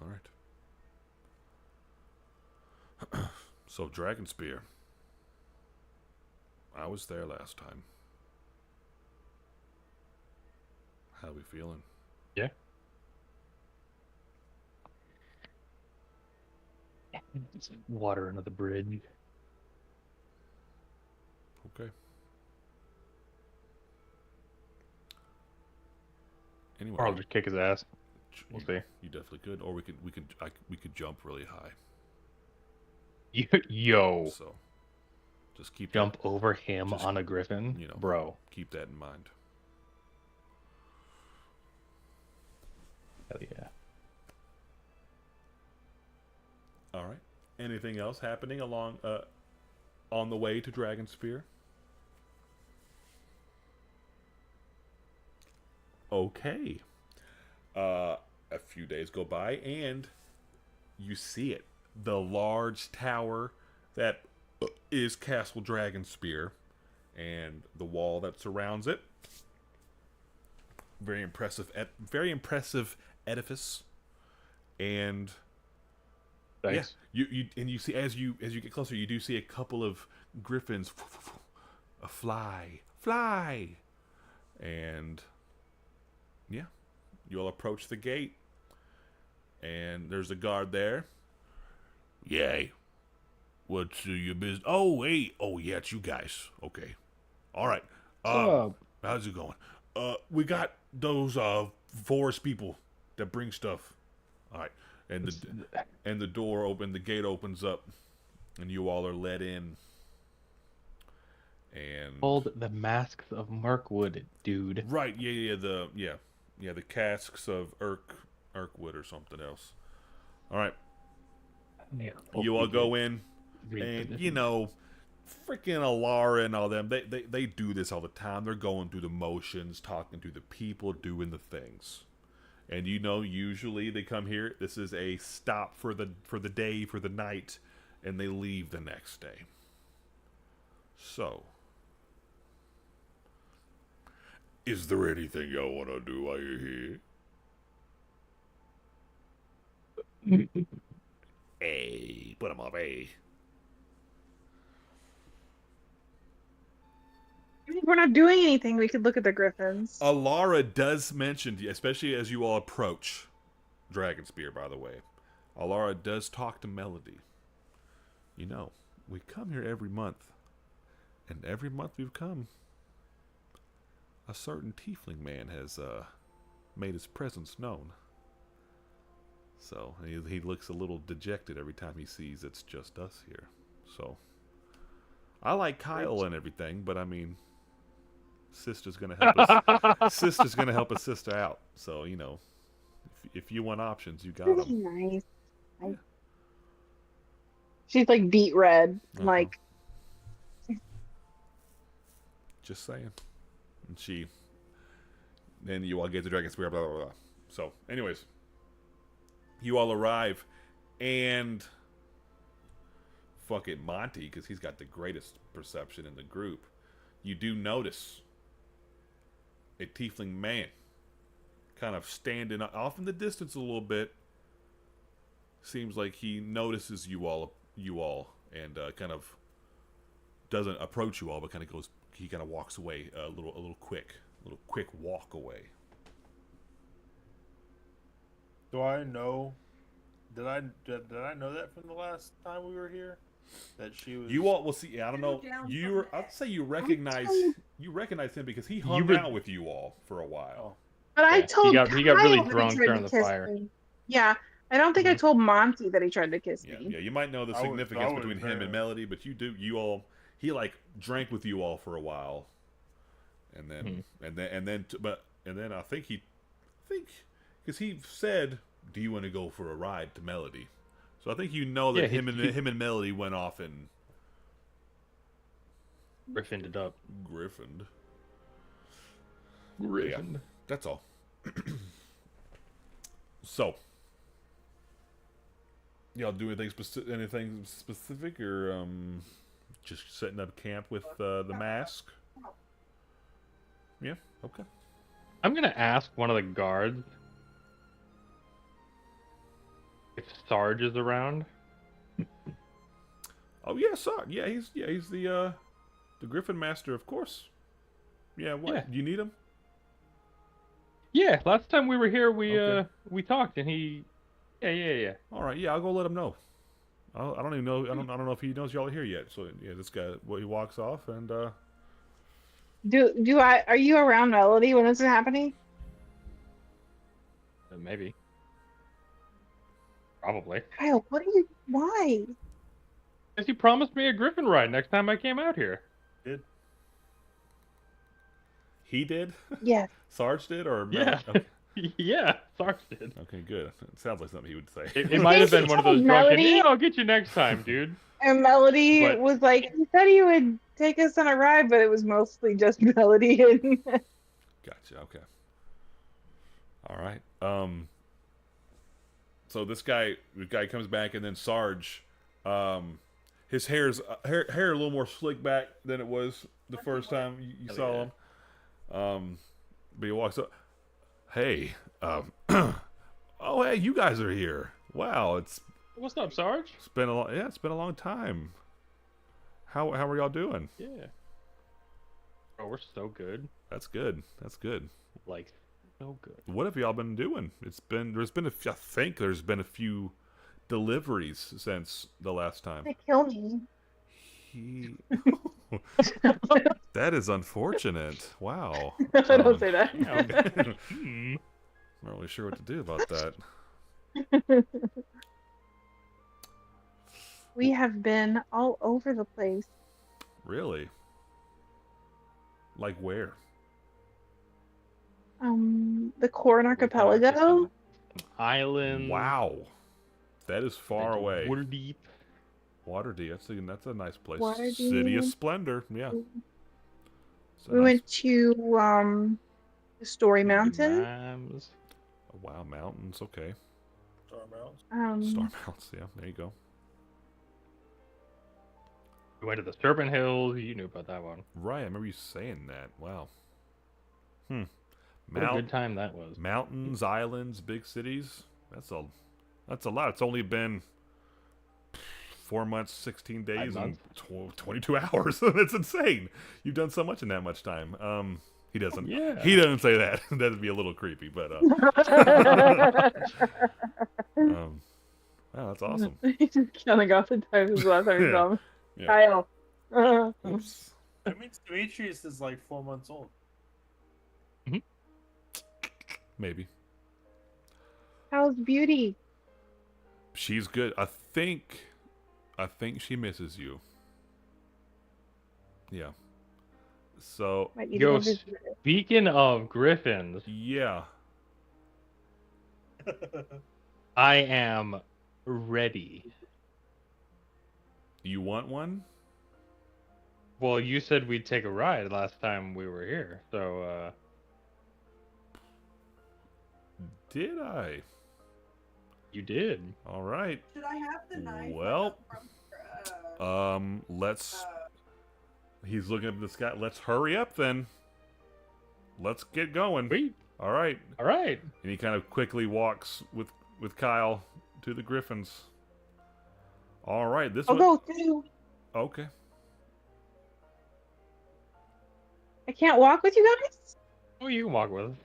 All right. So Dragon Spear. I was there last time. How we feeling? Yeah. Water under the bridge. Okay. Anyway, Or I'll just kick his ass. We'll see. You definitely could, or we could jump really high. Yo, So just keep jump over him just, on a griffin, you know, bro. keep that in mind. Hell yeah. All right. Anything else happening along on the way to Dragon Spear? Okay. A few days go by and you see it. The large tower that is Castle Dragonspear and the wall that surrounds it. Very impressive edifice. And Thanks. yeah, you see as you get closer, you do see a couple of griffins fly, and yeah, you'll approach the gate, and there's a guard there. Yay. What's your business? Oh, hey. Oh, yeah, it's you guys. Okay. All right. How's it going? We got those forest people that bring stuff. All right. And the door the gate opens up, and you all are let in. And Called the Masks of Mirkwood, dude. right, the casks of Urkwood or something else. All right. Yeah, You all go in, and you know, freaking Alara and all them. They do this all the time. They're going through the motions, talking to the people, doing the things. And you know, usually they come here. This is a stop for the day, for the night, and they leave the next day. So, is there anything y'all want to do while you're here? Hey, put them up, hey. We're not doing anything. We could look at the griffins. Alara does mention, especially as you all approach Dragonspear, by the way, Alara does talk to Melody. You know, we come here every month, and every month we've come, a certain tiefling man has made his presence known. So he looks a little dejected every time he sees it's just us here. So I like Kyle and everything, but I mean, sister's gonna help us. Sister's gonna help a sister out. So you know, if you want options, you got Really them. nice. She's like beet red. Uh-huh. Like, Just saying. And she Then you all get the dragon spear, blah, blah, blah. So, anyways, you all arrive, and fucking Monty, because he's got the greatest perception in the group, you do notice a tiefling man kind of standing off in the distance a little bit. Seems like he notices you all, and kind of doesn't approach you all, but kind of goes. He kind of walks away a little quick walk away. Do I know? Did I know that from the last time we were here? That she was. You all will see. I don't know. I'd say you recognize him because he hung out with you all for a while. But I told he got Kyle really that he drunk tried during to the kiss fire. me. Yeah, I don't think I told Monty that he tried to kiss me. Yeah. You might know the I was significance between him there. and Melody, but you all. He like drank with you all for a while, and then I think because he said, "Do you want to go for a ride to Melody?" So I think you know that him and Melody went off and Griffined it up. griffined. Griffined. Yeah, that's all. So, y'all do anything specific, or just setting up camp with the mask? Yeah. Okay. I'm gonna ask one of the guards if Sarge is around. Oh yeah, Sarge. Yeah, he's the Griffin Master, of course. Yeah. What? Yeah. You need him? Yeah, last time we were here, Okay. we talked, and he, yeah. All right. Yeah, I'll go let him know. I don't even know. I don't know if he knows y'all are here yet. So yeah, this guy. Well, he walks off and. Are you around Melody when this is happening? Maybe. Probably. Kyle, why? Because he promised me a Griffin ride next time I came out here. He did? Yes. Sarge did, or Yeah. Okay. Yeah, Sarge did. Okay, good. It sounds like something he would say. It might have been one of those drunken, Melody- yeah, I'll get you next time, dude. And Melody What? was like, he said he would take us on a ride, but it was mostly just Melody and Gotcha. Okay. All right. So the guy comes back, and then Sarge, his hair a little more slick back than it was the first time you saw him. But he walks up. Hey, oh hey, you guys are here. Wow, it's What's up, Sarge? been a long time. How are y'all doing? Yeah. Oh, we're so good. That's good. Like, so good. What have y'all been doing? I think there's been a few deliveries since the last time. they kill me. That is unfortunate. Wow. Don't say that. Hmm. Not really sure what to do about that. We have been all over the place. Really? Like where? The Corn Archipelago. Island. Wow. That is far away. Waterdeep. Waterdeep. That's a nice place. Waterdeep. City of Splendor. Yeah. It's a We nice- went to the Story Mountain. Mams. Oh, wow, mountains. Okay. Star Mountains. Star Mountains. Yeah, there you go. We went to the Serpent Hills. You knew about that one. Right. I remember you saying that. Wow. What a good time that was. Mountains, islands, big cities. That's a lot. It's only been 4 months, 16 days, 5 and months. 22 hours. That's insane. You've done so much in that much time. He doesn't. Yeah. He doesn't say that. That'd be a little creepy, but wow, that's awesome. He's just counting off the times as last time we saw him. Yeah. Kyle. Oops. That means Demetrius is like 4 months old. Maybe. How's Beauty? She's good. I think she misses you. Yeah. So Might need to Yo, go visit her. Speaking of griffins, yeah. I am ready. You want one? Well, you said we'd take a ride last time we were here, so Did I? You did. All right. Should I have the knife? Well, from, let's. He's looking up at the sky. Let's hurry up then. Let's get going. Sweet. All right. All right. And he kind of quickly walks with Kyle to the Griffins. All right. This I'll one. go too. Okay. I can't walk with you guys? Oh, you can walk with us.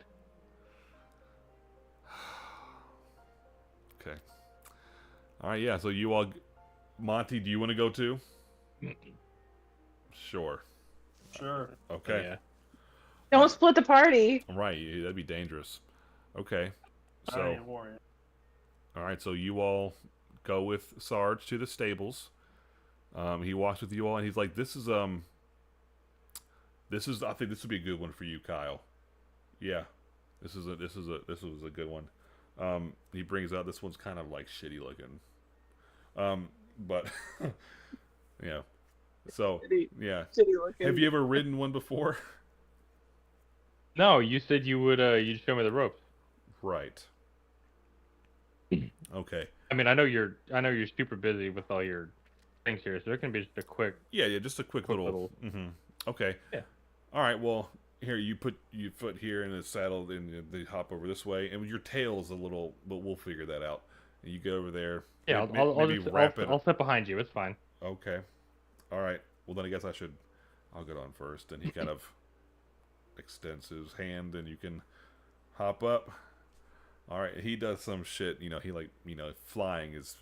Okay. All right. Yeah. So you all, Monty, do you want to go too? Sure. Sure. Okay. Yeah. Don't split the party. Right. That'd be dangerous. Okay. So. I ain't worried. All right, so you all go with Sarge to the stables. He walks with you all, and he's like, "This is I think this would be a good one for you, Kyle. Yeah, this was a good one." He brings out this one's kind of like shitty looking, but yeah. So yeah, Shitty looking. have you ever ridden one before? No, you said you would. You'd show me the ropes. Right. Okay. I mean, I know you're super busy with all your things here, so there can be just a quick. Yeah, just a quick little. Okay. Yeah. All right. Well, here you put your foot here in the saddle, and they hop over this way, and your tail's a little, but we'll figure that out. And you get over there. Yeah, I'll sit behind you. It's fine. Okay. All right. Well, then I guess I'll get on first, and he kind of extends his hand, and you can hop up. All right, he does some shit, he like, flying is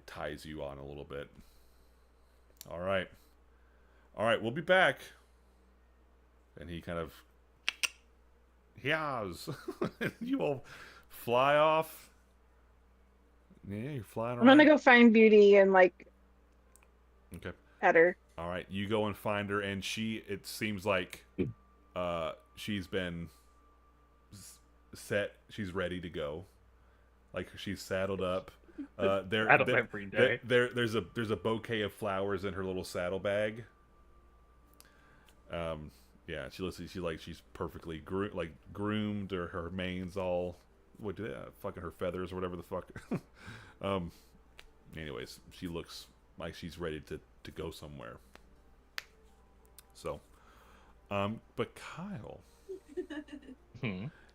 ties you on a little bit. All right, we'll be back. And he kind of, yas, you all fly off. Yeah, you're flying around. I'm gonna go find Beauty and like Okay. pet her. All right, you go and find her, and it seems like, she's been set. She's ready to go. Like she's saddled up. Every day. There's a bouquet of flowers in her little saddlebag. Yeah, she's perfectly groomed, or her mane's all fucking her feathers or whatever the fuck. Anyways, she looks like she's ready to go somewhere. So, but Kyle.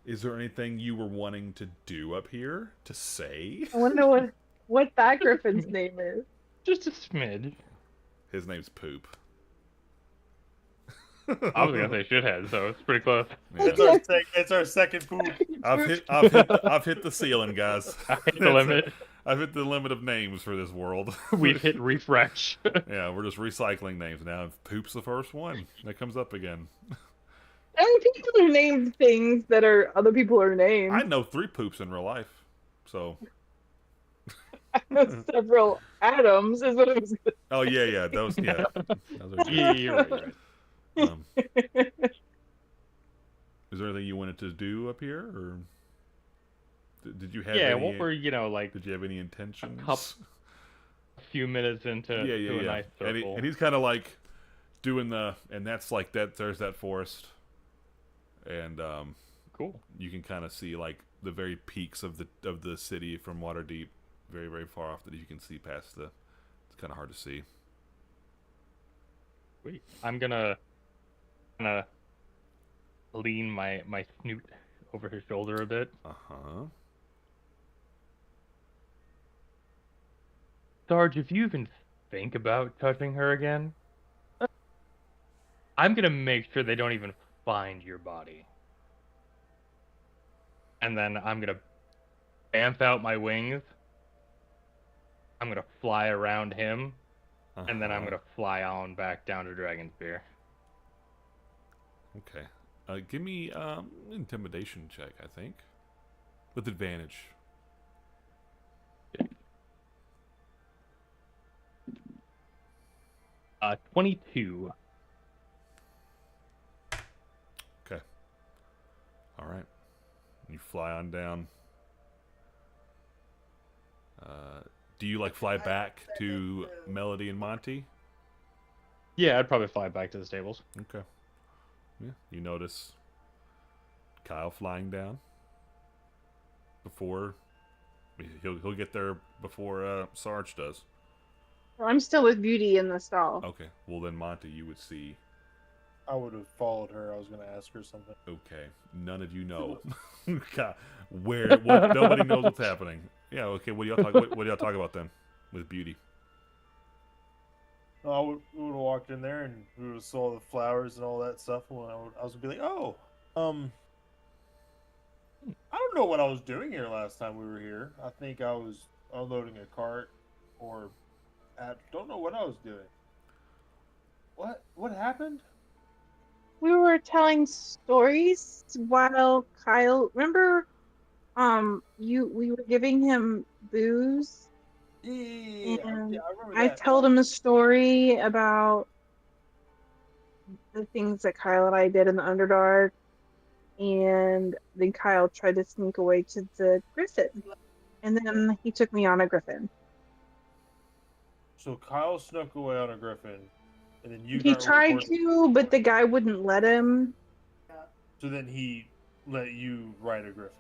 Is there anything you were wanting to do up here? To say? I wanna know what that griffin's name is. Just a smidge. His name's Poop. I was gonna say shithead, so it's pretty close. Yeah. It's our second poop. I've hit the ceiling, guys. I hit the limit. I've hit the limit of names for this world. We've hit refresh. Yeah, we're just recycling names now. Poop's the first one that comes up again. And people are named things that other people are named. I know 3 Poops in real life, so. I know several Adams is what it was. Oh yeah, those are good. Yeah, you're right. Is there anything you wanted to do up here, or did you have? Yeah, any, what were like? Did you have any intentions? A few minutes into a nice circle. And he's kind of like doing and that's like that. There's that forest, and cool. You can kind of see like the very peaks of the city from Waterdeep, very very far off that you can see past the. It's kind of hard to see. Sweet. I'm gonna lean my snoot over his shoulder a bit. Uh-huh. Sarge, if you even think about touching her again, I'm gonna make sure they don't even find your body. And then I'm gonna bamf out my wings. I'm gonna fly around him. And then I'm gonna fly on back down to Dragonspear. Okay. Give me intimidation check, I think. With advantage. 22. Okay. Alright. You fly on down. Do you like fly back to Melody and Monty? Yeah, I'd probably fly back to the stables. Okay. Yeah. You notice Kyle flying down. before he'll get there before Sarge does. Well, I'm still with Beauty in the stall. Okay. Well, then Monty, you would see. I would have followed her. I was gonna ask her something. Okay. None of you know. God, where? What? Nobody knows what's happening. Yeah. Okay. What do y'all talk? What do y'all talk about then with Beauty? No, we would have walked in there and we would have saw the flowers and all that stuff. And I was gonna be like, oh, I don't know what I was doing here last time we were here. I think I was unloading a cart, or don't know what I was doing. What happened? We were telling stories while Kyle. Remember, we were giving him booze. Yeah, And I remember I that. told him a story about the things that Kyle and I did in the Underdark, and then Kyle tried to sneak away to the Griffin, and then he took me on a Griffin. So Kyle snuck away on a griffin, and then you He got tried reported. to, but the guy wouldn't let him. So then he let you ride a griffin.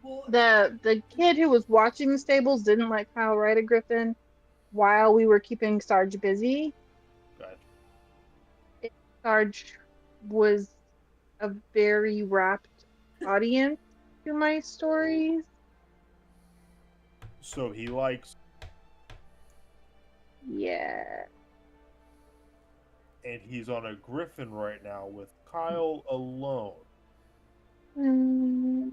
Well, The kid who was watching the stables didn't let Kyle ride a Griffin while we were keeping Sarge busy. Gotcha. Sarge was a very rapt audience to my stories. So he likes, Yeah. and he's on a griffin right now with Kyle alone. Mm,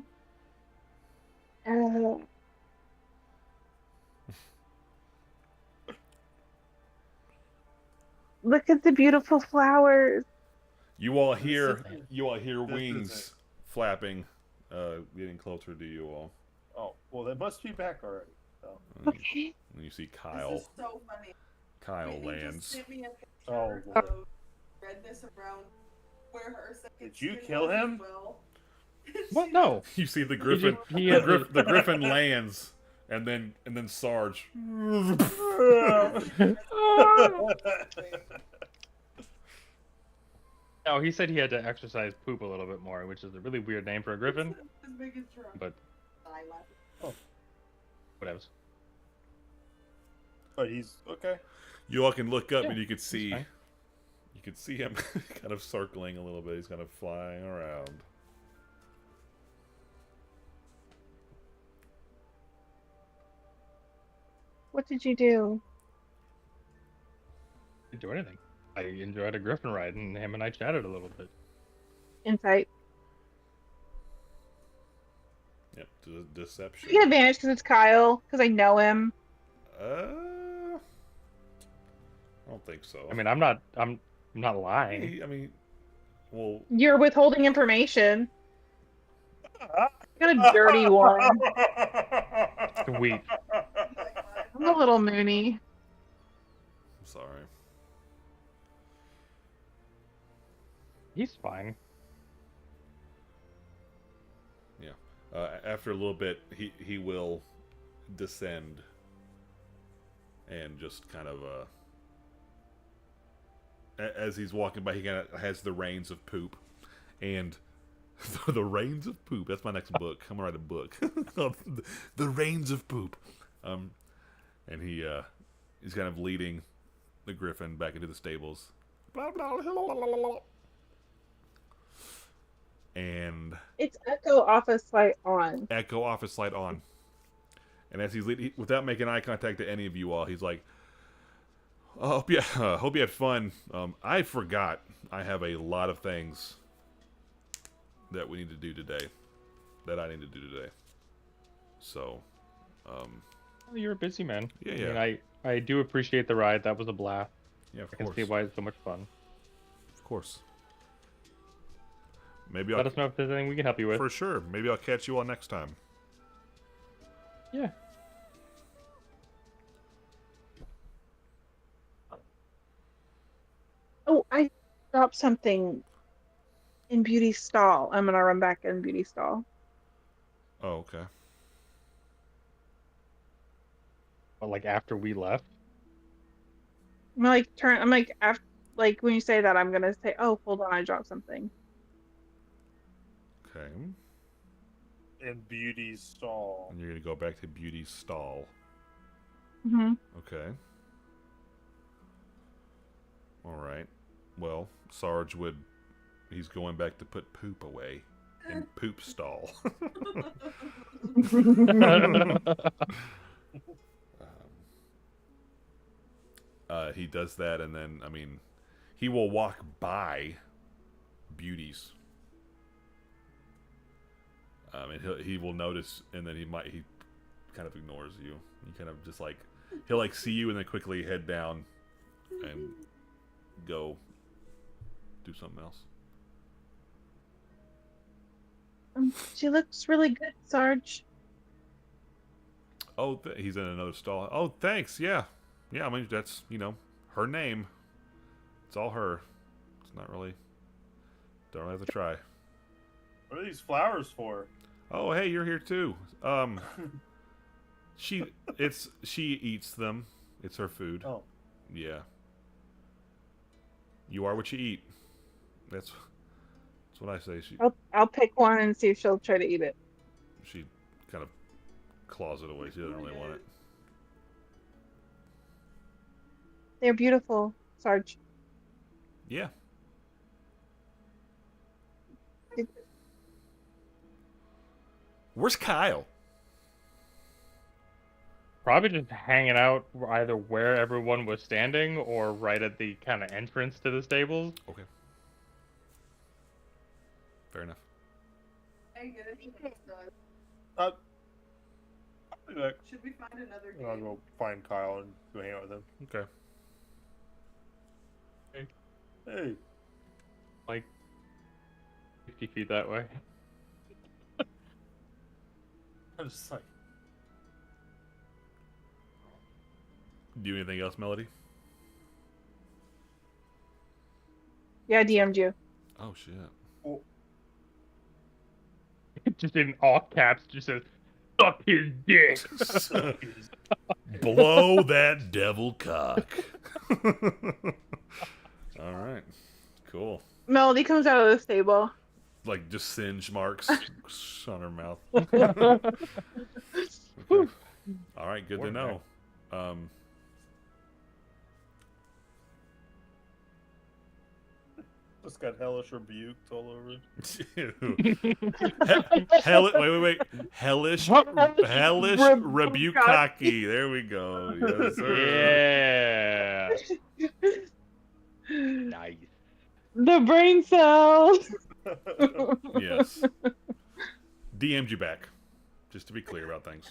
look at the beautiful flowers. You all This hear isn't- this wings isn't- flapping, getting closer to you all. Oh, well, they must be back already. So. Okay. And you see this Kyle. is so funny. Kyle Whitney just lands. sent me a picture Oh, Lord. of redness around where her second Did you skin kill was as him? well. What? No. You see the griffin. He had The griffin lands, and then Sarge. No, he said he had to exercise poop a little bit more, which is a really weird name for a griffin. As big as Trump. But I laugh. whatever. But he's okay. You all can look up Yeah, and you could see. fine. You could see him kind of circling a little bit. He's kind of flying around. What did you do? Didn't do anything. I enjoyed a griffin ride, and him and I chatted a little bit. Insight. Yep, deception. I get advantage because it's Kyle, because I know him. I don't think so. I mean, I'm not lying. I mean, well, You're withholding information. Got a dirty one. Sweet. I'm a little moony. I'm sorry. He's fine. After a little bit, he will descend and just kind of as he's walking by, he kind of has the reins of poop, and the reins of poop. That's my next book. I'm gonna write a book called The Reins of Poop. And he's kind of leading the griffin back into the stables. Blah, blah, blah, blah, blah, blah. And It's Echo Office Light on. Echo Office Light on. And as he's leading, without making eye contact to any of you all, he's like, "Oh, hope you had fun. I forgot. I have a lot of things that we need to do today. That I need to do today. So, Oh, you're a busy man. Yeah, I yeah. mean, I do appreciate the ride. That was a blast. yeah, of I can course, see why it's so much fun. of course. Maybe Let I'll us know if there's anything we can help you with. for sure. Maybe I'll catch you all next time. Yeah. Oh, I dropped something in Beauty's stall. I'm gonna run back in Beauty's stall. Oh, okay. But like after we left. I'm like after, like when you say that, I'm gonna say, oh, hold on, I dropped something. Okay. in Beauty's stall. And you're gonna go back to Beauty's stall. Mm-hmm. Okay. All right. Well, Sarge would. He's going back to put poop away in poop stall. He does that, and then he will walk by Beauty's. And he will notice, and then he kind of ignores you. He kind of just he'll see you, and then quickly head down and go do something else. She looks really good, Sarge. Oh, he's in another stall. Oh, thanks. Yeah. That's her name. It's all her. It's not really. Don't really have to try. What are these flowers for? Oh, hey, you're here too. She eats them. It's her food. Oh. Yeah. You are what you eat. That's what I say. I'll pick one and see if she'll try to eat it. She kind of claws it away. She doesn't really want it. They're beautiful, Sarge. Yeah. Where's Kyle? Probably just hanging out either where everyone was standing or right at the kind of entrance to the stables. Okay. Fair enough. Hey, get it. I'll be back. Should we find another I'll game? go find Kyle and go hang out with him. Okay. Hey. Like 50 feet that way. I'm just like, Do anything else, Melody? Yeah, I DM'd you. Oh shit. Just in all caps, just says, "Suck his dick." Blow that devil cock. All right. Cool. Melody comes out of the stable. Just singe marks on her mouth. Whew. Okay. All right, good to Poor know. just got hellish rebuked all over. Wait. Hellish rebuke cocky. There we go. Yes, sir. Yeah. Nice. The brain cells. Yes. DM'd you back. Just to be clear about things.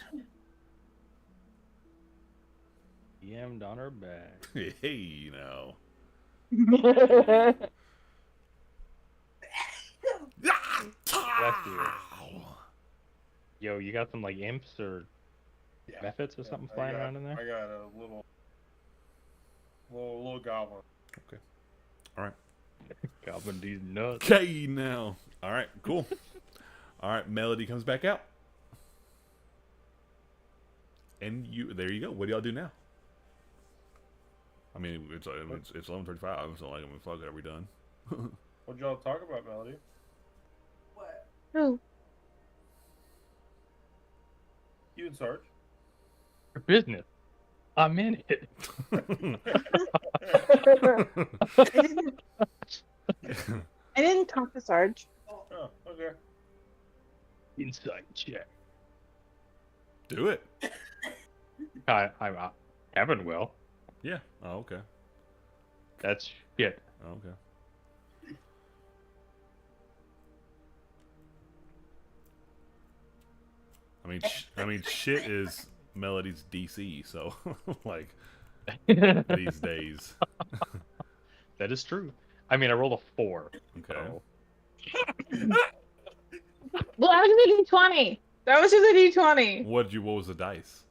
DM'd on her back. Hey, now. Bless you. Yo, you got some imps or methods or something flying around in there? I got a little goblin. Goblin these nuts. Okay, now. All right, cool. All right, Melody comes back out. And there you go. What do y'all do now? I mean, it's 11:35, so fuck it, are we done? What'd y'all talk about, Melody? What? Who? You and Sarge? For business. I'm in it. I didn't talk to Sarge. Oh, okay. Inside check. Do it. Kevin will. Yeah. Oh, okay. That's shit. Oh, okay. I mean, shit is Melody's DC, so these days. That is true. I mean, I rolled a 4. Okay. So. Well, that was just a D20. That was just a D20. What was the dice?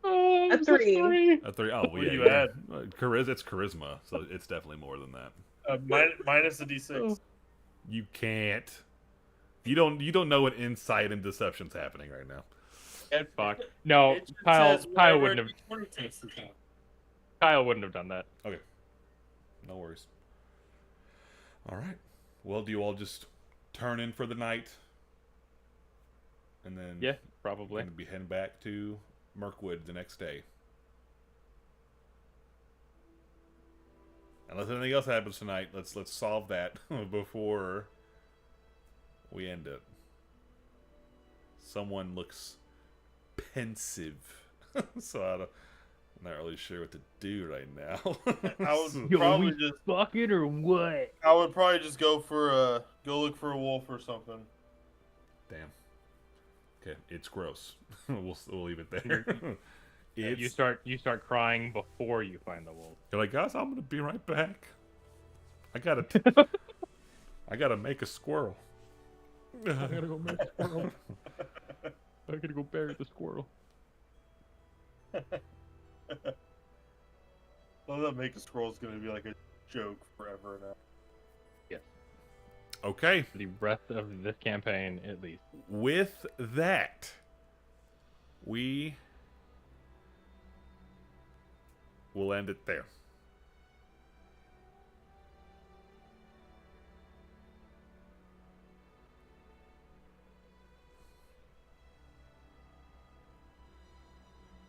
A 3. A 3. Oh, well, What yeah. do you add? It's charisma, so it's definitely more than that. Minus the D6. You can't. You don't know what insight and deception's happening right now. Get fucked. No, It just Kyle says Kyle whatever wouldn't have D20 takes the time. Kyle wouldn't have done that. No worries. All right. Well, do you all just turn in for the night? and then Yeah, probably. gonna be heading back to Mirkwood the next day. Unless anything else happens tonight, let's solve that before we end it. Someone looks pensive, so I'm not really sure what to do right now. I would probably just fucking or what? I would probably just go look for a wolf or something. Damn. Okay, it's gross. we'll leave it there. You start crying before you find the wolf. You're like, guys, I'm gonna be right back. I gotta make a squirrel. I gotta go make a squirrel. I gotta go bury the squirrel. Well, that make a scroll is gonna be like a joke forever now. Yes. Okay. For the rest of this campaign, at least. With that, we will end it there.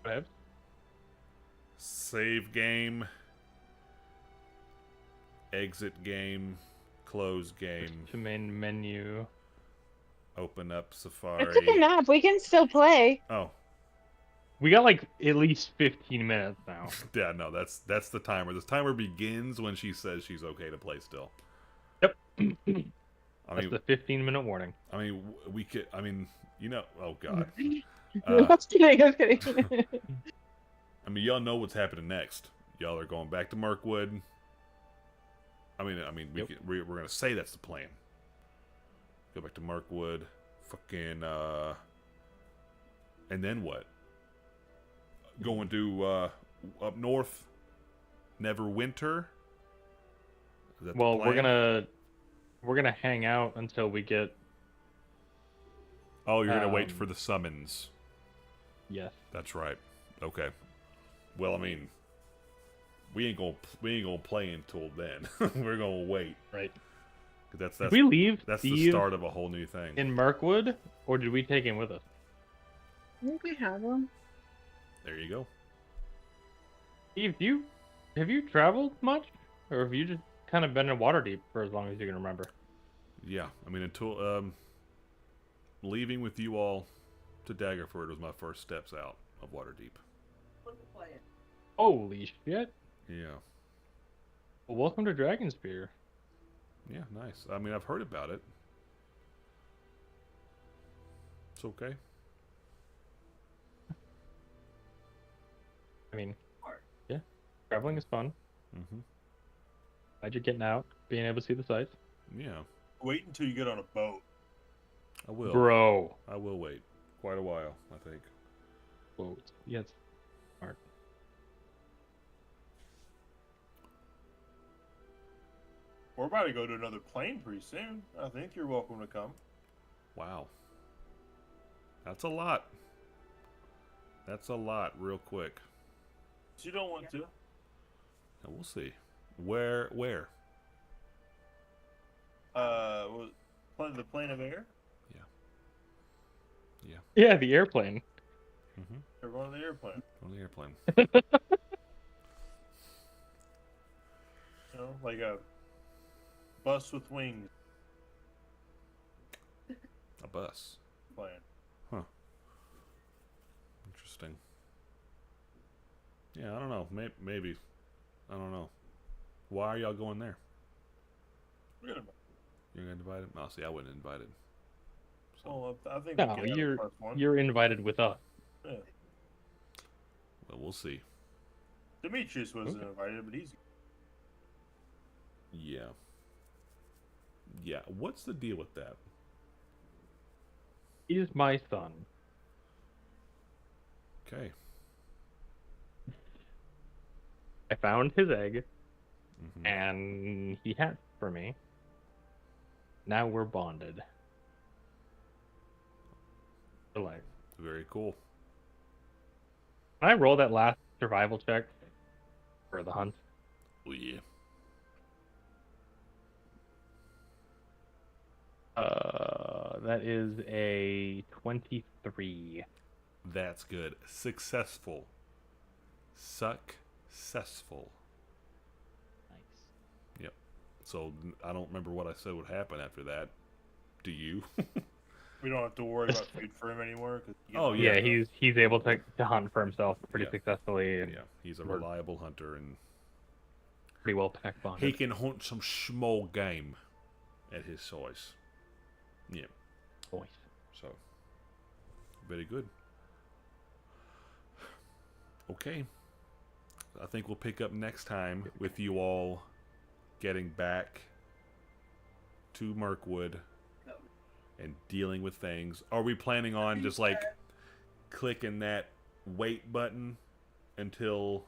Go ahead. Save game. Exit game. Close game. To main menu. Open up I Safari. took a nap. We can still play. Oh, We got like at least 15 minutes now. yeah, no, that's the timer. This timer begins when she says she's okay to play still. Yep. I That's mean, the 15-minute warning. we could. I mean, you know. Oh God. I was kidding. I was kidding. I mean, y'all know what's happening next. Y'all are going back to Mirkwood. I mean, Yep. we're gonna say that's the plan. Go back to Mirkwood, fucking, and then what? Going to up north, Neverwinter. Is that the Well, plan? we're gonna hang out until we get. Oh, you're gonna wait um, for the summons. Yes. That's right. Okay. Well, I mean, we ain't gonna play until then. We're gonna wait. Right. 'Cause that's Did we leave that's the Steve start of a whole new thing. in Mirkwood, or did we take him with us? I think we have them. There you go. Steve, have you traveled much, or have you just kind of been in Waterdeep for as long as you can remember? Yeah, I mean, until leaving with you all to Daggerford was my first steps out of Waterdeep. What's the plan? Holy shit! Yeah, Well, welcome to Dragonspear. yeah, nice. I mean, I've heard about it. It's okay. I mean, yeah, traveling is fun. Mm-hmm. Glad you're getting out, being able to see the sights. Yeah, Wait until you get on a boat. I will. Bro. I will wait quite a while, I think. Whoa. Yes. Smart. We're about to go to another plane pretty soon. I think you're welcome to come. Wow. That's a lot. That's a lot, real quick. So you don't want to. Now, we'll see. Where? The plane of air. Yeah, the airplane. Mm-hmm. They're going on the airplane. On the airplane. You know, like a bus with wings A bus. plane. Interesting. Yeah, I don't know. Maybe. I don't know. Why are y'all going there? We're gonna. You're gonna invite him? Oh, see, I wouldn't invite him. So, Well, I think No, we can have the first one. you're invited with us. Yeah. well, we'll see. Demetrius wasn't Okay. invited, but he's. Yeah. Yeah. What's the deal with that? He's my son. Okay. I found his egg, Mm-hmm. and he hatched for me. Now we're bonded. For life. Very cool. Can I roll that last survival check for the hunt? Oh yeah. That is a 23. That's good. Successful. Successful. Nice. Yep. So I don't remember what I said would happen after that. Do you? We don't have to worry about food for him anymore. 'Cause he gets Oh, all Yeah, the- he's able to hunt for himself pretty Yeah. successfully and Yeah, he's a We're- reliable hunter, and pretty well pack bonded. he can hunt some small game at his size. Yeah, Boys. so very good. Okay, I think we'll pick up next time with you all getting back to Mirkwood and dealing with things. Are we planning on just like clicking that wait button until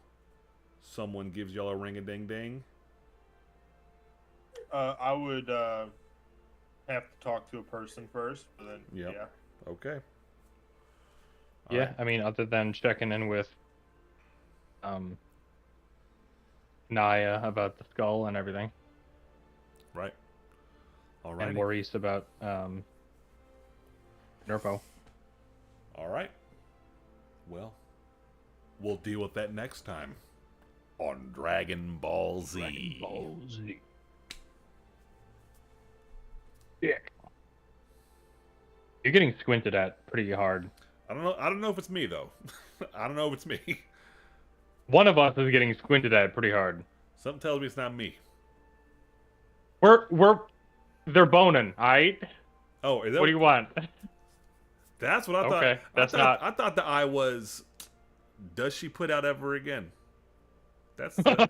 someone gives y'all a ring-a-ding-ding? I would have to talk to a person first, but then Yep. yeah. Okay. All Yeah, right. I mean, other than checking in with Naya about the skull and everything, Right. All and right. Maurice about Nerpo. All right. Well, we'll deal with that next time on Dragon Ball Z. Yeah. You're getting squinted at pretty hard. I don't know if it's me though. I don't know if it's me. One of us is getting squinted at pretty hard. Something tells me it's not me. They're boning, alright? Oh, is that What do you want? That's what I thought. Okay, that's I thought the eye was. Does she put out ever again? That's the,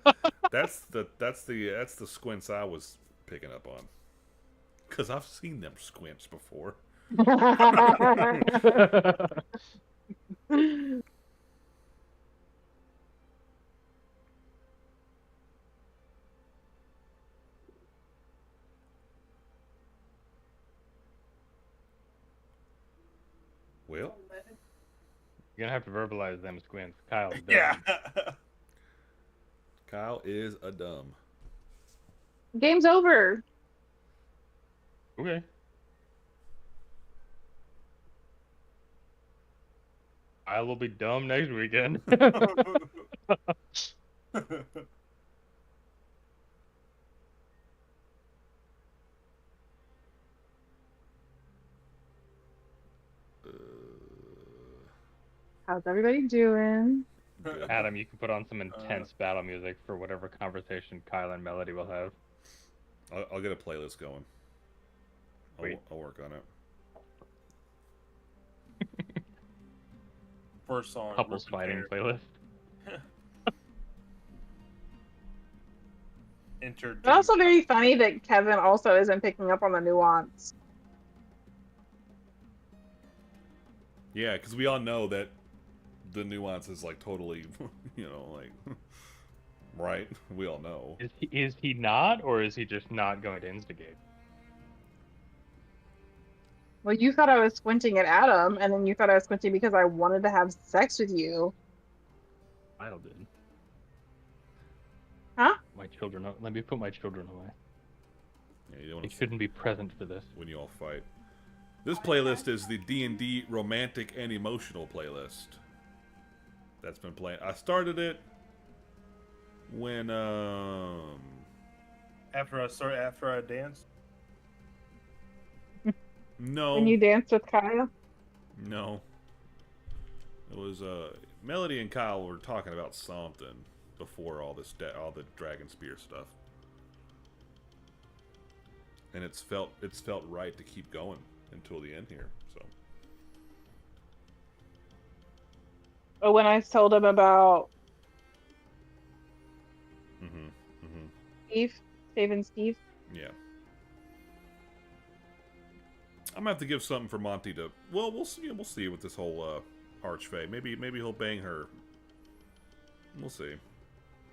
that's the squints I was picking up on. Cause I've seen them squints before. Well, You're gonna have to verbalize them squints. Kyle. Yeah. Kyle is a dumb. Game's over. Okay. I will be dumb next weekend. How's everybody doing? Good. Adam, you can put on some intense battle music for whatever conversation Kyle and Melody will have. I'll get a playlist going. Sweet. I'll work on it. First song. Couples Rip and fighting Tear. playlist. Enter. It's also very funny that Kevin also isn't picking up on the nuance. Yeah, because we all know that the nuance is like totally, like, right? We all know. Is he not, or is he just not going to instigate? Well, you thought I was squinting at Adam, and then you thought I was squinting because I wanted to have sex with you. Idle did. Huh? My children. Let me put my children away. Yeah, you don't They want to shouldn't be present for this. when you all fight. This playlist is the D&D romantic and emotional playlist. That's been playing. I started it when After I danced. no. When you danced with Kyle. No. It was Melody and Kyle were talking about something before all this all the Dragon Spear stuff. And it's felt right to keep going until the end here. So But when I told him about Steve, saving Steve, yeah. I'm gonna have to give something for Monty to. Well, we'll see. We'll see with this whole Archfey. Maybe he'll bang her. We'll see.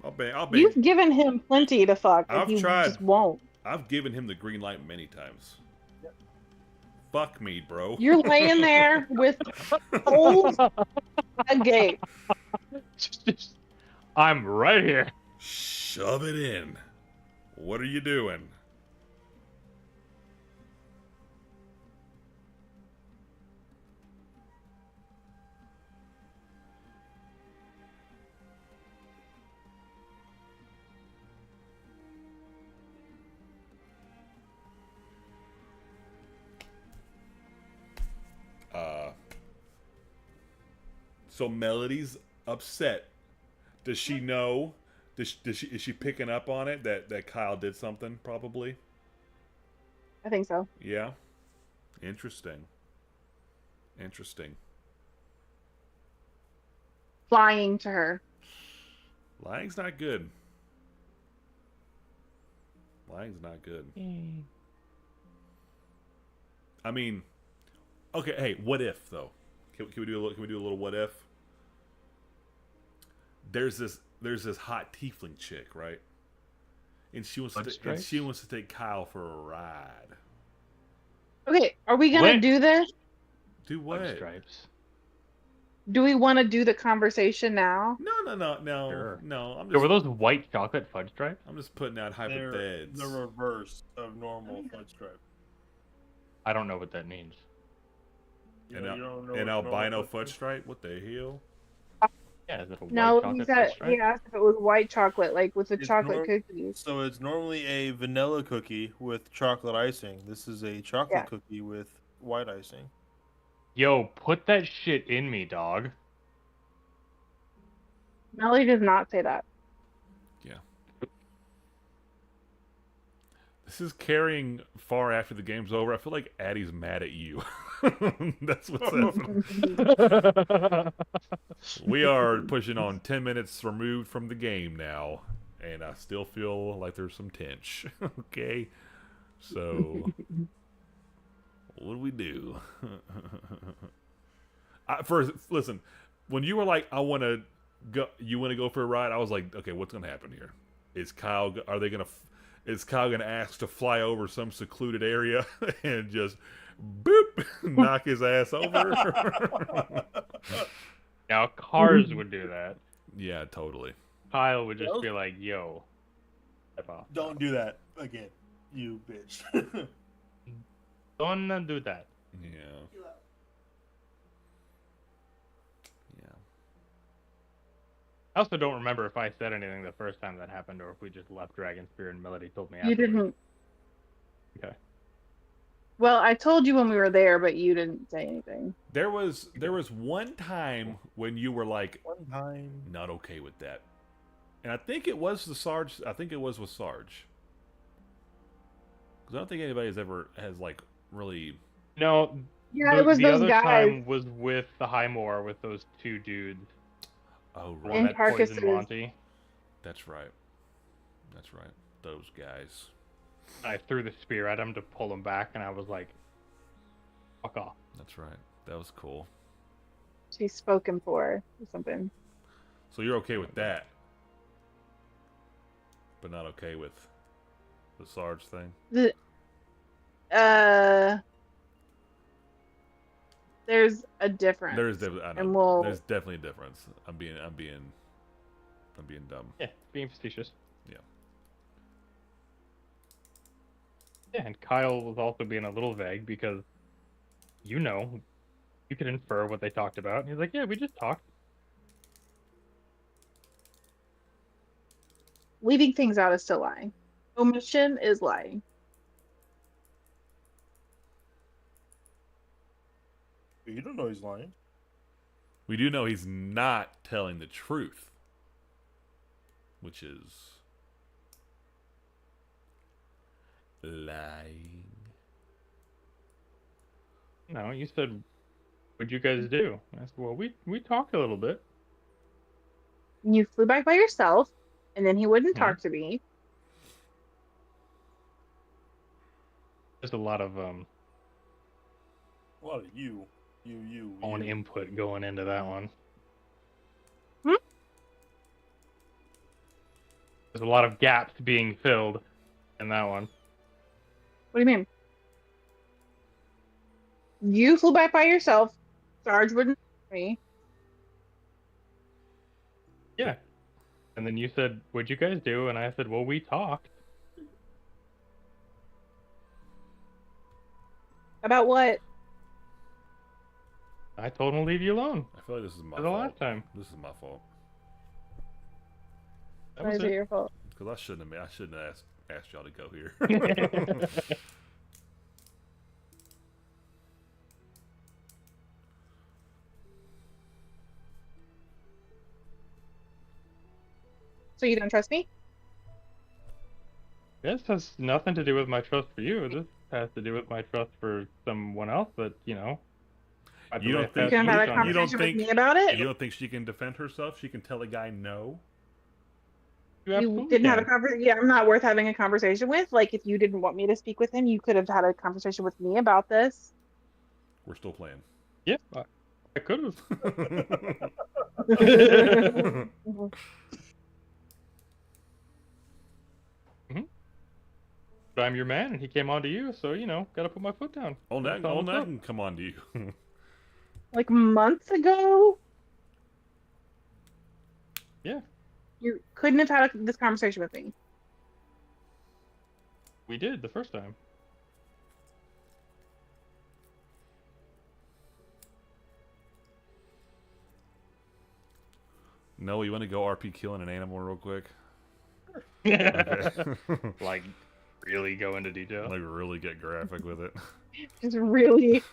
I'll bang. you've given him plenty to fuck, and I've he tried. just won't. I've given him the green light many times. Fuck me, bro. You're laying there with holes agape. I'm right here. Shove it in. What are you doing? So Melody's upset. Does she know? Is she picking up on it that Kyle did something? Probably. I think so. Yeah. Interesting. Interesting. Flying to her. Lying's not good. Lying's not good. I mean, okay. Hey, what if though? Can we do a little? Can we do a little what if? There's this hot tiefling chick, right? And she wants to take Kyle for a ride. Okay, are we gonna What? do this? Do what? Fudge stripes. Do we want to do the conversation now? No. Sure. No. Were those white chocolate fudge stripes? I'm just putting out They're hypotheds. the reverse of normal fudge stripe. I don't know what that means. You know, you don't know An what normal albino fudge fudge stripe? What the hell? Yeah, is it a white No, chocolate he fudge said stripe? he asked if it was white chocolate, like with the It's chocolate nor- cookies. So it's normally a vanilla cookie with chocolate icing. This is a chocolate Yeah. cookie with white icing. Yo, put that shit in me, dog. Melly does not say that. This is carrying far after the game's over. I feel like Addie's mad at you. That's what's happening. We are pushing on 10 minutes removed from the game now, and I still feel like there's some tension. Okay, so what do we do? First, listen. When you were like, "I want to go," you want to go for a ride. I was like, "Okay, what's gonna happen here? Is Kyle? Are they gonna? Is Kyle gonna ask to fly over some secluded area and just boop knock his ass over?" Now, cars would do that. Yeah, totally. Kyle would just be like, yo, step off. Don't do that again, you bitch. Don't do that. Yeah. You know. Yeah. I also don't remember if I said anything the first time that happened or if we just left Dragonspear and Melody told me You afterwards. didn't. Okay. Well, I told you when we were there, but you didn't say anything. There was one time when you were like One time. not okay with that, and I think it was the Sarge. I think it was with Sarge, because I don't think anybody has like really. No, Yeah, it was the those other guys. time was with the Highmore with those two dudes. Oh The right, one And that carcasses. poisoned Monty. that's right. That's right. Those guys. I threw the spear at him to pull him back, and I was like, fuck off. That's right. That was cool. She's spoken for or something. So you're okay with that, but not okay with the Sarge thing. There's a difference. There is definitely. I know. And we'll- There's definitely a difference. I'm being dumb. Yeah, being facetious. Yeah. Yeah, and Kyle was also being a little vague because, you could infer what they talked about. And he's like, yeah, we just talked. Leaving things out is still lying. Omission is lying. You don't know he's lying. We do know he's not telling the truth, which is lying. No, you said, what'd you guys do? I said, well, we talked a little bit. You flew back by yourself, and then he wouldn't Mhm. talk to me. There's a lot of A lot of you. own input going into that one. Hmm? There's a lot of gaps being filled in that one. What do you mean? You flew back by yourself. Sarge wouldn't talk to me. Yeah. And then you said, what'd you guys do? And I said, well, we talked. About what? I told him to leave you alone I feel like this is my for the fault. last time. This is my fault That Why was is it it. your fault? because I shouldn't have asked y'all to go here. So you don't trust me? This has nothing to do with my trust for you. This has to do with my trust for someone else that, you know. I You don't believe You think- has can have leash a on you you. don't conversation think- with me about it? You don't think she can defend herself? She can tell a guy no? You You absolutely didn't have a can. conversation. Yeah, I'm not worth having a conversation with. Like, if you didn't want me to speak with him, you could have had a conversation with me about this. We're still playing. Yeah, I could have. But I'm your man, and he came on to you, so, you know, gotta put my foot down. All Gotta that, tell him all what's that up. can come on to you. Like months ago, Yeah, you couldn't have had this conversation with me. we did the first time. No, you want to go RP killing an animal real quick? Like, really go into detail. Like really get graphic with it. Just really.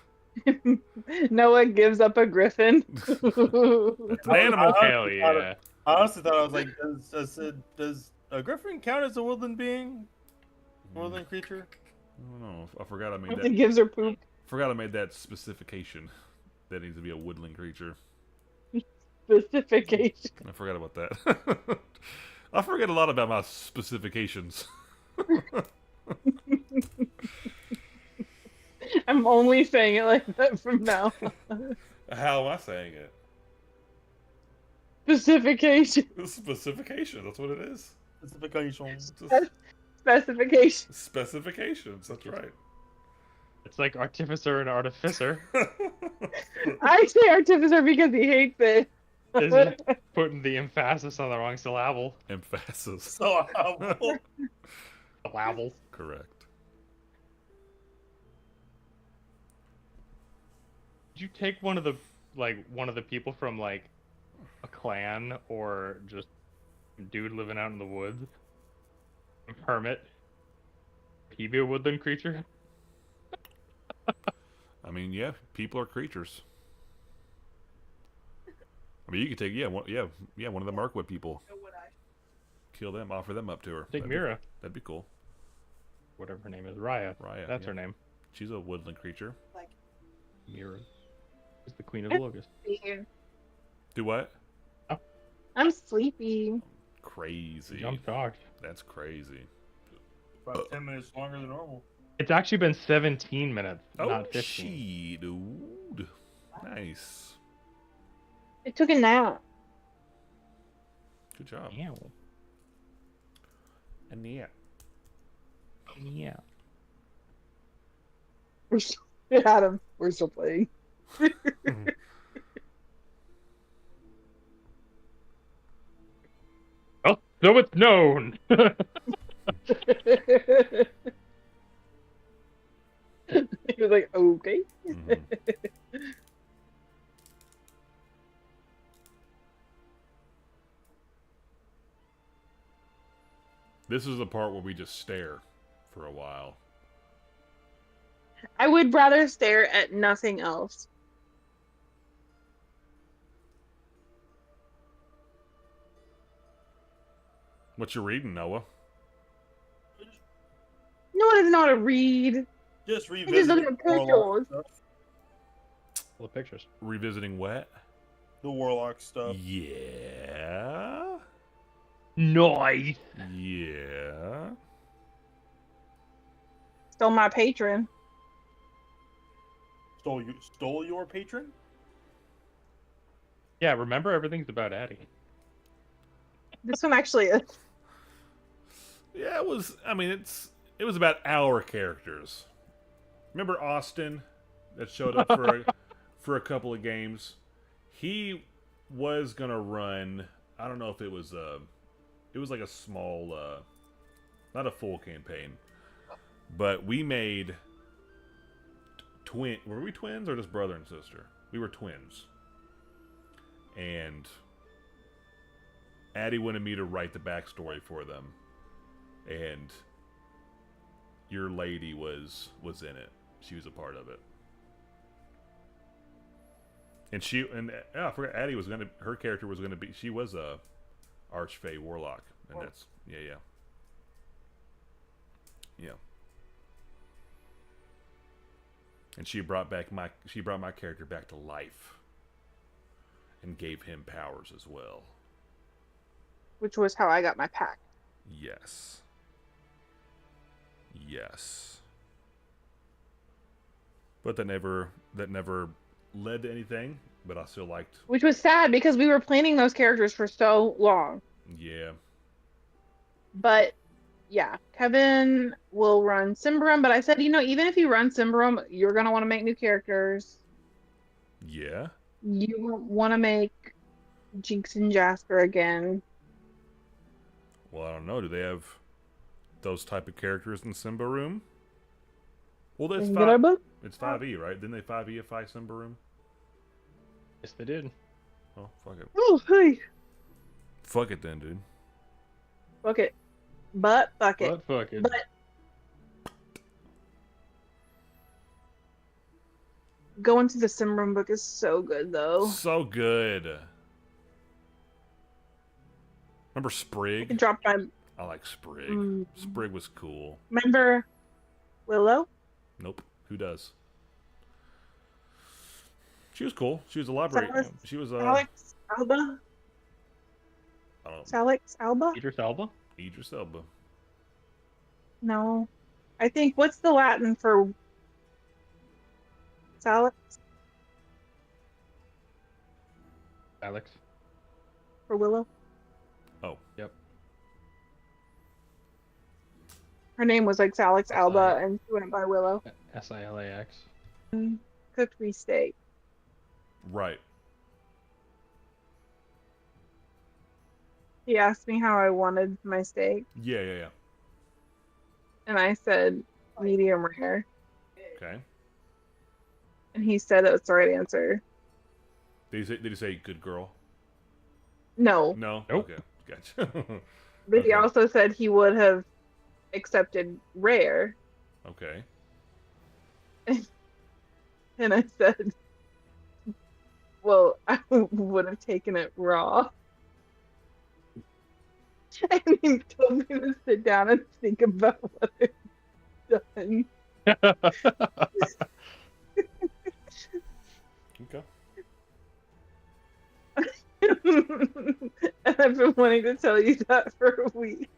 Noah gives up a griffin. It's an animal. Hell yeah. I honestly thought I was like, does a griffin count as a woodland being? Woodland creature? I don't know. I forgot I made It that. gives her poop. Forgot I made that specification. That needs to be a woodland creature. Specification. I forgot about that. I forget a lot about my specifications. I'm only saying it like that from now. How am I saying it? Specification. Specification. That's what it is. Specifications. It's just Specification. specifications. That's right. It's like artificer and artificer. I say artificer because he hates it. Isn't putting the emphasis on the wrong syllable. Emphasis. So humble. Syllable. Correct. Did you take one of the people from like a clan or just a dude living out in the woods? A hermit? He be a woodland creature? I mean, yeah, people are creatures. I mean, you could take one of the Mirkwood people, Or would I? kill them, offer them up to her. Take That'd Mira. That'd be cool. Whatever her name is. Raya. Raya. That's yeah. her name. She's a woodland creature. Like, Mira. She's the queen of the locust. Do what? I'm sleepy. Crazy. Jump shocked. That's crazy. About 10 minutes longer than normal. It's actually been 17 minutes, Oh, not 15. shit, dude. Nice. I took a nap. Good job. Ew. And yeah. Yeah. We're still, Adam, we're still playing. Well, so it's known. He was like, okay. Mhm. This is the part where we just stare for a while. I would rather stare at nothing else. What you reading, Noah? No one doesn't know how to read. Just just revisit look at Warlock pictures. stuff. Full of pictures. Revisiting what? The Warlock stuff. Yeah. Nice. Yeah. Still my patron. Stole your patron? Yeah, remember everything's about Addie. This one actually is. Yeah, it was. I mean, it was about our characters. Remember Austin that showed up for a couple of games. He was gonna run. I don't know if it was like a small, not a full campaign, but we made twin. Were we twins or just brother and sister? We were twins, and Addie wanted me to write the backstory for them, and your lady was in it. She was a part of it, and I forgot Addie was her character was gonna be. She was Archfey Warlock, and Oh. that's yeah. And she brought my character back to life, and gave him powers as well. Which was how I got my pack. Yes. Yes. But that never led to anything. But I still liked. Which was sad because we were planning those characters for so long. Yeah. But yeah, Kevin will run Symbaroum. But I said, even if you run Symbaroum, you're gonna want to make new characters. Yeah. You want to make Jinx and Jasper again. Well, I don't know. Do they have those type of characters in Symbaroum? Well, that's Get our 5. book? It's 5e, right? Didn't they 5e-ify Symbaroum? Yes, they did. Oh, fuck it. Oh, hey. Fuck it then, dude. Fuck it. But fuck it. But fuck it. But going to the Symbaroum book is so good, though. So good. Remember I Sprig? can drop my. I like Sprig. Mm. Sprig was cool. Remember Willow? Nope. Who does? She was cool. She was a library. Salix- She was Alex Alba? I don't know. Salix Alba? Idris Elba? Idris Elba. No. I think, what's the Latin for Salix? Alex. For Willow? Oh. Yep. Her name was like Salix That's Alba, right. and she went by Willow. Silax. Cooked me steak. Right. He asked me how I wanted my steak, Yeah. and I said medium rare. Okay. And he said that was the right answer. Did he say good girl? No. No? Nope. Okay. Gotcha. But he Okay. also said he would have accepted rare. Okay. And I said, well, I would have taken it raw. And he told me to sit down and think about what I've done. Okay. And I've been wanting to tell you that for a week.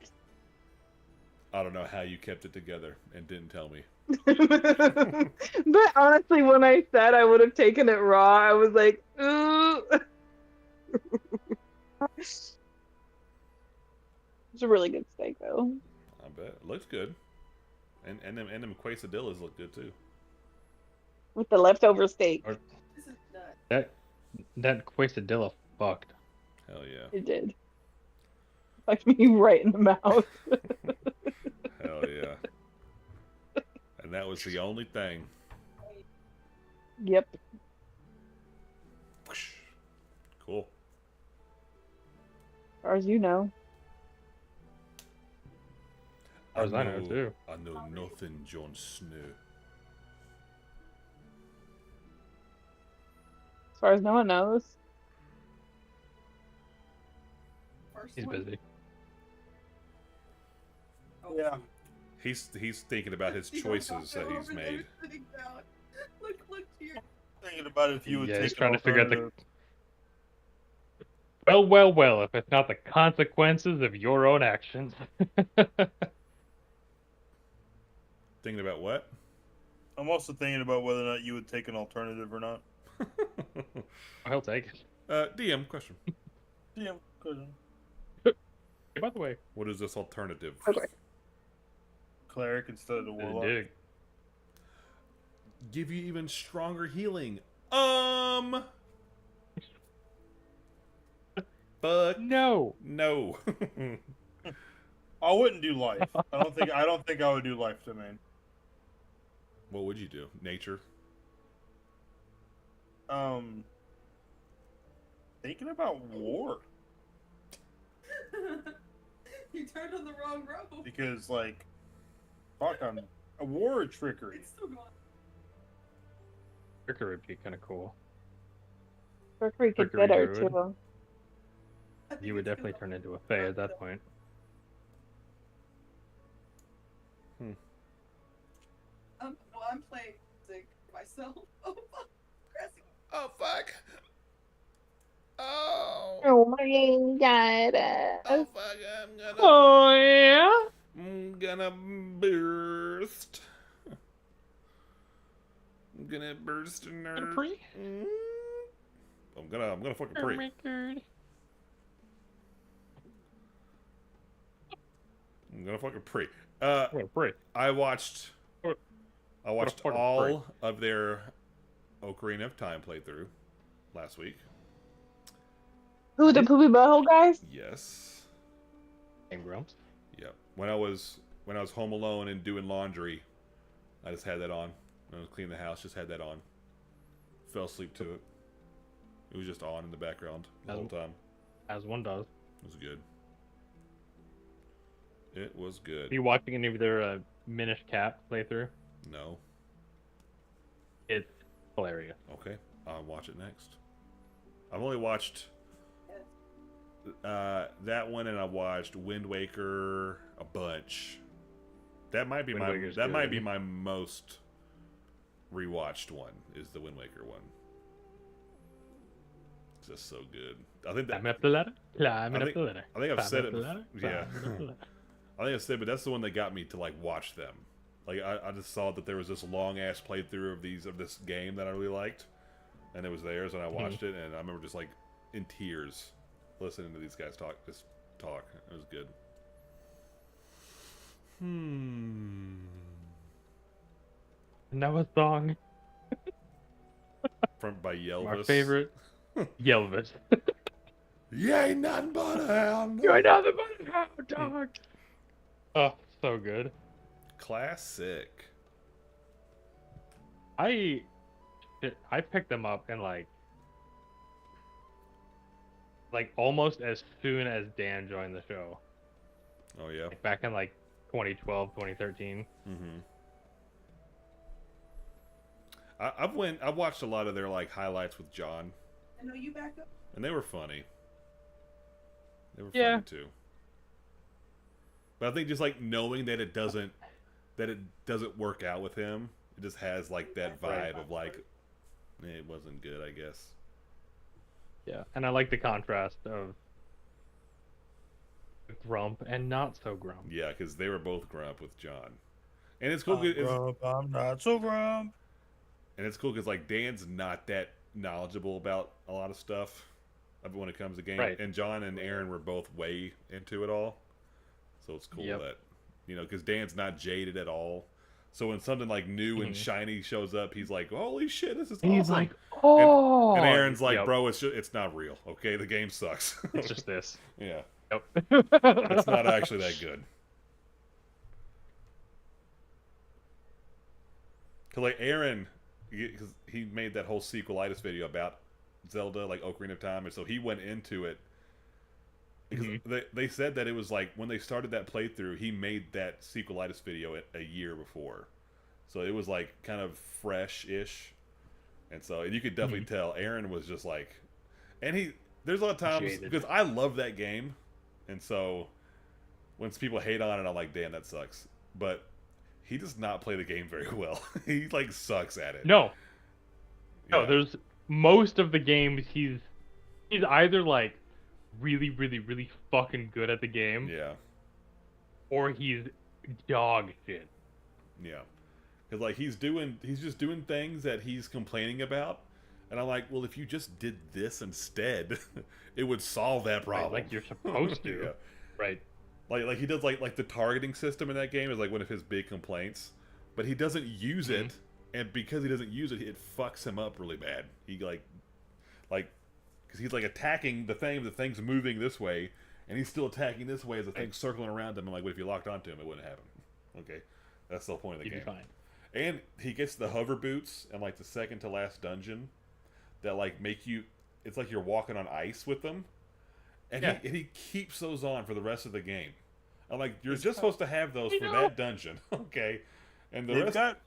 I don't know how you kept it together and didn't tell me. But honestly, when I said I would have taken it raw, I was like, ooh. It's a really good steak, though. I bet. It looks good. And them quesadillas look good too. With the leftover steak. Or- This is nuts. That quesadilla fucked. Hell yeah. It did. Fucked me right in the mouth. Hell yeah. And that was the only thing. Yep. Whoosh. Cool. As far as you know. As far as I know, too. I know nothing, Jon Snow. As far as no one knows. First He's one. busy. Oh, Yeah. He's thinking about his choices that he's made. Look here. Thinking about if you would Yeah, take he's an trying to figure out the. alternative. Well, if it's not the consequences of your own actions. Thinking about what? I'm also thinking about whether or not you would take an alternative or not. I'll take it. DM question. Yeah, good. Hey, by the way, What is this alternative? Okay. Cleric instead of the warlock. dig. Give you even stronger healing. Fuck No. no. I wouldn't do life. I don't think I would do life domain. What would you do? Nature? Thinking about war You turned on the wrong road. because like, fuck, I'm a war or trickery. It's still going. Trickery would be kind of cool. Trickery could Trickery get her druid. too. I think You would it's gonna definitely turn into a fae at that point. Well, I'm playing music myself. Oh, fuck. Grassy. Oh fuck! Oh! Oh my god. Oh fuck! Oh yeah. I'm gonna burst. I'm gonna burst a nerd. Pre. I'm gonna fucking Oh pre. my god. I'm gonna fucking pre. What a pre. I watched What- fucking all of their Ocarina of Time playthrough last week. Who, the poopy butthole guys? Yes. Game Grumps. Yep. When I was home alone and doing laundry, I just had that on. When I was cleaning the house, just had that on. Fell asleep to it. It was just on in the background the whole time. As one does. It was good. It was good. Are you watching any of their Minish Cap playthrough? No. It's hilarious. Okay. I'll watch it next. I've only watched that one, and I watched Wind Waker a bunch. That might be Wind Waker's might be good. my most rewatched one. Is the Wind Waker one? It's just so good. I think that Climbing up the ladder. Climbing I up the ladder. I think I've Climbing said up it. the ladder, Yeah. climbing up the ladder. I think I said, but that's the one that got me to like watch them. Like I just saw that there was this long ass playthrough of this game that I really liked, and it was theirs, and I watched it, and I remember just like in tears listening to these guys talk. It was good. And that was song. By Yelvis. My favorite. Yelvis. You ain't nothing but a hound. You ain't nothing but a hound dog. Oh, so good. Classic. I picked them up in like almost as soon as Dan joined the show. Oh yeah. Like back in like 2012, 2013. Mm-hmm. I've watched a lot of their like highlights with John, I know you back up. and they were funny. They were Yeah. funny too. But I think just like knowing that it doesn't work out with him, it just has like that Right. vibe of like it wasn't good, I guess. Yeah, and I like the contrast of Grump and not so Grump. Yeah, because they were both grump with John, and it's cool. I'm not so grump. And it's cool because like Dan's not that knowledgeable about a lot of stuff when it comes to game, Right. and John and Aaron were both way into it all. So it's cool Yep. that because Dan's not jaded at all. So when something like new and shiny shows up, he's like, "Holy shit, this is He's awesome!" like, oh. and Aaron's like, Yep. "Bro, it's not real. Okay, the game sucks." It's just this. yeah, Yep. it's not actually that good. Cause like Aaron, because he made that whole sequelitis video about Zelda, like Ocarina of Time, and so he went into it. Because they said that it was like when they started that playthrough, he made that sequelitis video a year before, so it was like kind of fresh-ish, and so you could definitely tell Aaron was just like, and there's a lot of times Jaded. because I love that game, and so when people hate on it, I'm like, damn, that sucks, but he does not play the game very well. He like sucks at it. No, Yeah. there's most of the games he's either like really, really, really fucking good at the game, Yeah. or he's dog shit. Yeah, because like he's just doing things that he's complaining about, and I'm like, well, if you just did this instead, it would solve that problem. Right, like you're supposed to. Yeah. Right. Like he does like the targeting system in that game is like one of his big complaints, but he doesn't use it, and because he doesn't use it, it fucks him up really bad. He like because he's like attacking the thing's moving this way, and he's still attacking this way as the thing's circling around him. I'm like, what if you locked onto him, it wouldn't happen. Okay, that's the whole point of the You'd be game. fine. And he gets the hover boots in like the second to last dungeon that like make you. It's like you're walking on ice with them, and Yeah. he keeps those on for the rest of the game. I'm like, you're just supposed to have those for that dungeon, okay? And the They've rest. got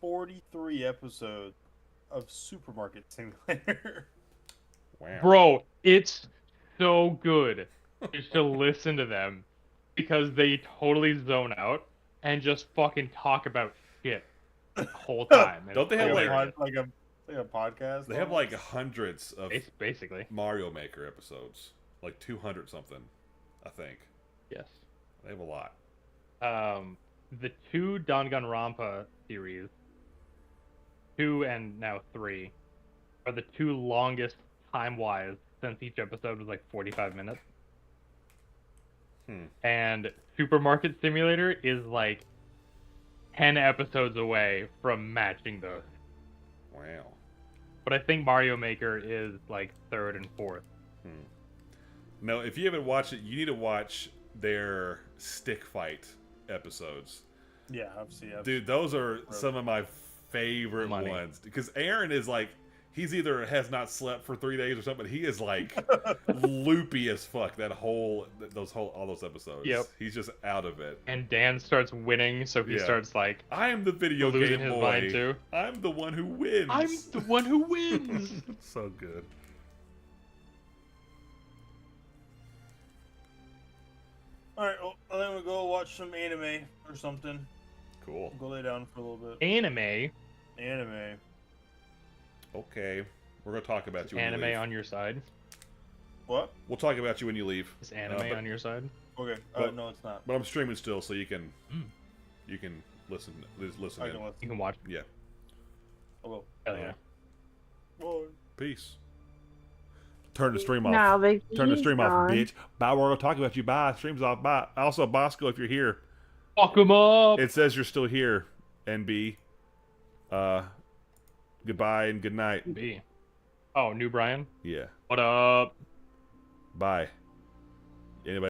43 episodes of Supermarket Simulator. Wow. Bro, it's so good just to listen to them because they totally zone out and just fucking talk about shit the whole time. And Don't they it's have, hilarious. like a podcast? They have like hundreds of Basically, Mario Maker episodes, like 200 something, I think. yes. They have a lot. The two Danganronpa series, 2 and now 3, are the two longest time-wise since each episode was like 45 minutes. And Supermarket Simulator is like 10 episodes away from matching those. Wow. But I think Mario Maker is like 3rd and 4th. No, if you haven't watched it, you need to watch their stick fight episodes. Yeah, I've seen. Dude, those are some of my favorite Money. ones. Because Aaron is like, he's either has not slept for 3 days or something. He is like loopy as fuck. All those episodes. Yep. He's just out of it. And Dan starts winning, so he Yeah. starts like, I am the video losing game his boy. mind too. I'm the one who wins. I'm the one who wins. So good. All right, well, then we'll go watch some anime or something. Cool. Go lay down for a little bit. Anime. Anime. Okay. We're gonna talk about you when you Anime leave. on your side. What? We'll talk about you when you leave. Is anime but- on your side? Okay. But- No, it's not. But I'm streaming still, so you can Mm. you can listen listen I in. can You listen. can watch. Yeah. I will. Hell yeah. Well, Peace. Turn the stream off. No, they Turn the stream off, gone. bitch. Bye. We're gonna talk about you. Bye. Stream's off. Bye. Also, Bosco, if you're here, Fuck 'em up. it says you're still here. NB. Goodbye and good night. B. Oh, new Brian. Yeah. What up? Bye.